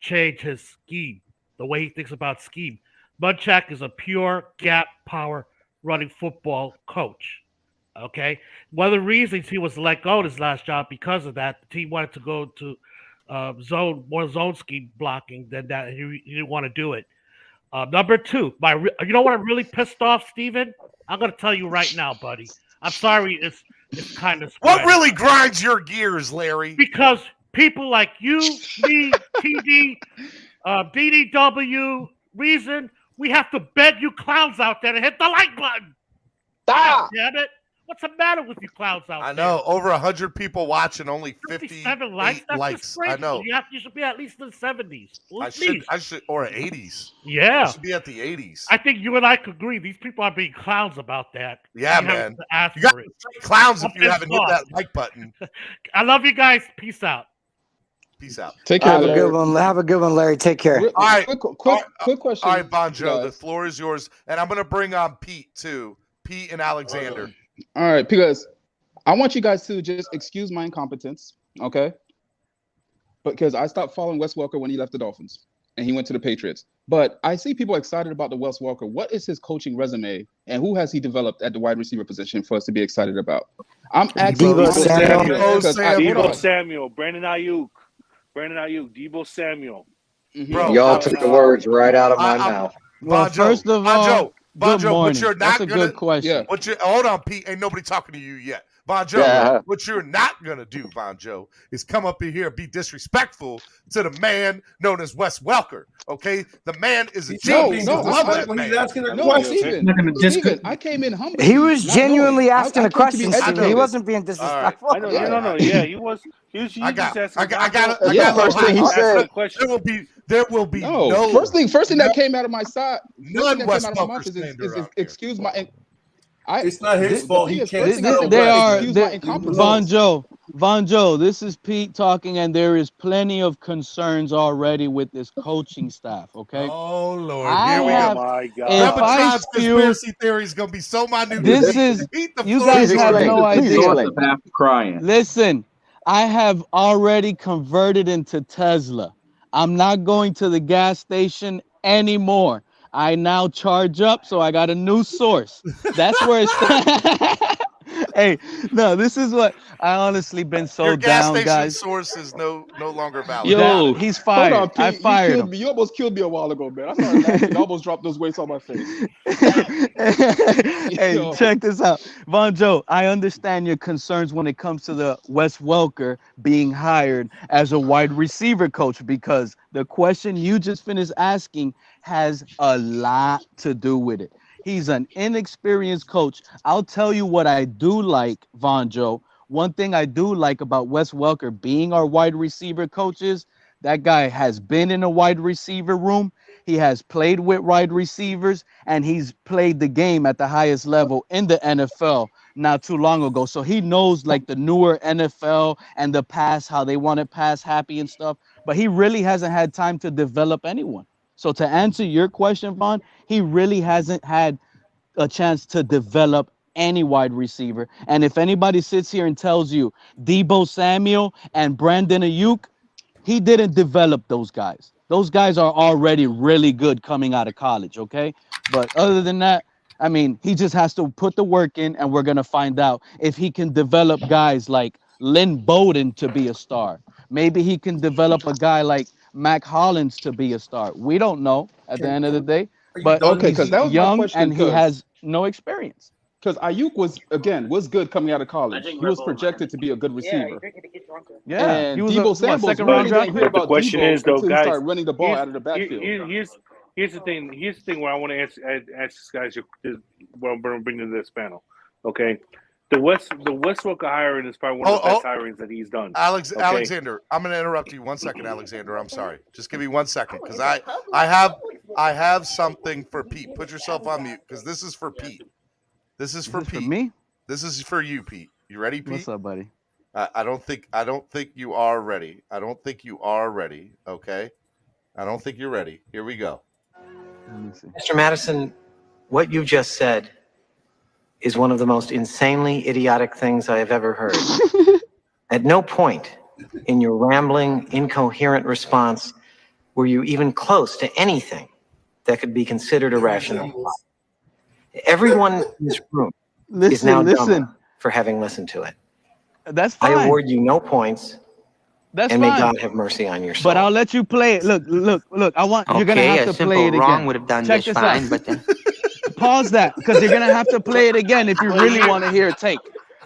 change his scheme, the way he thinks about scheme. Munchak is a pure gap power running football coach. Okay, one of the reasons he was let go of his last job because of that, the team wanted to go to more zone scheme blocking than that. He didn't want to do it. Number two, you know what I'm really pissed off, Steven? I'm going to tell you right now, buddy. I'm sorry, it's kind of spread. What really grinds your gears, Larry? Because people like you, me, TD, DDW, Reason, we have to beg you clowns out there to hit the like button. Ah! Damn it. What's the matter with you clowns out there? I know. Over 100 people watching, only 57 likes. That's likes. I know. You should be at least in the 70s. I should, or 80s. Yeah. I should be at the 80s. I think you and I could agree. These people are being clowns about that. Yeah, man. You got clowns if you haven't hit that like button. I love you guys. Peace out. Peace out. Take care. Have a good one. Have a good one, Larry. Take care. All right. Quick question. All right, Bonjo, the floor is yours. And I'm going to bring on Pete, too. Pete and Alexander. All right, because I want you guys to just excuse my incompetence, okay? Because I stopped following Wes Welker when he left the Dolphins and he went to the Patriots. But I see people excited about the Wes Welker. What is his coaching resume, and who has he developed at the wide receiver position for us to be excited about? I'm asking Debo Samuel, Brandon Ayuk, Debo Samuel. Y'all took the words right out of my mouth. Well, first of all, Bonjo, morning. what you're That's not a gonna, good question. Hold on, Pete. Ain't nobody talking to you yet. Bonjo, what you're not gonna do, Bonjo, is come up in here and be disrespectful to the man known as Wes Welker. Okay, the man is a genius. No, he's asking a question. Steven, I came in humble. He was genuinely asking a question, Steven. He wasn't being disrespectful. I know, yeah, he was. I got first thing he said. There will be no. First thing that came out of my side. None Wes Welker is excuse my. It's not his fault. He can't. Von Joe, this is Pete talking, and there is plenty of concerns already with this coaching staff. Okay. Oh Lord, here we go. My God. Conspiracy theory is gonna be so minute. This is you guys have no idea. Crying. Listen, I have already converted into Tesla. I'm not going to the gas station anymore. I now charge up, so I got a new source. That's where it's. Hey, no, this is what I honestly been so Your gas down, station guys. Source is no longer valid. Yo, he's fired. Hold on, Pete, I fired him. You almost killed me a while ago, man. I started laughing. I almost dropped those weights on my face. Hey, check this out. Von Joe, I understand your concerns when it comes to the Wes Welker being hired as a wide receiver coach, because the question you just finished asking has a lot to do with it. He's an inexperienced coach. I'll tell you what I do like, Von Joe. One thing I do like about Wes Welker being our wide receiver coach is that guy has been in a wide receiver room. He has played with wide receivers, and he's played the game at the highest level in the NFL not too long ago. So he knows like the newer NFL and the pass, how they want it pass happy and stuff. But he really hasn't had time to develop anyone. So to answer your question, Vaughn, he really hasn't had a chance to develop any wide receiver. And if anybody sits here and tells you Debo Samuel and Brandon Ayuk, he didn't develop those guys. Those guys are already really good coming out of college, okay? But other than that, I mean, he just has to put the work in, and we're going to find out if he can develop guys like Lynn Bowden to be a star. Maybe he can develop a guy like Mac Hollins to be a star. We don't know at the end of the day, but because that was young my question, and he has no experience. Because Ayuk was good coming out of college. He was projected to be a good receiver. Yeah, and he was Debo Samuel, second round draft pick. The question is, though, guys, start running the ball out of the backfield. Here's the thing. Here's the thing where I want to ask this guys. What I'm going to bring to this panel. Okay, the Wes Welker hiring is probably one of the best hirings that he's done. Alexander, I'm going to interrupt you 1 second, Alexander. I'm sorry. Just give me 1 second, because I have something for Pete. Put yourself on mute, because this is for Pete. This is for Pete. For me? This is for you, Pete. You ready, Pete? What's up, buddy? I don't think you are ready. I don't think you are ready. Okay. I don't think you're ready. Here we go. Let me see. Mr. Madison, what you just said is one of the most insanely idiotic things I have ever heard. At no point in your rambling, incoherent response were you even close to anything that could be considered a rational. Everyone in this room is now dumber for having listened to it. That's fine. I award you no points. That's and fine. may God have mercy on your soul. But I'll let you play it. Look. I want you're gonna have to play it again. Would have done Check just this fine, out. but then Pause that, because you're gonna have to play it again if you really want to hear a take.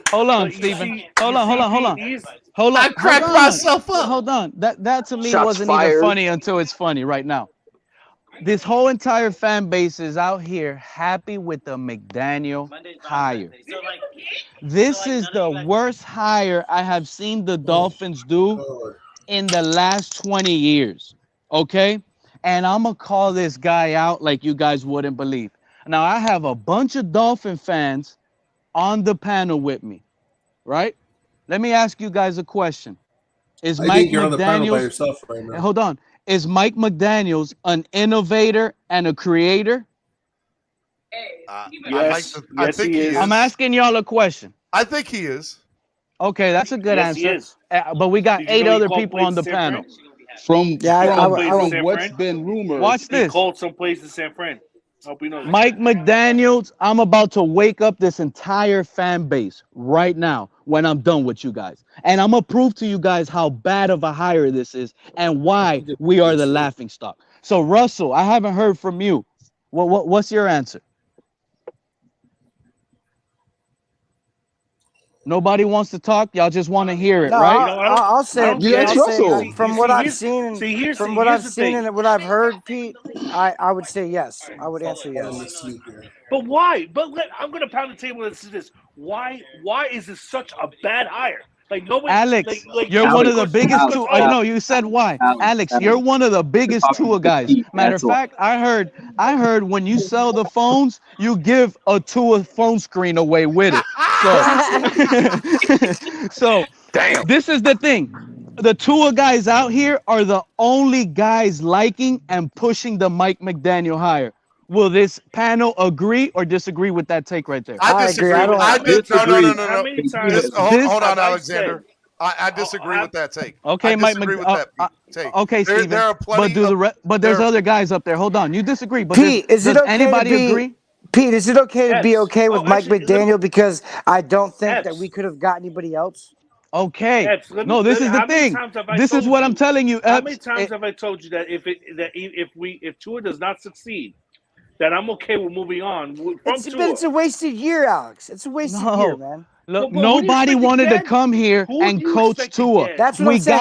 Hold on, Stephen. Hold on. I cracked myself up. Hold on. That to me Shots wasn't fired. even funny until it's funny right now. This whole entire fan base is out here happy with the McDaniel hire. This is the worst hire I have seen the Dolphins do in the last 20 years. Okay? And I'm going to call this guy out like you guys wouldn't believe. Now, I have a bunch of Dolphin fans on the panel with me, right? Let me ask you guys a question. Is Mike think you're on the panel by McDaniels yourself right now. Hold on. Is Mike McDaniels an innovator and a creator? Yes, I think he is. I'm asking y'all a question. I think he is. Okay, that's a good Yes, he answer. is. But we got Did you 8 know he other called people on the plays panel. different? From San what's Fran. been rumored. Watch He this. called someplace in San Fran. Hope we know that. Mike McDaniels, I'm about to wake up this entire fan base right now when I'm done with you guys. And I'm going to prove to you guys how bad of a hire this is and why we are the laughingstock. So, Russell, I haven't heard from you. What's your answer? Nobody wants to talk. Y'all just want to hear it, No, right? I'll say it. Yeah, I'll say Russell. from what I've seen and what I've heard, Pete, I would say yes. I would answer yes. But why? I'm going to pound the table and say this. Why is this such a bad hire? Like nobody. Alex, like you're one of the biggest two. I know you said why. Alex, you're one of the biggest tour guys. Matter of fact, I heard when you sell the phones, you give a tour phone screen away with it. So damn. This is the thing. The tour guys out here are the only guys liking and pushing the Mike McDaniel hire. Will this panel agree or disagree with that take right there? I disagree. No. Hold on, Alexander. I disagree with that take. Okay, Mike. Take. Okay, Steven. There are plenty. But there's other guys up there. Hold on. You disagree, but Pete, is it does okay anybody to be, agree? Pete, is it okay to be okay with Mike McDaniel because I don't think Epps. that we could have got anybody else? Okay. Epps, No, this is the thing. This is what I'm telling you, Epps. How many times have I told you that if Tua does not succeed, that I'm okay with moving on from Tua? It's a wasted year, Alex. It's a wasted year, man. Look, nobody wanted to come here and coach Tua. That's what I'm saying.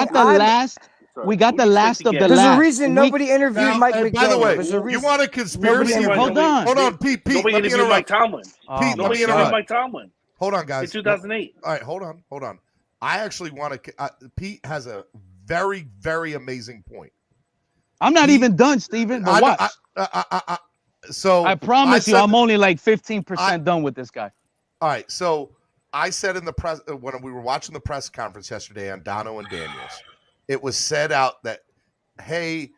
We got the last of the last. There's a reason nobody interviewed Mike McDaniel. By the way, There's a reason. you want a conspiracy? Hold on, Pete. Nobody Let me interviewed Mike interrupt. Tomlin. Pete, let me interrupt. Mike Tomlin. Hold on, guys. In 2008. All right, hold on. I actually want to. Pete has a very, very amazing point. I'm not even done, Steven. But watch. So I promise you, I'm only like 15% done with this guy. All right. So I said in the press when we were watching the press conference yesterday on Dono and Daniels, it was said out that, hey,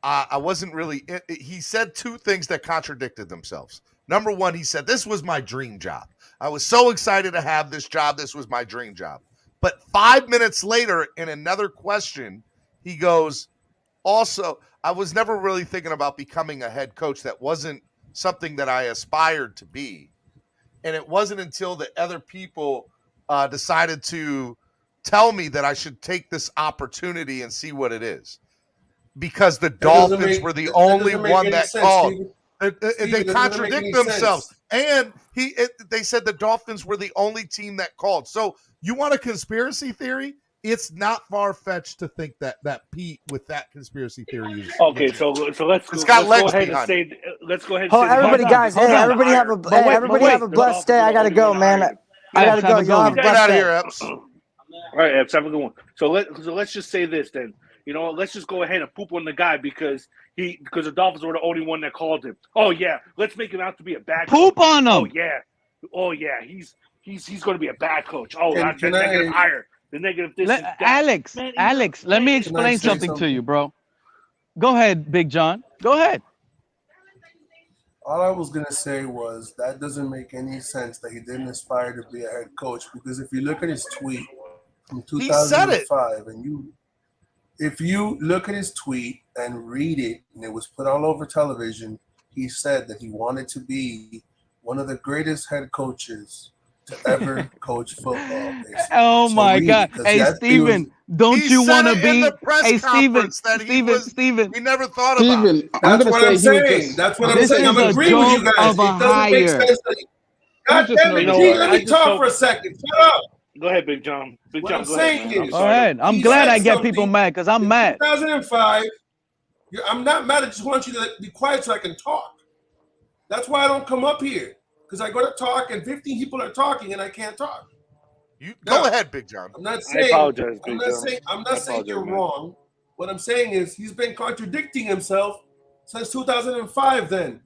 I wasn't really. He said two things that contradicted themselves. Number one, he said, this was my dream job. I was so excited to have this job. This was my dream job. But 5 minutes later, in another question, he goes, also, I was never really thinking about becoming a head coach. That wasn't something that I aspired to be. And it wasn't until the other people decided to tell me that I should take this opportunity and see what it is. Because the Dolphins were the only one that called. They contradict themselves. And they said the Dolphins were the only team that called. So you want a conspiracy theory? It's not far-fetched to think that Pete with that conspiracy theory is okay. So let's go ahead and say. Let's go ahead. Oh, everybody, guys! Hey, everybody have a blessed day. I gotta go, man. I gotta go. Y'all have a blessed day. Here, Epps. All right, Epps, have a good one. So let's just say this then. You know, let's just go ahead and poop on the guy because the Dolphins were the only one that called him. Oh yeah, let's make him out to be a bad poop coach. on him. Oh yeah, he's going to be a bad coach. Oh, that's a negative hire. The negative this. Alex, let me explain something to you, bro. Go ahead, Big John. Go ahead. All I was gonna say was that doesn't make any sense that he didn't aspire to be a head coach because if you look at his tweet from 2005 and if you look at his tweet and read it, and it was put all over television, he said that he wanted to be one of the greatest head coaches to ever coach football. Basically. Oh my God! Hey, Steven, don't you want to be? Hey, Steven, he never thought about it. That's what I'm saying. That's what I'm saying. I'm agreeing with you guys. It doesn't make sense. God damn it, let me talk for a second. Shut up. Go ahead, Big John. Big John, go ahead. All right, I'm glad I get people mad because I'm mad. 2005. I'm not mad. I just want you to be quiet so I can talk. That's why I don't come up here. Because I go to talk and 15 people are talking and I can't talk. You go ahead, Big John. I'm not saying. I apologize, I'm not saying you're wrong. What I'm saying is he's been contradicting himself since 2005. Then,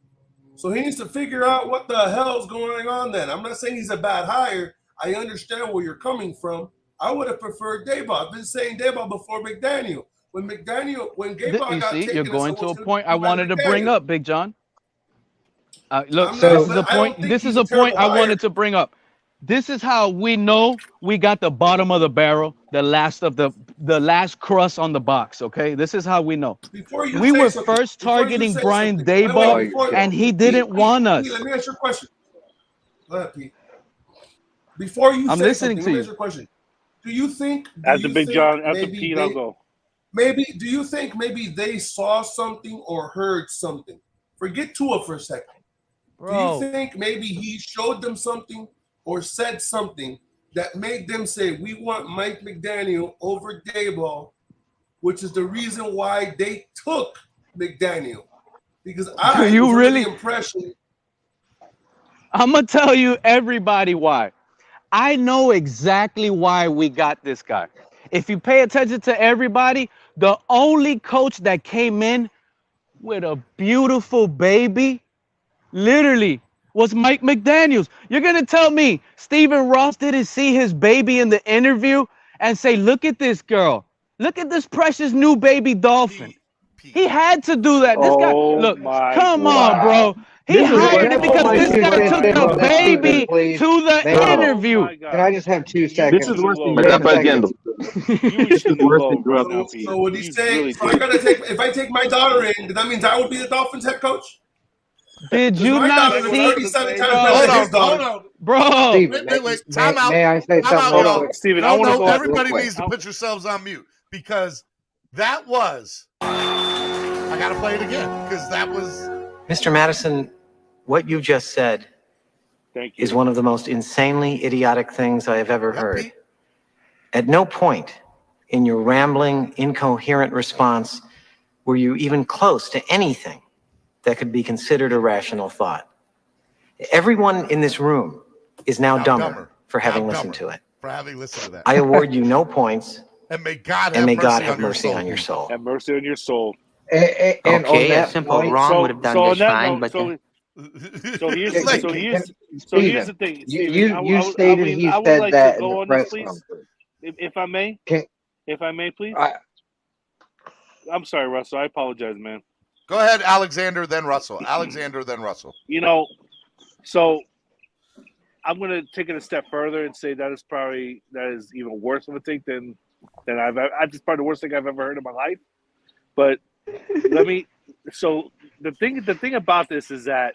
so he needs to figure out what the hell's going on. Then I'm not saying he's a bad hire. I understand where you're coming from. I would have preferred Daboll. I've been saying Daboll before McDaniel. When Daboll got taken, you're going to a point I wanted to bring up, Big John. Look, this is a point I wanted to bring up. This is how we know we got the bottom of the barrel, the last crust on the box. Okay, this is how we know. We were first targeting Brian Daboll, and he didn't want us. Let me ask you a question. Go ahead, Pete. Before you I'm say listening something, to let me you. ask you a question. Do you think After Big John, after Pete, I'll go. Maybe do you think maybe they saw something or heard something? Forget Tua for a second. Bro. Do you think maybe he showed them something or said something that made them say, we want Mike McDaniel over Daboll, which is the reason why they took McDaniel? Because I was under the impression. I'm going to tell you everybody why. I know exactly why we got this guy. If you pay attention to everybody, the only coach that came in with a beautiful baby, literally, was Mike McDaniels. You're going to tell me Stephen Ross didn't see his baby in the interview and say, look at this girl. Look at this precious new baby dolphin. He had to do that. This guy, look, come on, bro. He hired it because this guy took the baby to the interview. Can I just have 2 seconds? This is worse than So what he say? So if I take my daughter in, that means I would be the Dolphins head coach? Did you not see? Hold on. Bro. Wait. Time out. May I say Time out, something? y'all. Steven, No, I want to go everybody real quick. needs to put yourselves on mute because that was. I gotta play it again because that was. Mr. Madison, what you just said is one of the most insanely idiotic things I have ever heard. At no point in your rambling, incoherent response were you even close to anything that could be considered a rational thought. Everyone in this room is now dumber for having listened to it. For having listened to that. I award you no points. And may God have mercy on your soul. Have mercy on your soul. And Okay, on a that simple point, wrong would have done on just that fine, note, but so here's the thing. Steven, you stated he I would said like that to in go the on press this, please, conference. if I may. If I may, please. I'm sorry, Russell. I apologize, man. Go ahead, Alexander, then Russell. Alexander, then Russel. You know, so I'm going to take it a step further and say that is even worse of a thing than I've just probably the worst thing I've ever heard in my life. But let me. So the thing about this is that.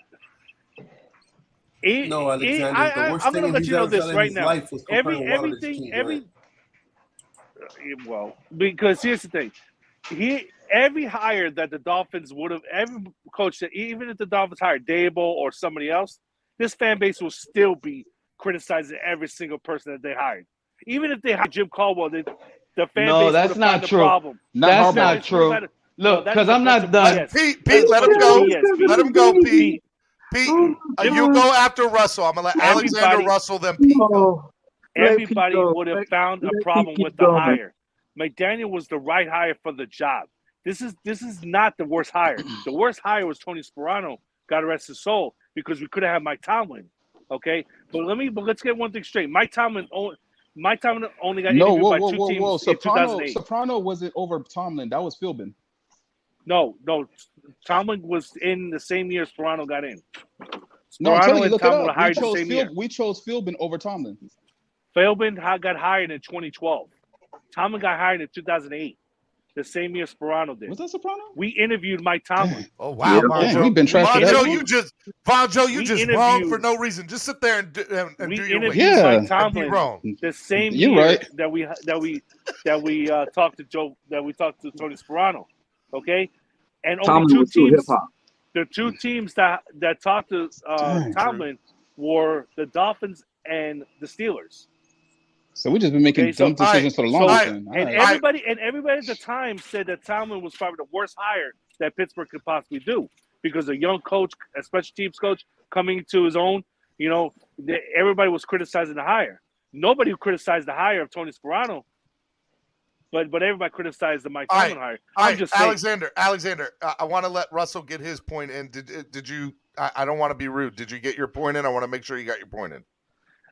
Alexander, the worst I'm thing going to let you know this right now. Well, because here's the thing. Every hire that the Dolphins would have, every coach that, even if the Dolphins hired Daboll or somebody else, this fan base will still be criticizing every single person that they hired. Even if they hired Jim Caldwell, the fan base that's would have not found true. the problem. That's not true. Look, because I'm not done. Pete, let him go. Let him go, Pete. Pete, you go after Russell. I'm going to let Alexander, Russell, then Pete go. Everybody would have found a problem with the hire. McDaniel was the right hire for the job. This is not the worst hire. The worst hire was Tony Sparano, God rest his soul, because we could have had Mike Tomlin. Okay, but let's get one thing straight. Mike Tomlin only got interviewed by two teams in 2008. Soprano wasn't over Tomlin. That was Philbin. No, Tomlin was in the same year Sparano got in. No, I'm telling you, look it Tomlin up. hired the same year. We chose Philbin over Tomlin. Philbin got hired in 2012. Tomlin got hired in 2008. The same year Sparano did. Was that Soprano? We interviewed Mike Tomlin. Oh wow, Vonjo. We've been Vonjo, you just wrong for no reason. Just sit there and do your way. Mike Tomlin wrong. The same year that we talked to Tony Sparano. Okay, and only the two teams that talked to Tomlin were the Dolphins and the Steelers. So we just been making dumb decisions for the longest time. Everybody at the time said that Tomlin was probably the worst hire that Pittsburgh could possibly do because a young coach, a special teams coach, coming to his own. You know, everybody was criticizing the hire. Nobody criticized the hire of Tony Sparano, but everybody criticized the Mike Tomlin hire. I'm just saying. Alexander, I want to let Russell get his point in. Did you? I don't want to be rude. Did you get your point in? I want to make sure you got your point in.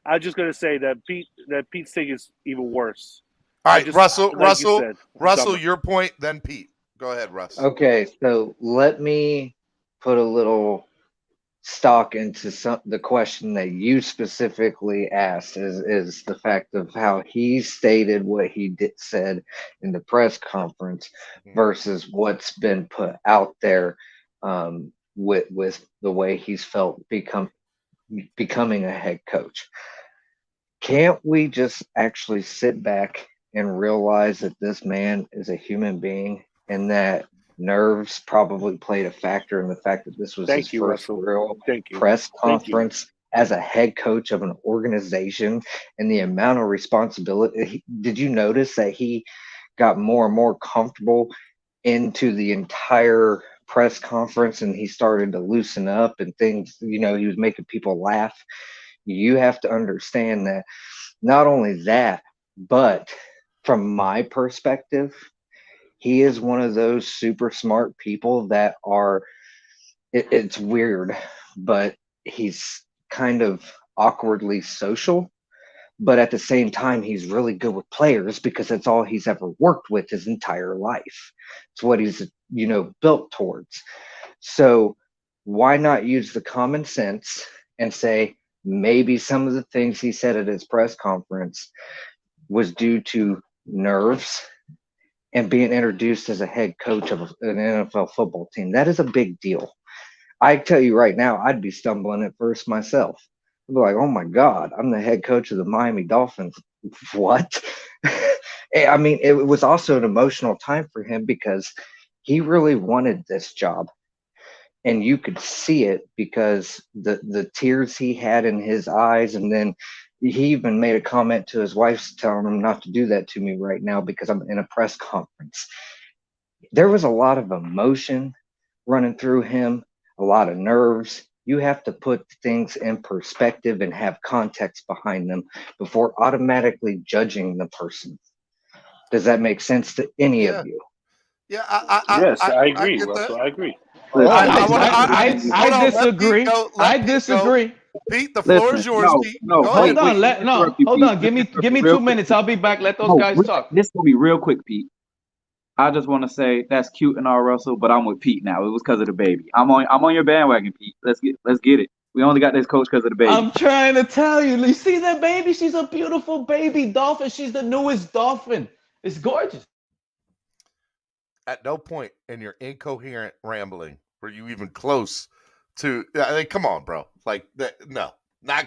I'm just going to say that Pete's thing is even worse. All right, Russell, your point, then Pete. Go ahead, Russ. Okay, so let me put a little stock into the question that you specifically asked is the fact of how he stated what he said in the press conference versus what's been put out there with the way he's felt becoming a head coach. Can't we just actually sit back and realize that this man is a human being and that nerves probably played a factor in the fact that this was his first real press conference as a head coach of an organization and the amount of responsibility? Did you notice that he got more and more comfortable into the entire press conference and he started to loosen up and things, he was making people laugh? You have to understand that not only that, but from my perspective, he is one of those super smart people that are, it's weird, but he's kind of awkwardly social. But at the same time, he's really good with players because that's all he's ever worked with his entire life. It's what he's, built towards. So why not use the common sense and say, maybe some of the things he said at his press conference was due to nerves and being introduced as a head coach of an NFL football team. That is a big deal. I tell you right now, I'd be stumbling at first myself. I'd be like, oh my God, I'm the head coach of the Miami Dolphins. What? I mean, it was also an emotional time for him because he really wanted this job. And you could see it because the tears he had in his eyes. And then he even made a comment to his wife telling him not to do that to me right now because I'm in a press conference. There was a lot of emotion running through him, a lot of nerves. You have to put things in perspective and have context behind them before automatically judging the person. Does that make sense to any of you? Yeah, I agree, get Russell. that. I agree. I disagree. I disagree. Pete, the floor is yours, Pete. Hold on. Give me 2 minutes. I'll be back. Let those guys talk. This will be real quick, Pete. I just want to say that's cute and all, Russell, but I'm with Pete now. It was because of the baby. I'm on your bandwagon, Pete. Let's get it. We only got this coach because of the baby. I'm trying to tell you. You see that baby? She's a beautiful baby dolphin. She's the newest dolphin. It's gorgeous. At no point in your incoherent rambling were you even close to. I mean, come on, bro. Like that? No, not.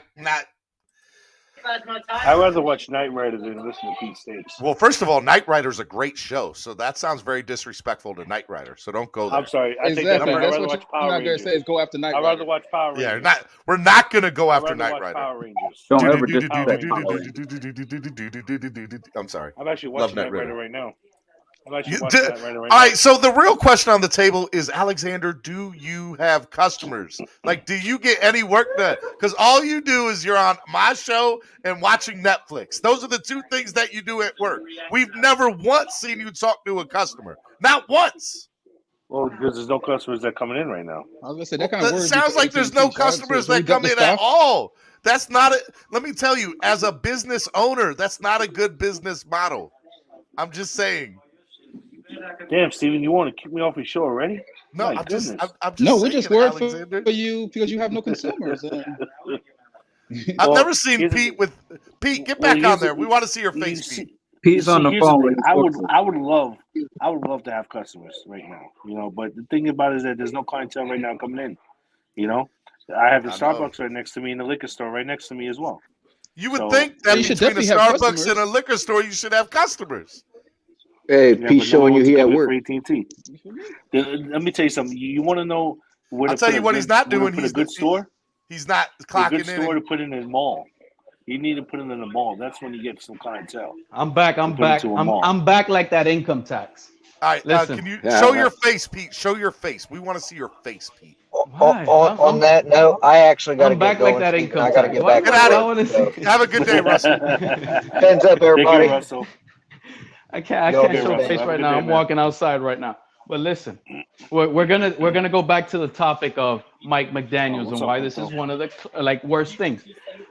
I'd rather watch Knight Rider than listen to Pete Stapes. Well, first of all, Knight Rider's a great show, so that sounds very disrespectful to Knight Rider. So don't go there. I'm sorry. I exactly. think That's what you're not going to say is go after Knight Rider. I'd rather watch Power Rangers. Yeah, we're not going to go after Knight Rider. Power Rangers. Don't ever disrespect I'm sorry. I'm actually watching Knight Rider right now. All right, so the real question on the table is, Alexander, do you have customers? Like, do you get any work done? Because all you do is you're on my show and watching Netflix. Those are the two things that you do at work. We've never once seen you talk to a customer. Not once. Well, because there's no customers that are coming in right now. I was going to say, that kind of sounds like there's no customers that come in at all. That's not it. Let me tell you, as a business owner, that's not a good business model. I'm just saying. Damn, Steven, you want to kick me off your show already? No, I'm just no, we're saying, just worried Alexander. for you because you have no consumers. I've never seen Pete with Pete. Get back on there. We want to see your face, Pete. Pete's on the phone. I would love to have customers right now, but the thing about it is that there's no clientele right now coming in. I have the Starbucks right next to me and the liquor store right next to me as well. You would think that between a Starbucks and a liquor store, you should have customers. Hey, Pete showing you here at work. AT&T. Let me tell you something. You want to know I'll tell you what he's not doing. He's a good store. He's not clocking in. A good store to put in a mall. You need to put it in the mall. That's when you get some clientele. I'm back. I'm back like that income tax. All right, can you show your face, Pete? Show your face. We want to see your face, Pete. On that note, I actually got to get back going. Like that income I got to get back. Get out of here. Have a good day, Russell. Hands up, everybody. Take it, Russell. I can't show face right now. I'm walking outside right now. But listen, we're gonna go back to the topic of Mike McDaniels and why this is one of the worst things.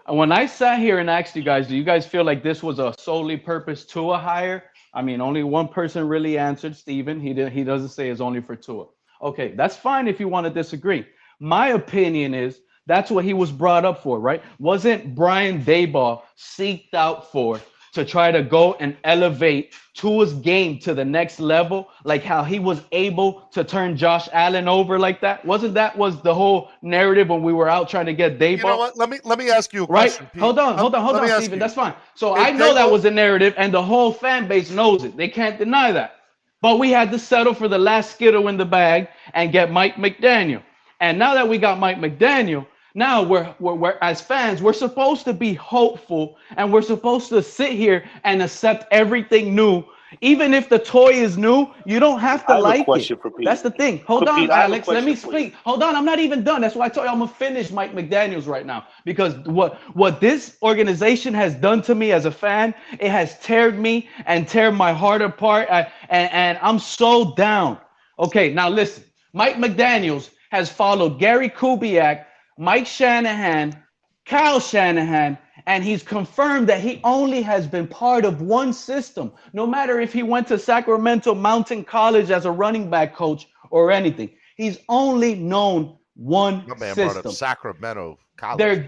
And when I sat here and asked you guys, do you guys feel like this was a solely purpose Tua hire? I mean, only one person really answered, Steven. He doesn't say it's only for Tua. Okay, that's fine if you want to disagree. My opinion is that's what he was brought up for, right? Wasn't Brian Daboll seeked out for to try to go and elevate Tua's game to the next level, like how he was able to turn Josh Allen over like that? Wasn't that was the whole narrative when we were out trying to get Daboll? You know what? Let me ask you a Right? question. Pete. Hold on, Steven. That's fine. So I know that was a narrative, and the whole fan base knows it. They can't deny that. But we had to settle for the last Skittle in the bag and get Mike McDaniel. And now that we got Mike McDaniel, now we're as fans, we're supposed to be hopeful, and we're supposed to sit here and accept everything new. Even if the toy is new, you don't have to like it. That's the thing. Hold on, Alex. Let me speak. Hold on. I'm not even done. That's why I told you I'm going to finish Mike McDaniels right now. Because what this organization has done to me as a fan, it has teared me and tear my heart apart. And I'm so down. Okay, now listen. Mike McDaniels has followed Gary Kubiak, Mike Shanahan, Kyle Shanahan, and he's confirmed that he only has been part of one system, no matter if he went to Sacramento Mountain College as a running back coach or anything. He's only known one My man system. brought up Sacramento College.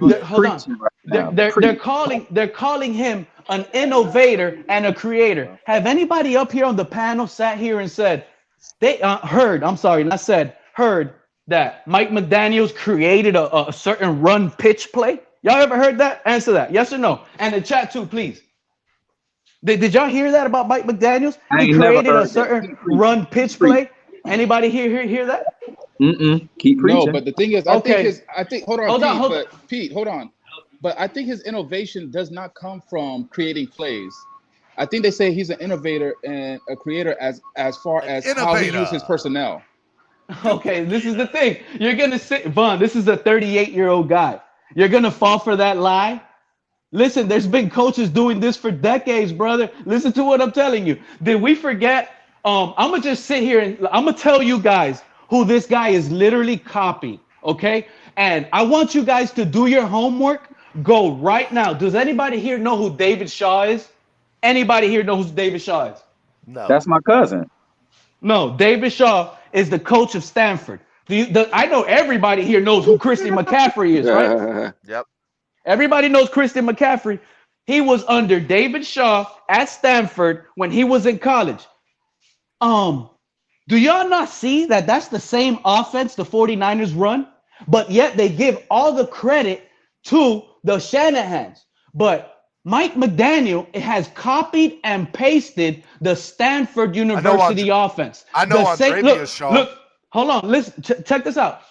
They're calling him an innovator and a creator. Have anybody up here on the panel sat here and said heard that Mike McDaniels created a certain run pitch play? Y'all ever heard that? Answer that. Yes or no? And the chat too, please. Did y'all hear that about Mike McDaniels? He created a certain run pitch play. Anybody hear that? Keep preaching. No, but the thing is, I think hold on. Pete, hold on. But I think his innovation does not come from creating plays. I think they say he's an innovator and a creator as far as how he uses his personnel. Okay, this is the thing. You're gonna sit, Vaughn. This is a 38-year-old guy. You're gonna fall for that lie? Listen, there's been coaches doing this for decades, brother. Listen to what I'm telling you. Did we forget? I'm gonna just sit here and I'm gonna tell you guys who this guy is literally copying. Okay, and I want you guys to do your homework. Go right now. Does anybody here know who David Shaw is? Anybody here know who David Shaw is? No. That's my cousin. No, David Shaw is the coach of Stanford. I know everybody here knows who Christian McCaffrey is, right? Yep. Everybody knows Christian McCaffrey. He was under David Shaw at Stanford when he was in college. Do y'all not see that that's the same offense the 49ers run? But yet they give all the credit to the Shanahans. But Mike McDaniel has copied and pasted the Stanford University offense. I know Andrea Shaw. Look, hold on. Listen, check this out.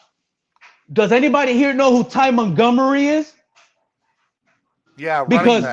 Does anybody here know who Ty Montgomery is? Yeah, because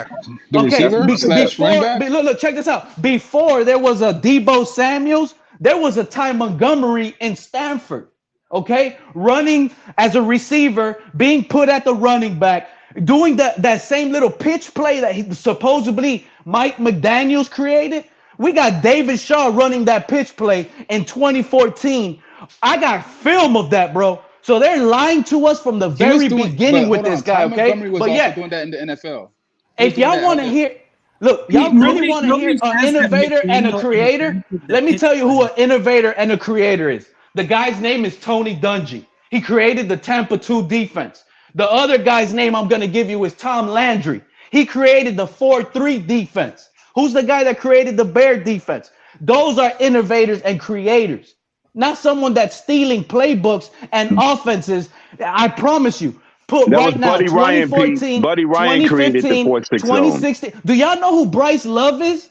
look, check this out. Before there was a Debo Samuels, there was a Ty Montgomery in Stanford. Okay, running as a receiver, being put at the running back, doing that same little pitch play that he supposedly Mike McDaniels created. We got David Shaw running that pitch play in 2014. I got film of that, bro. So they're lying to us from the very beginning with this guy, okay? But yeah, doing that in the NFL. If y'all want to hear, look, y'all really want to hear an innovator and a creator? Let me tell you who an innovator and a creator is. The guy's name is Tony Dungy. He created the Tampa 2 defense. The other guy's name I'm going to give you is Tom Landry. He created the 4-3 defense. Who's the guy that created the Bear defense? Those are innovators and creators, not someone that's stealing playbooks and offenses. I promise you. Put that right was now, Buddy Ryan, 2014, Buddy Ryan created the 4-6 2016. Do y'all know who Bryce Love is?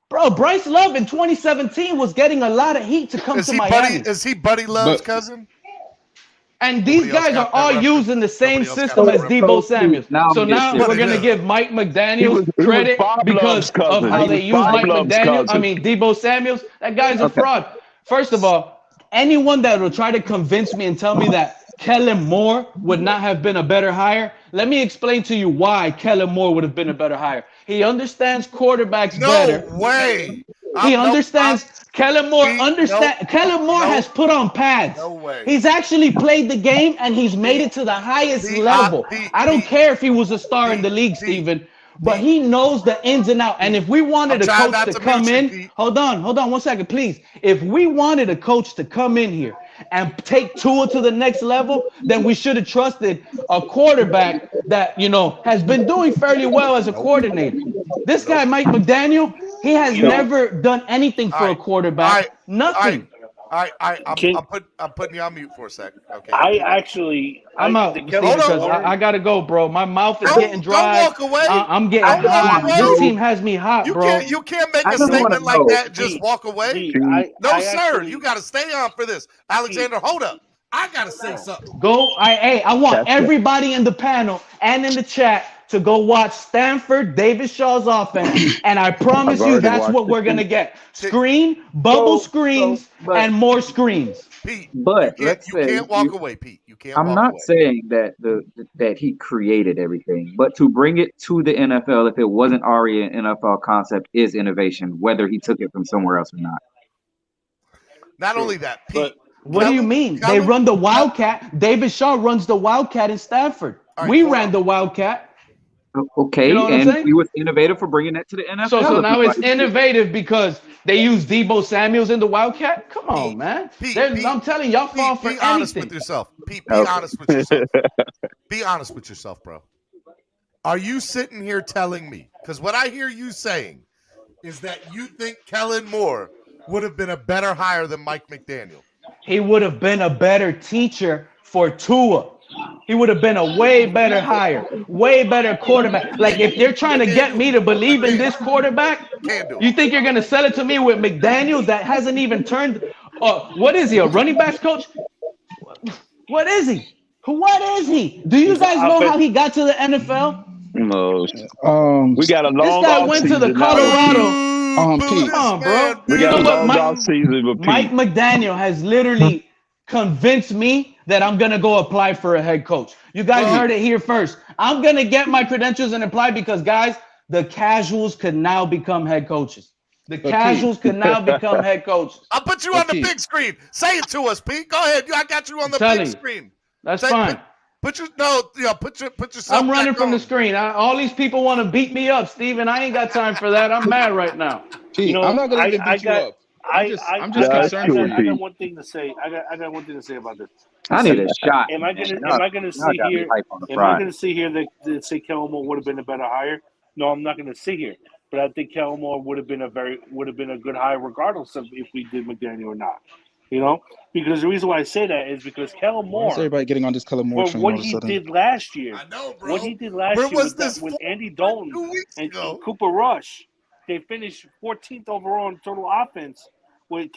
Bro, Bryce Love in 2017 was getting a lot of heat to come to Miami. Is he Buddy Love's cousin? And these guys are all using the same system as Debo Samuels. So now we're going to give Mike McDaniel credit because of how they use Mike McDaniel. I mean, Debo Samuels. That guy's a fraud. First of all, anyone that will try to convince me and tell me that Kellen Moore would not have been a better hire, let me explain to you why Kellen Moore would have been a better hire. He understands quarterbacks better. No way. He understands. Kellen Moore Kellen Moore has put on pads. No way. He's actually played the game and he's made it to the highest level. I don't care if he was a star in the league, Steven, but he knows the ins and outs. And if we wanted a coach to come in, hold on 1 second, please. If we wanted a coach to come in here and take Tua to the next level, then we should have trusted a quarterback that, has been doing fairly well as a coordinator. This guy, Mike McDaniel, he has never done anything for a quarterback. Nothing. I'm putting you on mute for a sec. Okay. I'm out because I gotta go, bro. My mouth is getting dry. Don't walk away. I'm getting hot. This team has me hot, bro. You can't make a statement like that and just walk away. No, sir. You got to stay on for this. Alexander, hold up. I got to say something. I want everybody in the panel and in the chat to go watch Stanford David Shaw's offense, and I promise you that's what we're gonna get. Bubble screens, and more screens. Pete, but you can't walk away, Pete. You can't. I'm not saying that that he created everything, but to bring it to the NFL, if it wasn't already an NFL concept, is innovation, whether he took it from somewhere else or not. Not only that, Pete. What do you mean? They run the Wildcat. David Shaw runs the Wildcat in Stanford. We ran the Wildcat. Okay, and we was innovative for bringing that to the NFL. So now it's innovative because they use Deebo Samuels in the Wildcat? Come on, man. I'm telling y'all fall for anything. Be honest with yourself. Pete, be honest with yourself. Be honest with yourself, bro. Are you sitting here telling me, because what I hear you saying is that you think Kellen Moore would have been a better hire than Mike McDaniel? He would have been a better teacher for Tua. He would have been a way better hire, way better quarterback. Like, if they're trying to get me to believe in this quarterback, you think you're going to sell it to me with McDaniel that hasn't even turned what is he, a running backs coach? What is he? What is he? Do you guys know how he got to the NFL? No. We got a long This guy went to the Colorado. Pete. Come on, bro. We got a long off season with Pete. Mike McDaniel has literally convinced me that I'm going to go apply for a head coach. You guys heard it here first. I'm going to get my credentials and apply because, guys, the casuals could now become head coaches. The casuals could now become head coaches. I'll put you on the big screen. Say it to us, Pete. Go ahead. I got you on the big screen. That's fine. Put yourself. I'm running from the screen. All these people want to beat me up, Steven. I ain't got time for that. I'm mad right now. Pete, I'm not going to beat you up. I'm just concerned for you. I got one thing to say. I got one thing to say about this. I need a shot. Am I gonna see here that say Kellen Moore would have been a better hire? No, I'm not gonna see here. But I think Kellen Moore would have been a good hire regardless of if we did McDaniel or not. Because the reason why I say that is because Kellen Moore. Why is everybody getting on this Kellen Moore train? What he did last year. I know, bro. What he did last year with Andy Dalton and Cooper Rush. They finished 14th overall in total offense with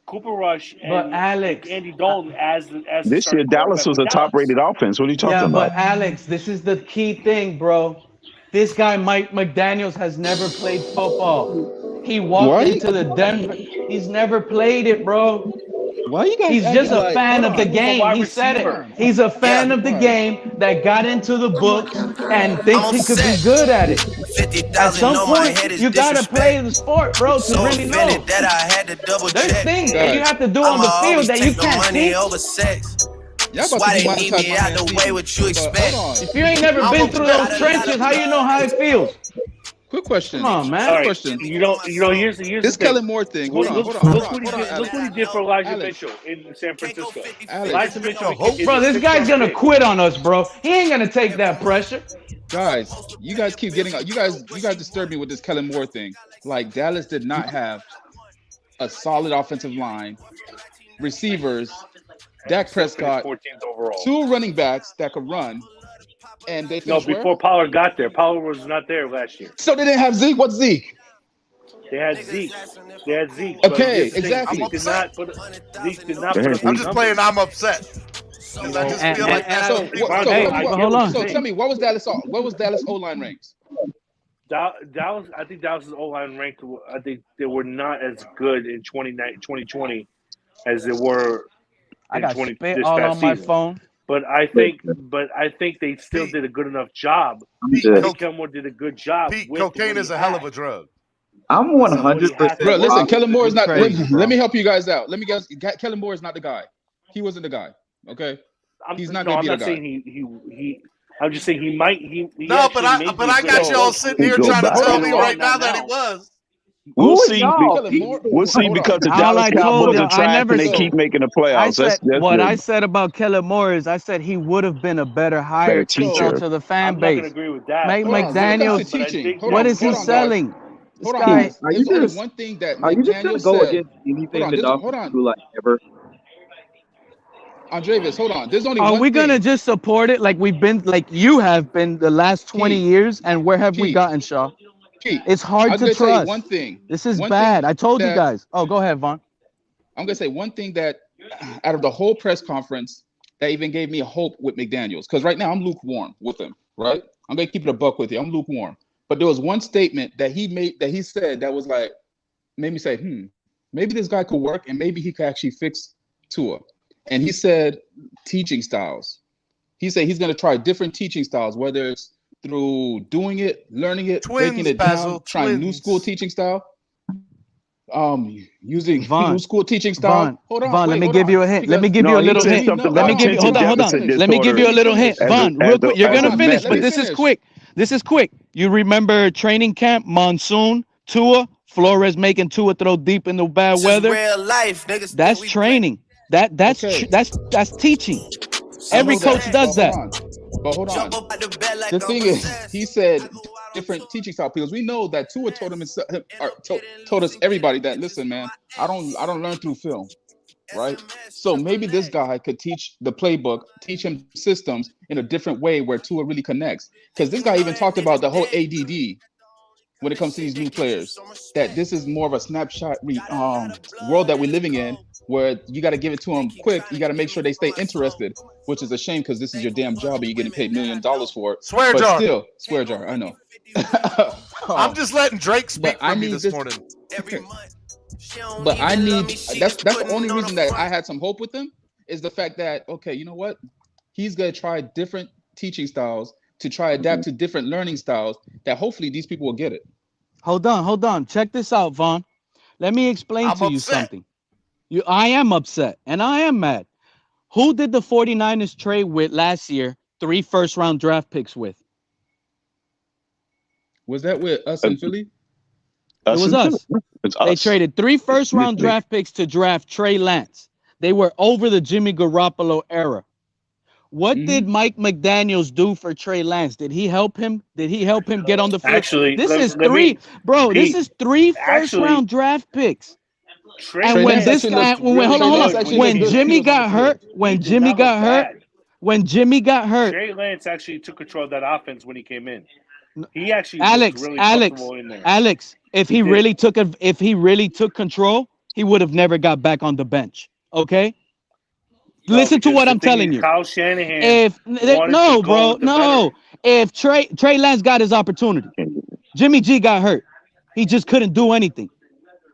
Cooper Rush and Andy Dalton as this year. Dallas was a top-rated offense. What are you talking about? But Alex, this is the key thing, bro. This guy, Mike McDaniels, has never played football. He walked into the Denver. He's never played it, bro. Why you guys? He's just a fan of the game. He said it. He's a fan of the game that got into the book and thinks he could be good at it. At some point, you gotta play the sport, bro, to really know. There's things that you have to do on the field that you can't teach. Y'all about to demonetize my man, If you ain't never been through those trenches, how you know how it feels? Quick question. Come on, man. Quick question. Here's this Kellen Moore thing. Hold on. Look what he did for Elijah Mitchell in San Francisco. Elijah Mitchell. Bro, this guy's gonna quit on us, bro. He ain't gonna take that pressure. Guys, you guys keep getting you guys disturb me with this Kellen Moore thing. Like, Dallas did not have a solid offensive line, receivers, Dak Prescott, 14th overall. 2 running backs that could run. And they before Pollard got there. Pollard was not there last year. So they didn't have Zeke. What's Zeke? They had Zeke. Okay, exactly. Zeke did not. I'm just playing. I'm upset. I just feel like that's hold on. So tell me, what was Dallas O-line ranks? Dallas. I think Dallas's O-line ranked. I think they were not as good in 2020 as they were in this past season. Phone. But I think they still did a good enough job. Kellen Moore did a good job. Cocaine is a hell of a drug. I'm 100%. Bro, listen, Kellen Moore is not. Let me help you guys out. Let me guess. Kellen Moore is not the guy. He wasn't the guy. Okay. He's not going to be the guy. I'm just saying he might. But I got y'all sitting here trying to tell me right now that he was. We'll see. We'll see because the Dallas Cowboys are trash and they keep making the playoffs. I said about Kellen Moore is I said he would have been a better hire to sell to the fan base. I'm not going to agree with that. Mike McDaniel, what is he selling? This guy. There's only one thing that McDaniel said. Hold on. Like ever. Andreas, hold on. There's only Are one we thing. gonna just support it like we've been, like you have been the last 20 years? And where have we gotten, Shaw? It's hard to trust. One thing. This is bad. I told you guys. Oh, go ahead, Vaughn. I'm gonna say one thing that out of the whole press conference that even gave me hope with McDaniels, because right now I'm lukewarm with him. Right? I'm gonna keep it a buck with you. I'm lukewarm. But there was one statement that he said that was like made me say, maybe this guy could work and maybe he could actually fix Tua. And he said teaching styles. He said he's going to try different teaching styles, whether it's through doing it, learning it, breaking it down, trying new school teaching style, using new school teaching style. Hold on, let me give you a hint. Let me give you a little hint. Let me give you hold on. Let me give you a little hint. Vaughn, real quick. You're going to finish, but this is quick. This is quick. You remember training camp, monsoon, Tua, Flores making Tua throw deep in the bad weather. Real life, niggas. That's training. That's teaching. Every coach does that. But hold on. The thing is, he said different teaching style because we know that Tua told him told us everybody that listen, man, I don't learn through film, right? So maybe this guy could teach the playbook, teach him systems in a different way where Tua really connects. Because this guy even talked about the whole ADD when it comes to these new players, that this is more of a snapshot world that we're living in, where you got to give it to them quick. You got to make sure they stay interested, which is a shame because this is your damn job and you're getting paid $1 million for it. Swear jar. Still, swear jar. I know. I'm just letting Drake speak for me this morning. But I need. That's the only reason that I had some hope with him is the fact that you know what, he's gonna try different teaching styles to try adapt to different learning styles that hopefully these people will get it. Hold on. Check this out, Vaughn. Let me explain to you something. I am upset and I am mad. Who did the 49ers trade with last year 3 first-round draft picks with? Was that with us in Philly? It was us. They traded 3 first-round draft picks to draft Trey Lance. They were over the Jimmy Garoppolo era. What did Mike McDaniels do for Trey Lance? Did he help him? Did he help him get on the field? Actually, this is 3 first-round draft picks. And when Jimmy got hurt, Trey Lance actually took control of that offense when he came in. He actually Alex, if he really took control, he would have never got back on the bench. Okay? Listen to what I'm telling you. Kyle Shanahan. If Trey Lance got his opportunity, Jimmy G got hurt. He just couldn't do anything.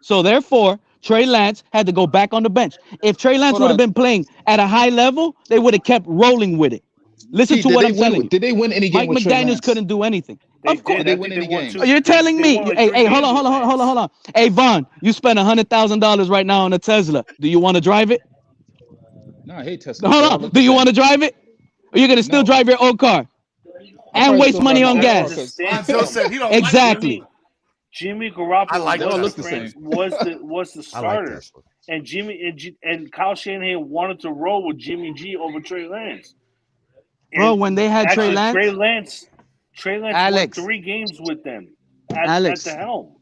So therefore, Trey Lance had to go back on the bench. If Trey Lance would have been playing at a high level, they would have kept rolling with it. Listen to what I'm telling you. Did they win any game? Mike McDaniels couldn't do anything. Of course, they win any game. You're telling me? Hey, hold on. Hey, Vaughn, you spent $100,000 right now on a Tesla. Do you want to drive it? No, I hate Tesla. Hold on. Do you want to drive it? Or you're gonna still drive your old car and waste money on gas? Exactly. Jimmy Garoppolo was the starter, and Kyle Shanahan wanted to roll with Jimmy G over Trey Lance. Bro, when they had Trey Lance won 3 games with them at the helm.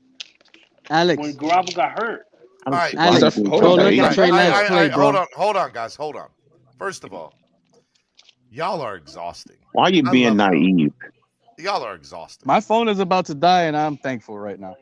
Alex, when Garoppolo got hurt. All right, hold on, guys, hold on. First of all, y'all are exhausting. Why are you being naive? Y'all are exhausting. My phone is about to die, and I'm thankful right now.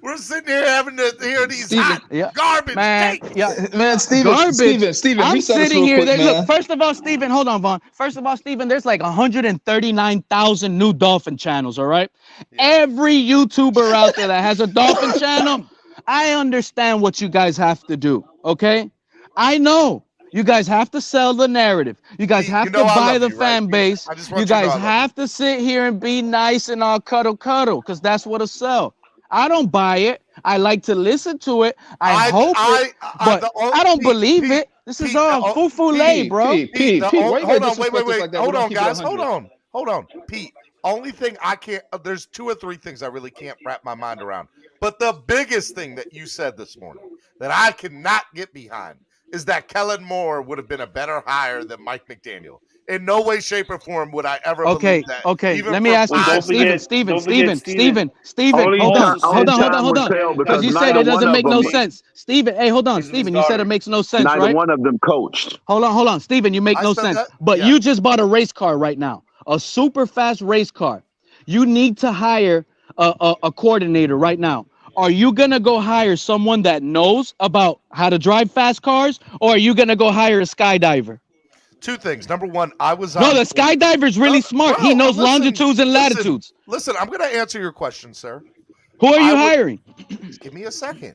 We're sitting here having to hear these hot garbage. Man, Steven, I'm sitting here. Look, first of all, Steven, hold on, Vaughn. First of all, Steven, there's like 139,000 new Dolphin channels, all right? Yeah. Every YouTuber out there that has a Dolphin channel, I understand what you guys have to do, okay? I know. You guys have to sell the narrative. You guys have to buy the fan base. You guys have to sit here and be nice and all cuddle, because that's what'll sell. I don't buy it. I like to listen to it. I hope it, but I don't believe it. This is all foo-foo-lay, bro. Hold on, wait. Hold on, guys. Hold on. Pete, Only thing I can't, there's 2 or 3 things I really can't wrap my mind around. But the biggest thing that you said this morning that I cannot get behind is that Kellen Moore would have been a better hire than Mike McDaniel. In no way, shape, or form would I ever believe that. Okay. Let me ask you, Steven. Hold on. Because you said it doesn't make no sense. Steven, hey, hold on. Steven, you said it makes no sense, right? Neither one of them coached. Hold on. Steven, you make no sense. But you just bought a race car right now, a super fast race car. You need to hire a coordinator right now. Are you going to go hire someone that knows about how to drive fast cars, or are you going to go hire a skydiver? 2 things. Number 1, I was on. No, the skydiver's really smart. He knows longitudes and latitudes. Listen, I'm going to answer your question, sir. Who are you hiring? Give me a second.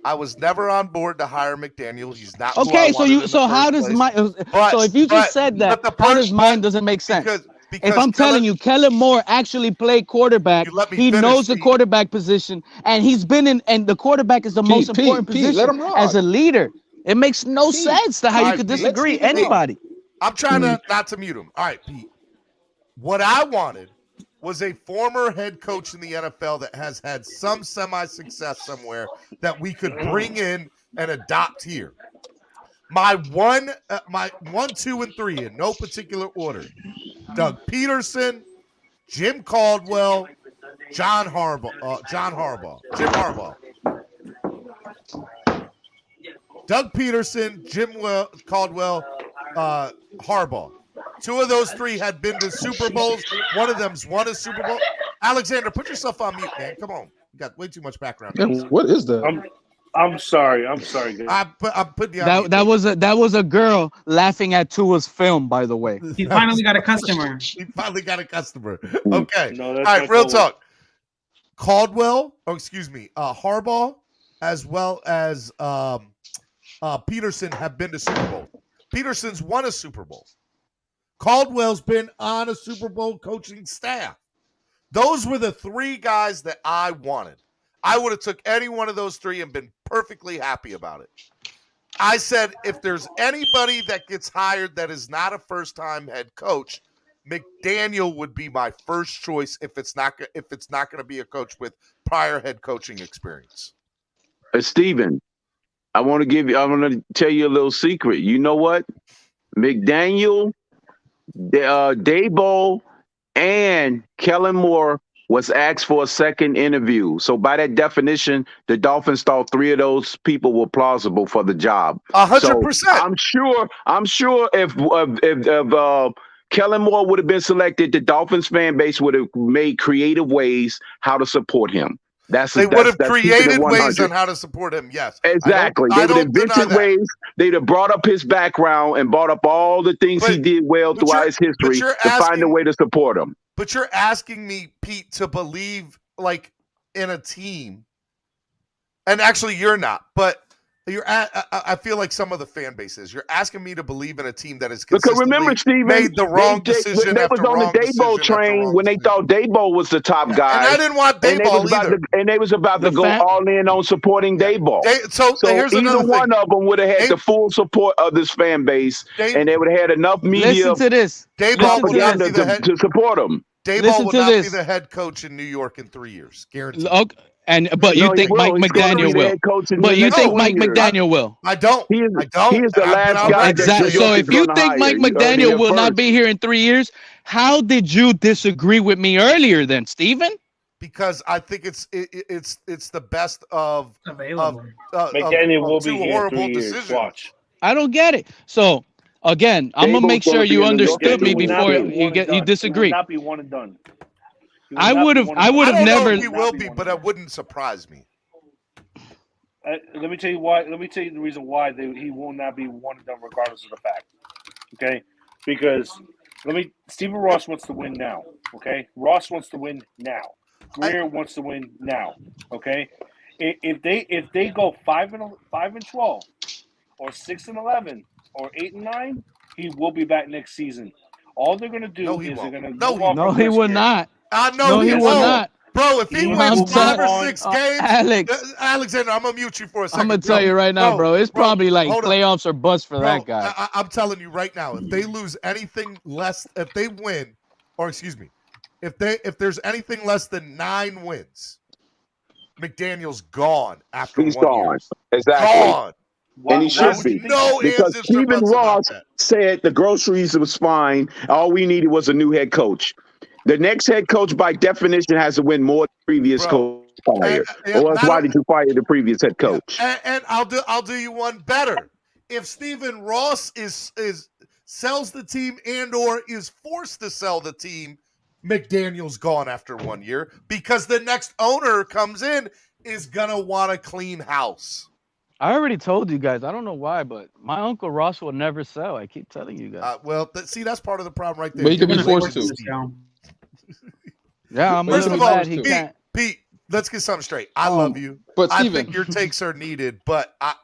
I was never on board to hire McDaniel. He's not. Okay, so how does my? So if you just said that, how does mine doesn't make sense? Because if I'm telling you, Kellen Moore actually played quarterback, he knows the quarterback position, and he's been in, and the quarterback is the most important position as a leader. It makes no sense to how you could disagree. Anybody. I'm trying not to mute him. All right, Pete. What I wanted was a former head coach in the NFL that has had some semi-success somewhere that we could bring in and adopt here. My 1, 2, and 3 in no particular order: Doug Peterson, Jim Caldwell, Jim Harbaugh. Doug Peterson, Caldwell, Harbaugh. 2 of those 3 had been to Super Bowls. One of them's won a Super Bowl. Alexander, put yourself on mute, man. Come on. You got way too much background. What is that? I'm sorry. I'm putting you on mute. That was a girl laughing at Tua's film, by the way. He finally got a customer. Okay. No, all right, real talk. Harbaugh, as well as Peterson have been to Super Bowl. Peterson's won a Super Bowl. Caldwell's been on a Super Bowl coaching staff. Those were the 3 guys that I wanted. I would have took any one of those 3 and been perfectly happy about it. I said, if there's anybody that gets hired that is not a first-time head coach, McDaniel would be my first choice if it's not going to be a coach with prior head coaching experience. Steven, I want to tell you a little secret. You know what? McDaniel, Daboll, and Kellen Moore was asked for a second interview. So by that definition, the Dolphins thought 3 of those people were plausible for the job. 100%. So I'm sure if Kellen Moore would have been selected, the Dolphins fan base would have made creative ways how to support him. They would have created ways on how to support him. Yes, exactly. They would have invented ways. They'd have brought up his background and brought up all the things he did well throughout his history to find a way to support him. But you're asking me, Pete, to believe like in a team, and actually you're not. But I feel like some of the fan bases. You're asking me to believe in a team that is consistently remember, Steven, made the wrong decision. They was on the Daboll train when they thought Daboll was the top guy. And I didn't want Daboll either. And they was about to go all in on supporting Daboll. So here's either one of them would have had the full support of this fan base, and they would have had enough media propaganda to support them. Daboll would not be the head coach in New York in 3 years, guaranteed. Okay. But you think Mike McDaniel will? But you think Mike McDaniel will? I don't. He is the last guy. Exactly. So if you think Mike McDaniel will not be here in 3 years, how did you disagree with me earlier then, Steven? Because I think it's the best of available. McDaniel will be here in 3 years. Watch. I don't get it. So again, I'm gonna make sure you understood me before you disagree. It will not be one and done. I would have never. He will be, but it wouldn't surprise me. Let me tell you why. Let me tell you the reason why he will not be one and done, regardless of the fact. Okay, because Stephen Ross wants to win now. Okay, Ross wants to win now. Greer wants to win now. Okay, if they go 5-12, or 6-11, or 8-9, he will be back next season. All they're going to do is they're going to no, he will not. No, he will not. Bro, if he wins 5 or 6 games, Alexander, I'm going to mute you for a second. I'm going to tell you right now, bro. It's probably like playoffs or bust for that guy. I'm telling you right now, if they lose anything less, if they win, or excuse me, If there's anything less than 9 wins, McDaniel's gone after He's 1 gone. year. Exactly. Gone. And he should be. No Because ifs, Stephen Ross said the groceries was fine. All we needed was a new head coach. The next head coach, by definition, has to win more than the previous coach fired. Or else why did you fire the previous head coach? And I'll do you one better. If Stephen Ross sells the team and or is forced to sell the team, McDaniel's gone after 1 year because the next owner comes in is gonna want to clean house. I already told you guys. I don't know why, but my Uncle Ross will never sell. I keep telling you guys. See, that's part of the problem right there. But you can be forced to. Yeah, I'm First a of little all, mad he can't. Pete, let's get something straight. I love you, but I Steven, think your takes are needed, but I'm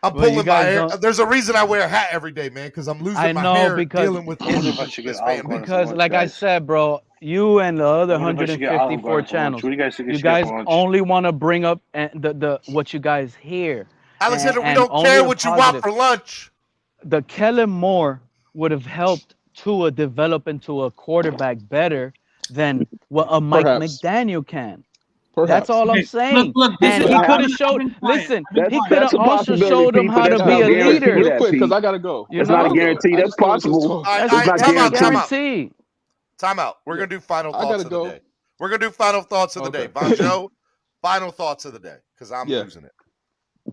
Well, pulling you my guys hair. don't- There's a reason I wear a hat every day, man, because I'm losing I my know hair because dealing with Because like I said, bro, you and the other What if I should get Olive 154 Garden for lunch? channels, What do you guys think I you should get guys for lunch? only want to bring up the what you guys hear. Alexander, we and don't only care the what you want positive. for lunch. The Kellen Moore would have helped Tua develop into a quarterback better than what a Mike Perhaps. McDaniel can. Perhaps. That's all I'm Hey, saying. look, this And is- he I've could have been showed. quiet. Listen, That's he could have a also possibility, showed him Pete, how but to that's be not a guaranteed. leader. real quick, because Pete. I gotta go. You It's not a know? guarantee. I That's just feel like this possible. talk- All It's right, not time out, guaranteed. Guarantee. Time out. We're gonna do final I thoughts gotta of the go. day. We're gonna do final thoughts of the day. Okay. Bonjo, final thoughts of the day, because I'm losing it.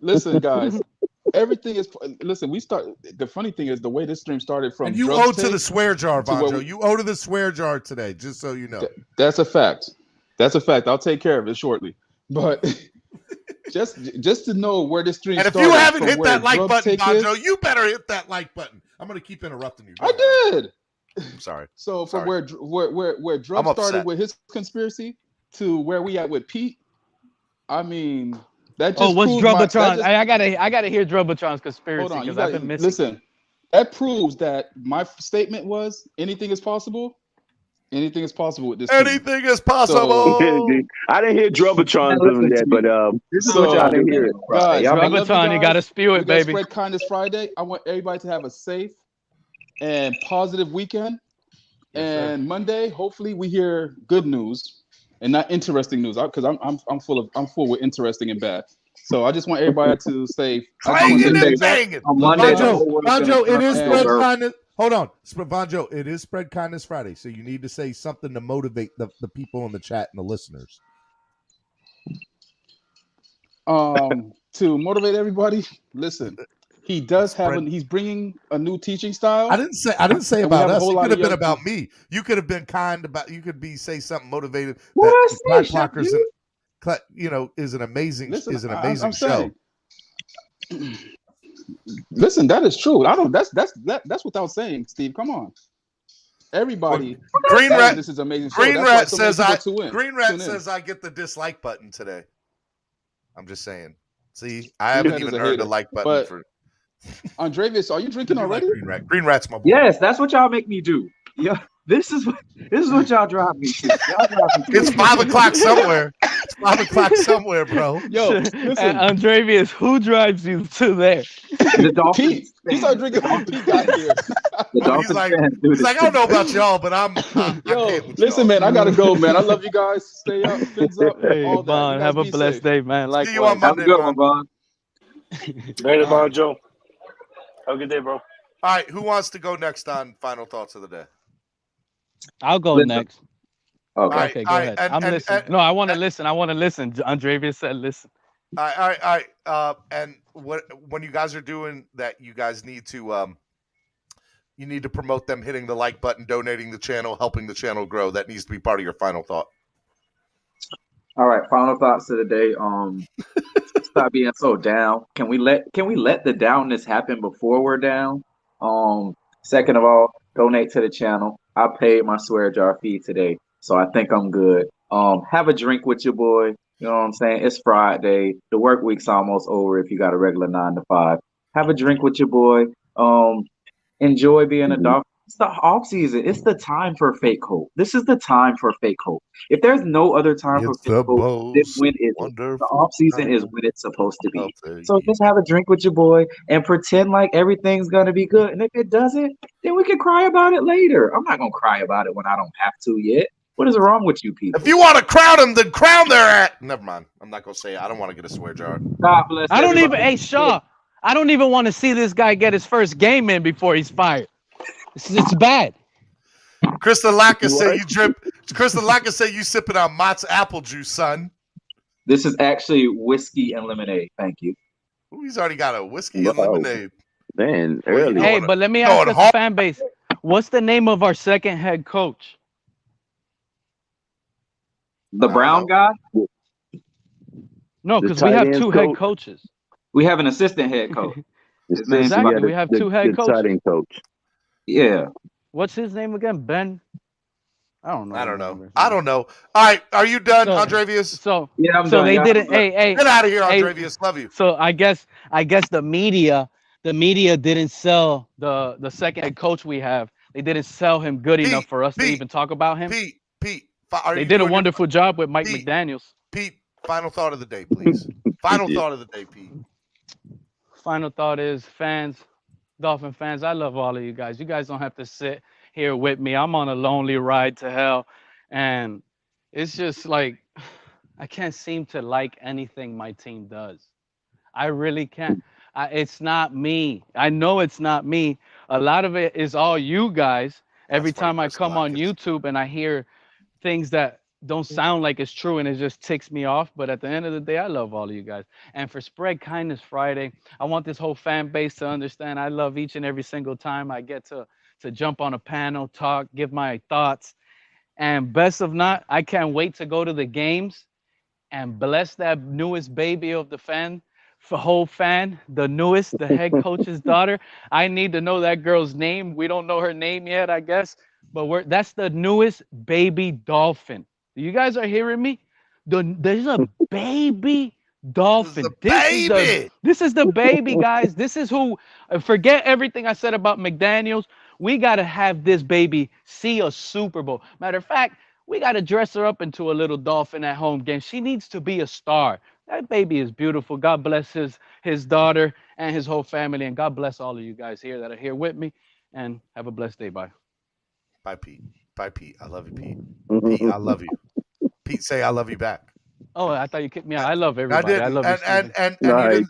Listen, guys, everything is. Listen, the funny thing is the way this stream started from. And you drug owe to the take swear jar, to where Bonjo. we- You owe to the swear jar today, just so you know. That's a fact. That's a fact. I'll take care of it shortly. But just to know where this stream And if started. you haven't from hit where that like drug button, take is- Bonjo, you better hit that like button. I'm gonna keep interrupting you. I did. I'm sorry. So from Sorry. where I'm Drug upset. started with his conspiracy to where we at with Pete, I mean that just Oh, what's proves my- that Drubbatron? just- I gotta hear Drubbatron's conspiracy Hold on, you because I've got been missing. listen. That proves that my statement was anything is possible. Anything is possible with this. team. Anything is possible. I didn't hear Drubbatron doing that, but This is what y'all do here. Guys, Y'all I love Drubbatron, you gotta spew We it, got baby. Spread Kindness Friday. I want everybody to have a safe and positive weekend. And Monday, hopefully, we hear good news and not interesting news. Because I'm full with interesting and bad. So I just want everybody to say. Clanging and banging. On Monday, Bonjo, it is And- spread kindness. Hold on, Bonjo, it is Spread Kindness Friday, so you need to say something to motivate the people in the chat and the listeners. To motivate everybody, listen. He does have. He's bringing a new teaching style. I didn't say And we about have a us. whole It lot could of have been young about me. You could have been kind about. You could say something motivated. What that I the say, Clockers, Chef, is an amazing Listen, is an I'm amazing show. saying- Listen, that is true. I don't. That's without saying, Steve. Come on, everybody. Green knows Rat. This is amazing. Show. Green That's why Rat so many says I. people tune in. Green Rat Tune in. says I get the dislike button today. I'm just saying. See, I haven't Rat is even a heard the hater. like button But- for. Andreas, are you drinking I do like already? Green Rat. Green Rat's my boy. yes, that's what y'all make me do. Yeah, this is what y'all drive me to. Y'all drive me to. It's 5 o'clock somewhere. It's 5 o'clock somewhere, bro. Yo, And listen. Andreas, who drives you to there? The Dolphins. Pete, you started drinking when Pete got here. The He's Dolphins like, fans do he's this. like, I don't know about y'all, but I Yo, can't with listen, y'all. man, I gotta go, man. I love you guys. Stay up, fins up, Hey, all that. You Bon, guys have a be blessed safe. day, man. See you on Likewise. Have a Monday, good Bon. one, Bon. Later, Bonjo. Have a good day, bro. All right, who wants to go next on final thoughts of the day? I'll go Listen. next. Okay. All right, Okay, go all right, ahead. and- I'm and- listening. and- No, I want to listen. I want to listen. Andreas said listen. All right. And when you guys are doing that, you guys need to you need to promote them hitting the like button, donating the channel, helping the channel grow. That needs to be part of your final thought. All right. Final thoughts of the day. Stop being so down. Can we let the downness happen before we're down? Second of all, donate to the channel. I paid my swear jar fee today, so I think I'm good. Have a drink with your boy. You know what I'm saying? It's Friday. The work week's almost over if you got a regular 9 to 5. Have a drink with your boy. Enjoy being a Dolphins It's the off season. It's the time for fake hope. This is the time for fake hope. If there's no other time for fake hope, then when is it? The off season is when it's supposed to be. So just have a drink with your boy and pretend like everything's gonna be good. And if it doesn't, then we can cry about it later. I'm not gonna cry about it when I don't have to yet. What is wrong with you people? If you want to crown them, then crown their ass. Never mind. I'm not gonna say it. I don't want to get a swear jar. God bless. I don't even. Hey Shaw, I don't even want to see this guy get his first game in before he's fired. It's bad. Krista Lacka said you drip. Krista Lacka said you sipping on Mott's apple juice, son. This is actually whiskey and lemonade. Thank you. Ooh, he's already got a whiskey and lemonade. Man, early. Hey, but let me ask the fan base: what's the name of our second head coach? The brown guy? No, because we have two head coaches. We have an assistant head coach. Exactly. We have two head coaches. Coach. Yeah. What's his name again? Ben? I don't know. I don't know. All right. Are you done, Andrevius? Yeah, I'm done. So they didn't. Hey, get out of here, Andrevius. Love you. So I guess the media didn't sell the second head coach we have. They didn't sell him good enough for us to even talk about him. Pete. They did a wonderful job with Mike McDaniels. Pete, final thought of the day, please. Final thought of the day, Pete. Final thought is, Dolphin fans, I love all of you guys. You guys don't have to sit here with me. I'm on a lonely ride to hell. And it's just like, I can't seem to like anything my team does. I really can't. It's not me. I know it's not me. A lot of it is all you guys. Every time I come on YouTube and I hear things that don't sound like it's true and it just ticks me off. But at the end of the day, I love all of you guys. And for Spread Kindness Friday, I want this whole fan base to understand I love each and every single time I get to jump on a panel, talk, give my thoughts. And best of not, I can't wait to go to the games and bless that newest baby of the whole fan, the newest, the head coach's daughter. I need to know that girl's name. We don't know her name yet, I guess. But that's the newest baby Dolphin. You guys are hearing me? There's a baby Dolphin. This is the baby, guys. This is who. Forget everything I said about McDaniels. We got to have this baby see a Super Bowl. Matter of fact, we got to dress her up into a little Dolphin at home game. She needs to be a star. That baby is beautiful. God bless his daughter and his whole family. And God bless all of you guys here that are here with me. And have a blessed day. Bye. Bye, Pete. Bye, Pete. I love you, Pete. Pete, I love you. Pete, say I love you back. Oh, I thought you kicked me out. I love everybody. I love you. And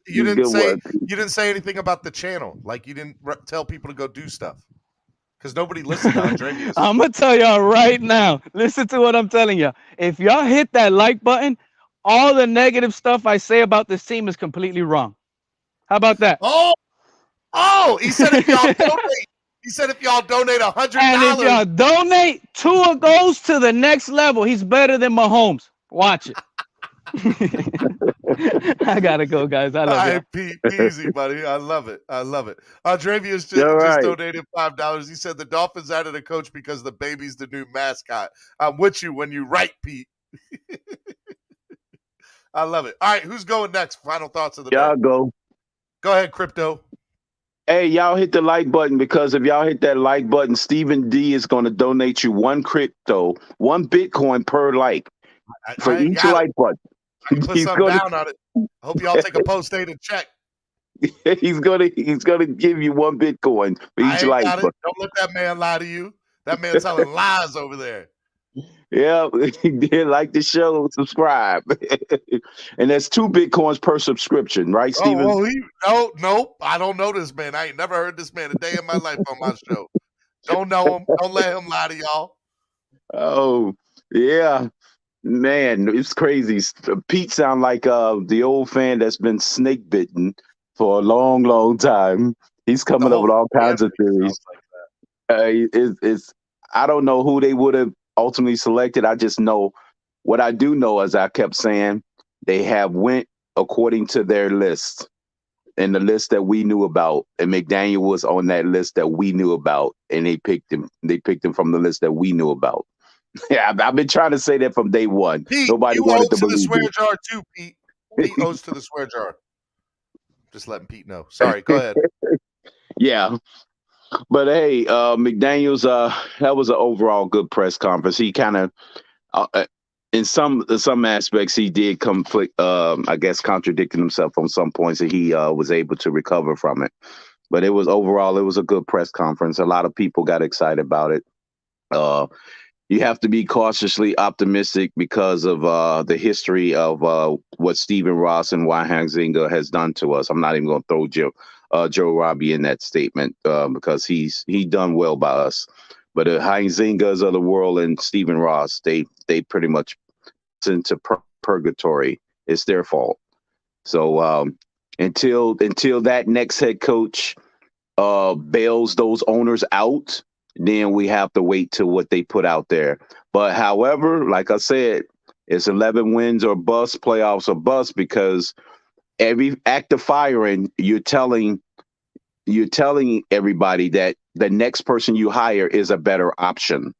you didn't say anything about the channel. Like you didn't tell people to go do stuff. Because nobody listened to Andrevius. I'm gonna tell y'all right now. Listen to what I'm telling you. If y'all hit that like button, all the negative stuff I say about this team is completely wrong. How about that? Oh, he said if y'all donate. He said if y'all donate $100. And if y'all donate, Tua goes to the next level. He's better than Mahomes. Watch it. I gotta go, guys. I love you. Pete, easy, buddy. I love it. Andrevius just donated $5. He said the Dolphins added a coach because the baby's the new mascot. I'm with you when you write, Pete. I love it. All right, who's going next? Final thoughts of the day. Y'all go. Go ahead, Crypto. Hey, y'all hit the like button because if y'all hit that like button, Stephen D is going to donate you one Bitcoin per like for each like button. I can put something down on it. I hope y'all take a post-dated check. He's gonna give you one Bitcoin for each like button. Don't let that man lie to you. That man's telling lies over there. Yeah, like the show, subscribe. And that's 2 Bitcoins per subscription, right, Steven? Nope. I don't know this man. I ain't never heard this man a day in my life on my show. Don't know him. Don't let him lie to y'all. Oh, yeah. Man, it's crazy. Pete sound like the old fan that's been snake bitten for a long, long time. He's coming up with all kinds of theories. I don't know who they would have ultimately selected. I just know what I do know, as I kept saying, they have went according to their list and the list that we knew about. And McDaniel was on that list that we knew about, and they picked him. They picked him from the list that we knew about. Yeah, I've been trying to say that from day one. Pete, nobody wanted to believe the swear it. jar too, Pete. Pete owes to the swear jar. Just letting Pete know. Sorry, go ahead. Yeah. But hey, McDaniel's that was an overall good press conference. He kind of in some aspects he did conflict. I guess contradicting himself on some points, and he was able to recover from it. But it was a good press conference. A lot of people got excited about it. You have to be cautiously optimistic because of the history of what Stephen Ross and Why Huizenga has done to us. I'm not even going to throw Joe Robbie in that statement because he done well by us. But the Huizengas of the world and Stephen Ross, they pretty much into purgatory. It's their fault. So until that next head coach bails those owners out, then we have to wait till what they put out there. But however, like I said, it's 11 wins or bust, playoffs or bust, because every act of firing, you're telling everybody that the next person you hire is a better option.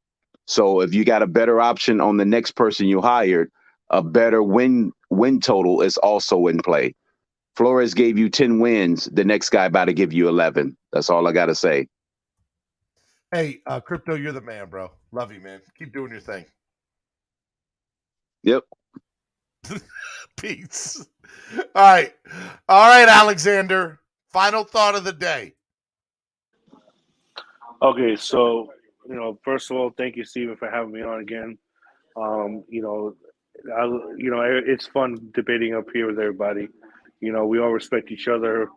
So if you got a better option on the next person you hired, a better win total is also in play. Flores gave you 10 wins. The next guy about to give you 11. That's all I got to say. Hey, Crypto, you're the man, bro. Love you, man. Keep doing your thing. Yep. Peace. All right, Alexander. Final thought of the day. Okay, so first of all, thank you, Steven, for having me on again. It's fun debating up here with everybody. We all respect each other,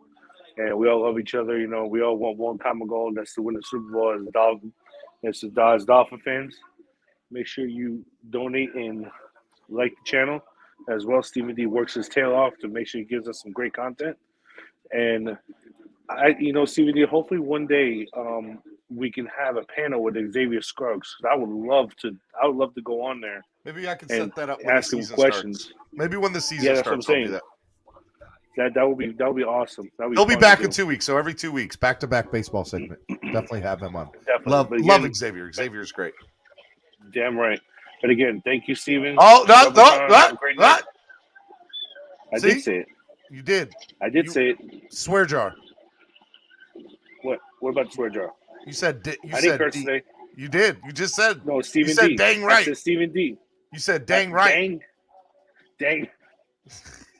and we all love each other. We all want one common goal, and that's to win the Super Bowl as Dolphin fans. Make sure you donate and like the channel as well. Stephen D works his tail off to make sure he gives us some great content. And Stephen D, hopefully one day we can have a panel with Xavier Scruggs. I would love to go on there. Maybe I can set that up when ask the him season questions. starts. Maybe when the season starts, I'll do that. That would be awesome. He'll be back in 2 weeks. So every 2 weeks, back-to-back baseball segment. Definitely have him on. Definitely. Love Xavier. Xavier's great. Damn right. But again, thank you, Steven. Oh, no. I did say it. You did. I did say it. Swear jar. What? What about the swear jar? You said I didn't curse today. You did. You just said. No, Stephen you said D. Dang right. I said Stephen D. You said dang right. Dang.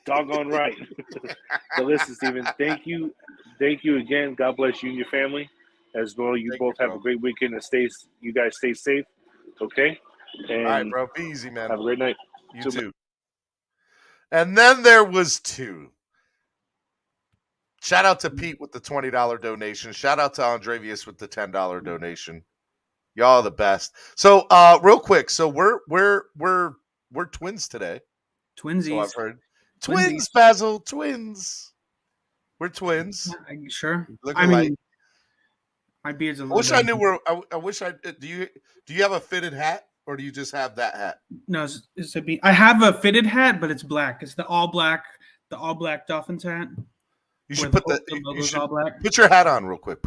Doggone right. So listen, Stephen, thank you again. God bless you and your family as well. You both have a great weekend and you guys stay safe. Okay? And all right, bro. Be easy, man. Have a great night. You too. And then there was two. Shout out to Pete with the $20 donation. Shout out to Andrevius with the $10 donation. Y'all are the best. So real quick, so we're twins today. Twinsies. So I've heard. Twins, Basil, twins. We're twins. Sure. Look alike. Mean, my beard's a little. I wish I knew where. I wish I. Do you have a fitted hat, or do you just have that hat? No, I have a fitted hat, but it's black. It's the all black Dolphins hat. You should put the logo's all black. Put your hat on real quick.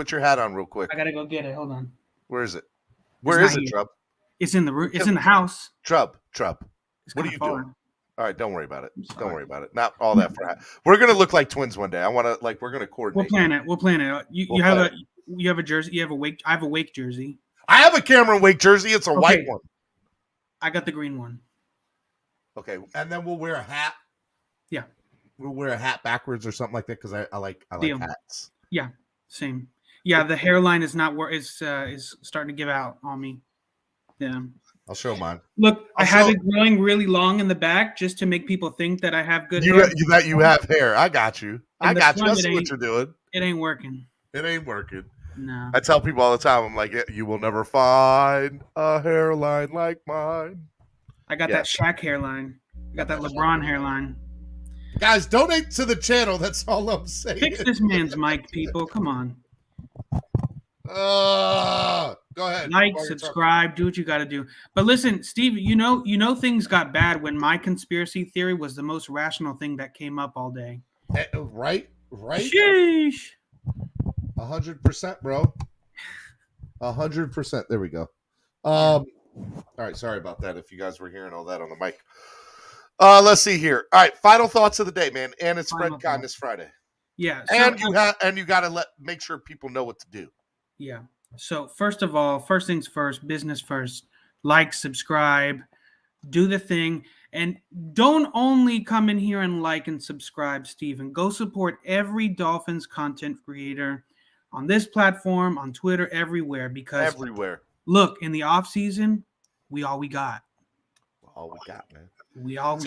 I gotta go get it. Hold on. Where is it? Where is it, Trub? It's in the room. It's in the house. Trub. What are you doing? All right, don't worry about it. Don't worry about it. Not all that for hat. We're gonna look like twins one day. I want to we're gonna coordinate. We'll plan it. You have a jersey. You have a Wake. I have a Wake jersey. I have a Cameron Wake jersey. It's a white one. I got the green one. Okay, and then we'll wear a hat. Yeah, we'll wear a hat backwards or something like that because I like hats. Yeah, same. Yeah, the hairline is not where is starting to give out on me. Yeah. I'll show mine. Look, I have it growing really long in the back just to make people think that I have good hair. That you have hair. I got you. I see what you're doing. It ain't working. No. I tell people all the time, I'm like, you will never find a hairline like mine. I got that Shaq hairline. I got that LeBron hairline. Guys, donate to the channel. That's all I'm saying. Fix this man's mic, people. Come on. Go ahead. Like, subscribe, do what you got to do. But listen, Steve, you know things got bad when my conspiracy theory was the most rational thing that came up all day. Right? Sheesh. 100%, bro. 100%. There we go. All right. Sorry about that. If you guys were hearing all that on the mic. Let's see here. All right. Final thoughts of the day, man. And it's Spread Kindness Friday. Yeah. And you got to make sure people know what to do. Yeah. So first of all, first things first, business first. Like, subscribe, do the thing, and don't only come in here and like and subscribe, Steven. Go support every Dolphins content creator on this platform, on Twitter, everywhere. Because look, in the off season, we got. All we got, man. We got.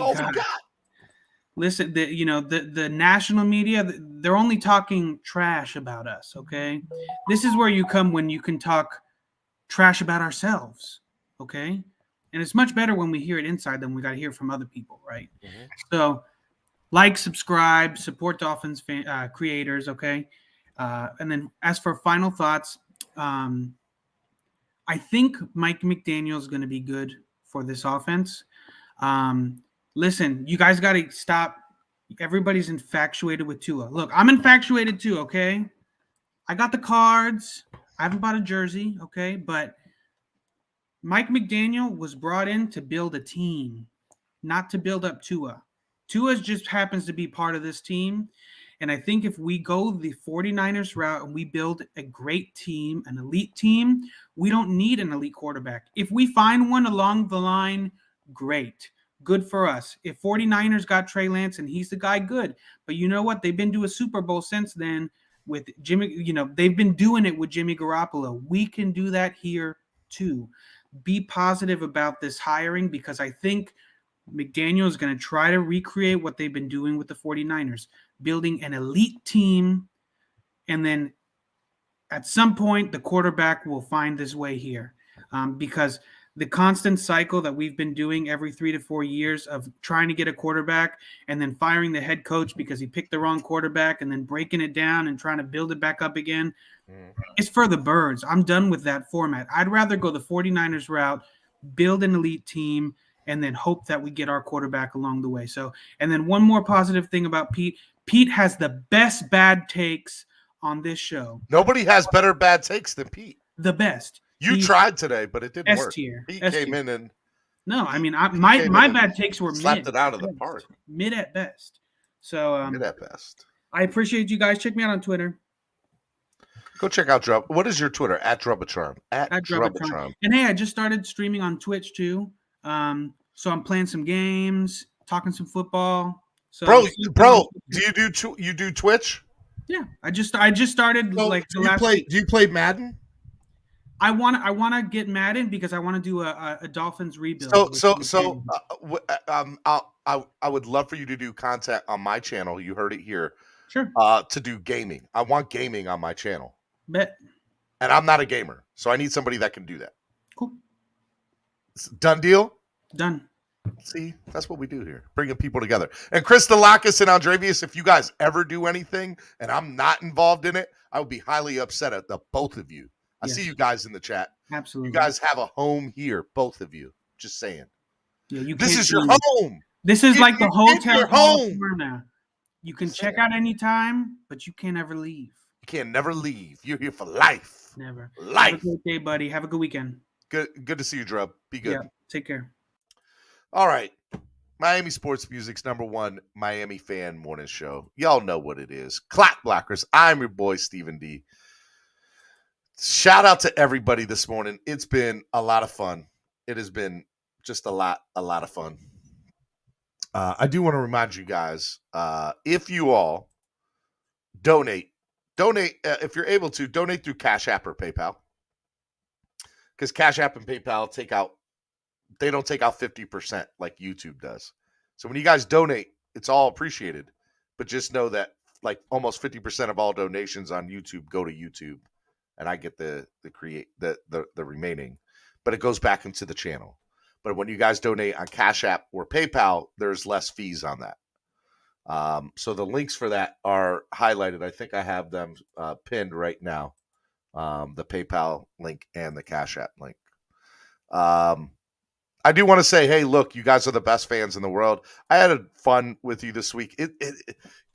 Listen, the national media, they're only talking trash about us, okay? This is where you come when you can talk trash about ourselves, okay? And it's much better when we hear it inside than we got to hear from other people, right? Mm-hmm. So, like, subscribe, support Dolphins creators, okay? And then as for final thoughts, I think Mike McDaniel is going to be good for this offense. Listen, you guys got to stop. Everybody's infatuated with Tua. Look, I'm infatuated too, okay? I got the cards. I haven't bought a jersey, okay? But Mike McDaniel was brought in to build a team, not to build up Tua. Tua just happens to be part of this team. And I think if we go the 49ers route and we build a great team, an elite team, we don't need an elite quarterback. If we find one along the line, great. Good for us. If 49ers got Trey Lance and he's the guy, good. But you know what? They've been to a Super Bowl since then with Jimmy. They've been doing it with Jimmy Garoppolo. We can do that here too. Be positive about this hiring because I think McDaniel is going to try to recreate what they've been doing with the 49ers, building an elite team. And then at some point, the quarterback will find his way here because the constant cycle that we've been doing every 3 to 4 years of trying to get a quarterback and then firing the head coach because he picked the wrong quarterback and then breaking it down and trying to build it back up again. It's for the birds. I'm done with that format. I'd rather go the 49ers route, build an elite team, and then hope that we get our quarterback along the way. So, and then one more positive thing about Pete. Pete has the best bad takes on this show. Nobody has better bad takes than Pete. The best. You tried today, but it didn't work. S-tier. Pete came in and no, I mean my bad takes were slapped it out of the park. Mid at best. So mid at best. I appreciate you guys. Check me out on Twitter. Go check out Drub. What is your Twitter? At Drubbatron. At Drubbatron. And hey, I just started streaming on Twitch too. So I'm playing some games, talking some football. So bro, do you do Twitch? Yeah, I just started Do you play Madden? I want to get Madden because I want to do a Dolphins rebuild. I would love for you to do content on my channel. You heard it here. Sure. To do gaming. I want gaming on my channel. Bet. And I'm not a gamer, so I need somebody that can do that. Cool. Done deal? Done. See, that's what we do here, bringing people together. And Chris Delakis and Andrevius, if you guys ever do anything and I'm not involved in it, I would be highly upset at the both of you. I see you guys in the chat. Absolutely. You guys have a home here, both of you. Just saying. Yeah, this is your home. This is like the hotel your home. Now. You can check out anytime, but you can't ever leave. You can never leave. You're here for life. Never. Life. Have a great day, buddy. Have a good weekend. Good to see you, Drub. Be good. Yeah, take care. All right. Miami Sports Music's #1 Miami fan morning show. Y'all know what it is. Clock Blockers. I'm your boy, Stephen D. Shout out to everybody this morning. It's been a lot of fun. It has been just a lot of fun. I do want to remind you guys, if you all donate, if you're able to, donate through Cash App or PayPal. Because Cash App and PayPal they don't take out 50% like YouTube does. So when you guys donate, it's all appreciated. But just know that like almost 50% of all donations on YouTube go to YouTube. And I get the remaining. But it goes back into the channel. But when you guys donate on Cash App or PayPal, there's less fees on that. So the links for that are highlighted. I think I have them pinned right now. The PayPal link and the Cash App link. I do want to say, hey, look, you guys are the best fans in the world. I had fun with you this week.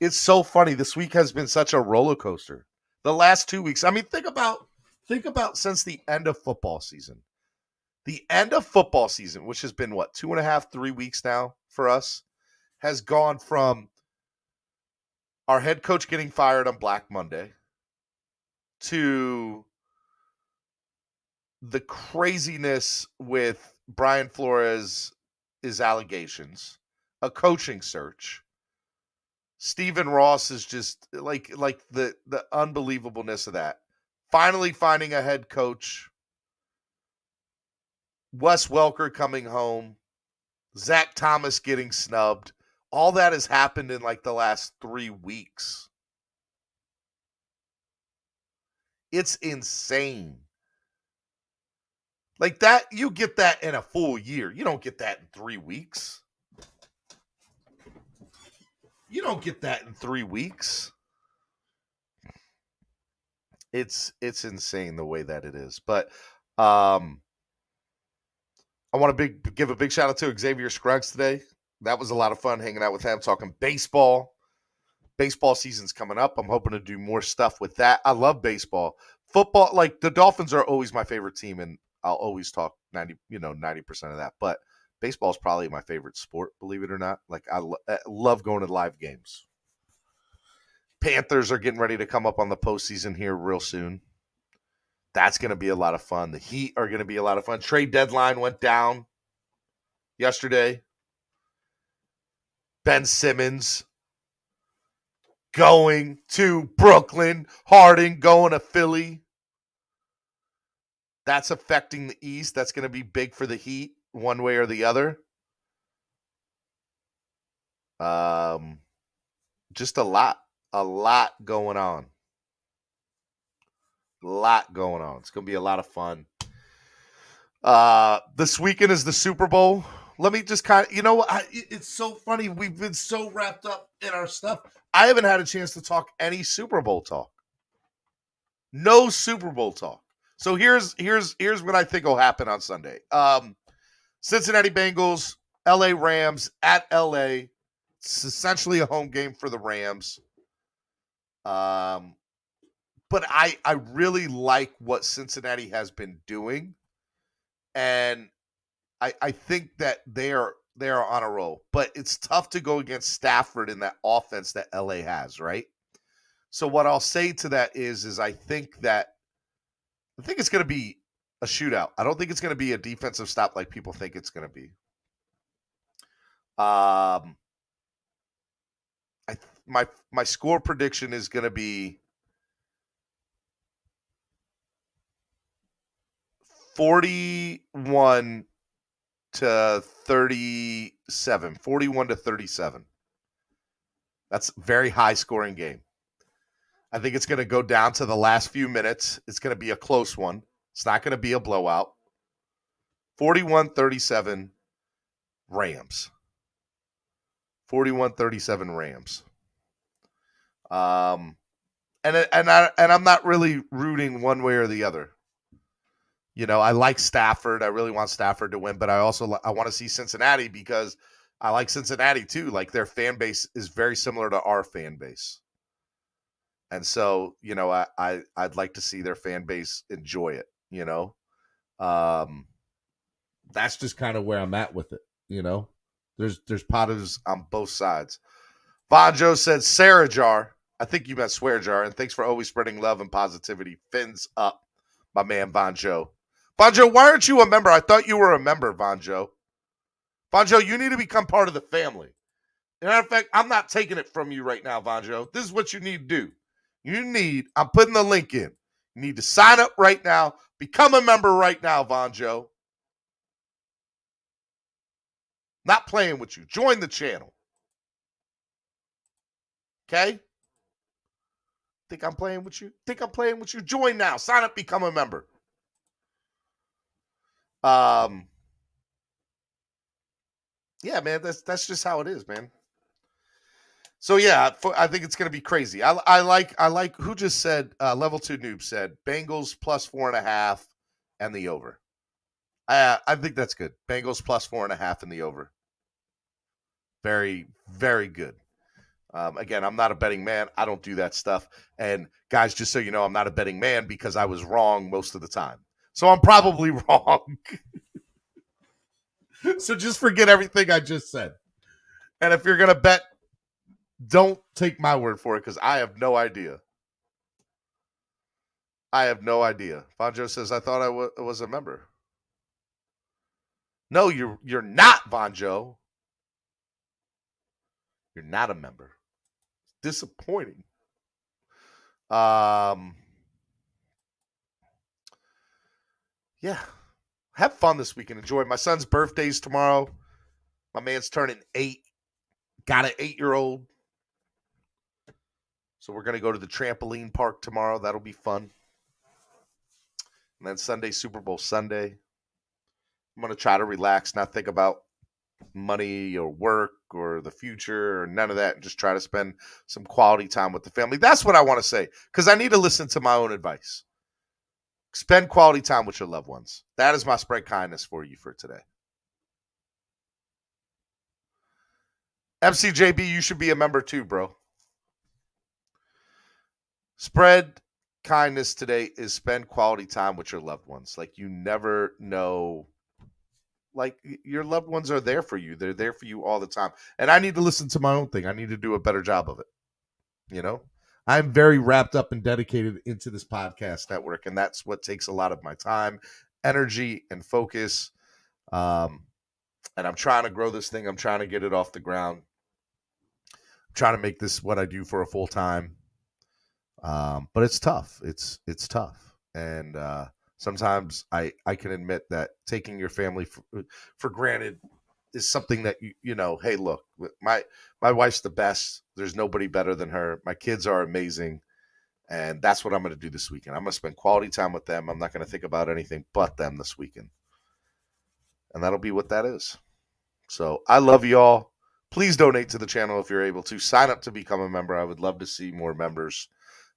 It's so funny. This week has been such a roller coaster. The last 2 weeks. I mean, think about since the end of football season. The end of football season, which has been, 2.5, 3 weeks now for us, has gone from our head coach getting fired on Black Monday to the craziness with Brian Flores' allegations, a coaching search. Stephen Ross is just like the unbelievableness of that. Finally finding a head coach. Wes Welker coming home. Zach Thomas getting snubbed. All that has happened in like the last 3 weeks. It's insane. Like that, you get that in a full year. You don't get that in 3 weeks. You don't get that in 3 weeks. It's insane the way that it is. But I want to give a big shout out to Xavier Scruggs today. That was a lot of fun hanging out with him, talking baseball. Baseball season's coming up. I'm hoping to do more stuff with that. I love baseball. Football, like the Dolphins are always my favorite team, and I'll always talk 90% of that. But baseball is probably my favorite sport, believe it or not. Like I love going to live games. Panthers are getting ready to come up on the postseason here real soon. That's going to be a lot of fun. The Heat are going to be a lot of fun. Trade deadline went down yesterday. Ben Simmons going to Brooklyn. Harden going to Philly. That's affecting the East. That's going to be big for the Heat one way or the other. Just a lot going on. It's going to be a lot of fun. This weekend is the Super Bowl. Let me just it's so funny. We've been so wrapped up in our stuff. I haven't had a chance to talk any Super Bowl talk. No Super Bowl talk. So here's what I think will happen on Sunday. Cincinnati Bengals, LA Rams at LA. It's essentially a home game for the Rams. But I really like what Cincinnati has been doing. And I think that they are on a roll. But it's tough to go against Stafford in that offense that LA has, right? So what I'll say to that is I think it's going to be a shootout. I don't think it's going to be a defensive stop like people think it's going to be. My score prediction is going to be 41 to 37. 41 to 37. That's a very high scoring game. I think it's going to go down to the last few minutes. It's going to be a close one. It's not going to be a blowout. 41-37 Rams. 41-37 Rams. And I'm not really rooting one way or the other. You know, I like Stafford. I really want Stafford to win, but I want to see Cincinnati because I like Cincinnati too. Like their fan base is very similar to our fan base. And so, you know, I'd like to see their fan base enjoy it, you know. That's just kind of where I'm at with it, you know. There's positives on both sides. Bonjo said, Sarah Jar. I think you meant swear jar. And thanks for always spreading love and positivity. Fins up, my man Bonjo. Bonjo, why aren't you a member? I thought you were a member, Bonjo. Bonjo, you need to become part of the family. As a matter of fact, I'm not taking it from you right now, Bonjo. This is what you need to do. I'm putting the link in. You need to sign up right now. Become a member right now, Bonjo. Not playing with you. Join the channel. Okay? Think I'm playing with you? Join now. Sign up, become a member. Yeah, man, that's just how it is, man. So yeah, I think it's going to be crazy. I like who just said level 2 noob said Bengals plus 4.5 and the over. I think that's good. Bengals plus 4.5 and the over. Very, very good. Again, I'm not a betting man. I don't do that stuff. And guys, just so you know, I'm not a betting man because I was wrong most of the time. So I'm probably wrong. So just forget everything I just said. And if you're going to bet, don't take my word for it because I have no idea. I have no idea. Vonjo says, I thought I was a member. No, you're not, Vonjo. You're not a member. Disappointing. Yeah. Have fun this weekend. Enjoy. My son's birthday's tomorrow. My man's turning 8. Got an 8-year-old. So we're going to go to the trampoline park tomorrow. That'll be fun. And then Sunday, Super Bowl Sunday. I'm going to try to relax, not think about money or work or the future or none of that, and just try to spend some quality time with the family. That's what I want to say, because I need to listen to my own advice. Spend quality time with your loved ones. That is my spread kindness for you for today. MCJB, you should be a member too, bro. Spread kindness today is spend quality time with your loved ones. Like, you never know. Like, your loved ones are there for you. They're there for you all the time. And I need to listen to my own thing. I need to do a better job of it. You know, I'm very wrapped up and dedicated into this podcast network, and that's what takes a lot of my time, energy, and focus. And I'm trying to grow this thing. I'm trying to get it off the ground. I'm trying to make this what I do for a full time. But it's tough. It's tough. And sometimes I can admit that taking your family for granted is something that, you know, hey, look, my wife's the best. There's nobody better than her. My kids are amazing. And that's what I'm going to do this weekend. I'm going to spend quality time with them. I'm not going to think about anything but them this weekend. And that'll be what that is. So I love you all. Please donate to the channel if you're able to. Sign up to become a member. I would love to see more members.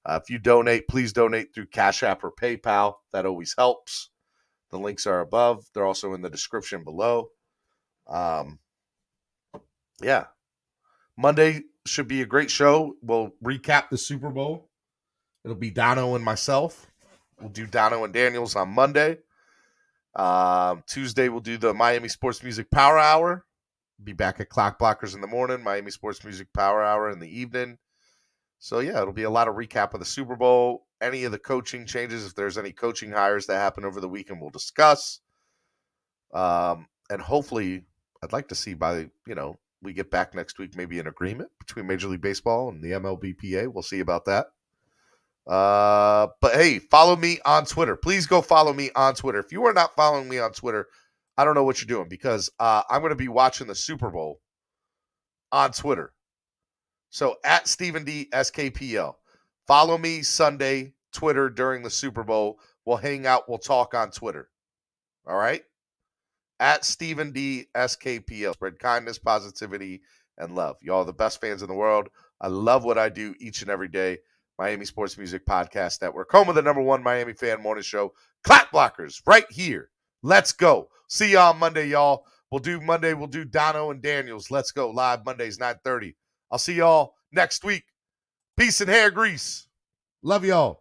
If you donate, please donate through Cash App or PayPal. That always helps. The links are above. They're also in the description below. Yeah. Monday should be a great show. We'll recap the Super Bowl. It'll be Dono and myself. We'll do Dono and Daniels on Monday. Tuesday, we'll do the Miami Sports Music Power Hour. Be back at Clock Blockers in the morning. Miami Sports Music Power Hour in the evening. So, yeah, it'll be a lot of recap of the Super Bowl. Any of the coaching changes, if there's any coaching hires that happen over the weekend, we'll discuss. And hopefully, I'd like to see we get back next week, maybe an agreement between Major League Baseball and the MLBPA. We'll see about that. But, hey, follow me on Twitter. Please go follow me on Twitter. If you are not following me on Twitter, I don't know what you're doing, because I'm going to be watching the Super Bowl on Twitter. So at Stephen D SKPL, follow me Sunday, Twitter during the Super Bowl. We'll hang out. We'll talk on Twitter. All right. At Stephen D SKPL, spread kindness, positivity, and love. Y'all are the best fans in the world. I love what I do each and every day. Miami Sports Music Podcast Network, home of the #1 Miami fan morning show. Clock Blockers right here. Let's go. See y'all Monday, y'all. We'll do Dono and Daniels. Let's go. Live Mondays, 9:30. I'll see y'all next week. Peace and hair grease. Love y'all.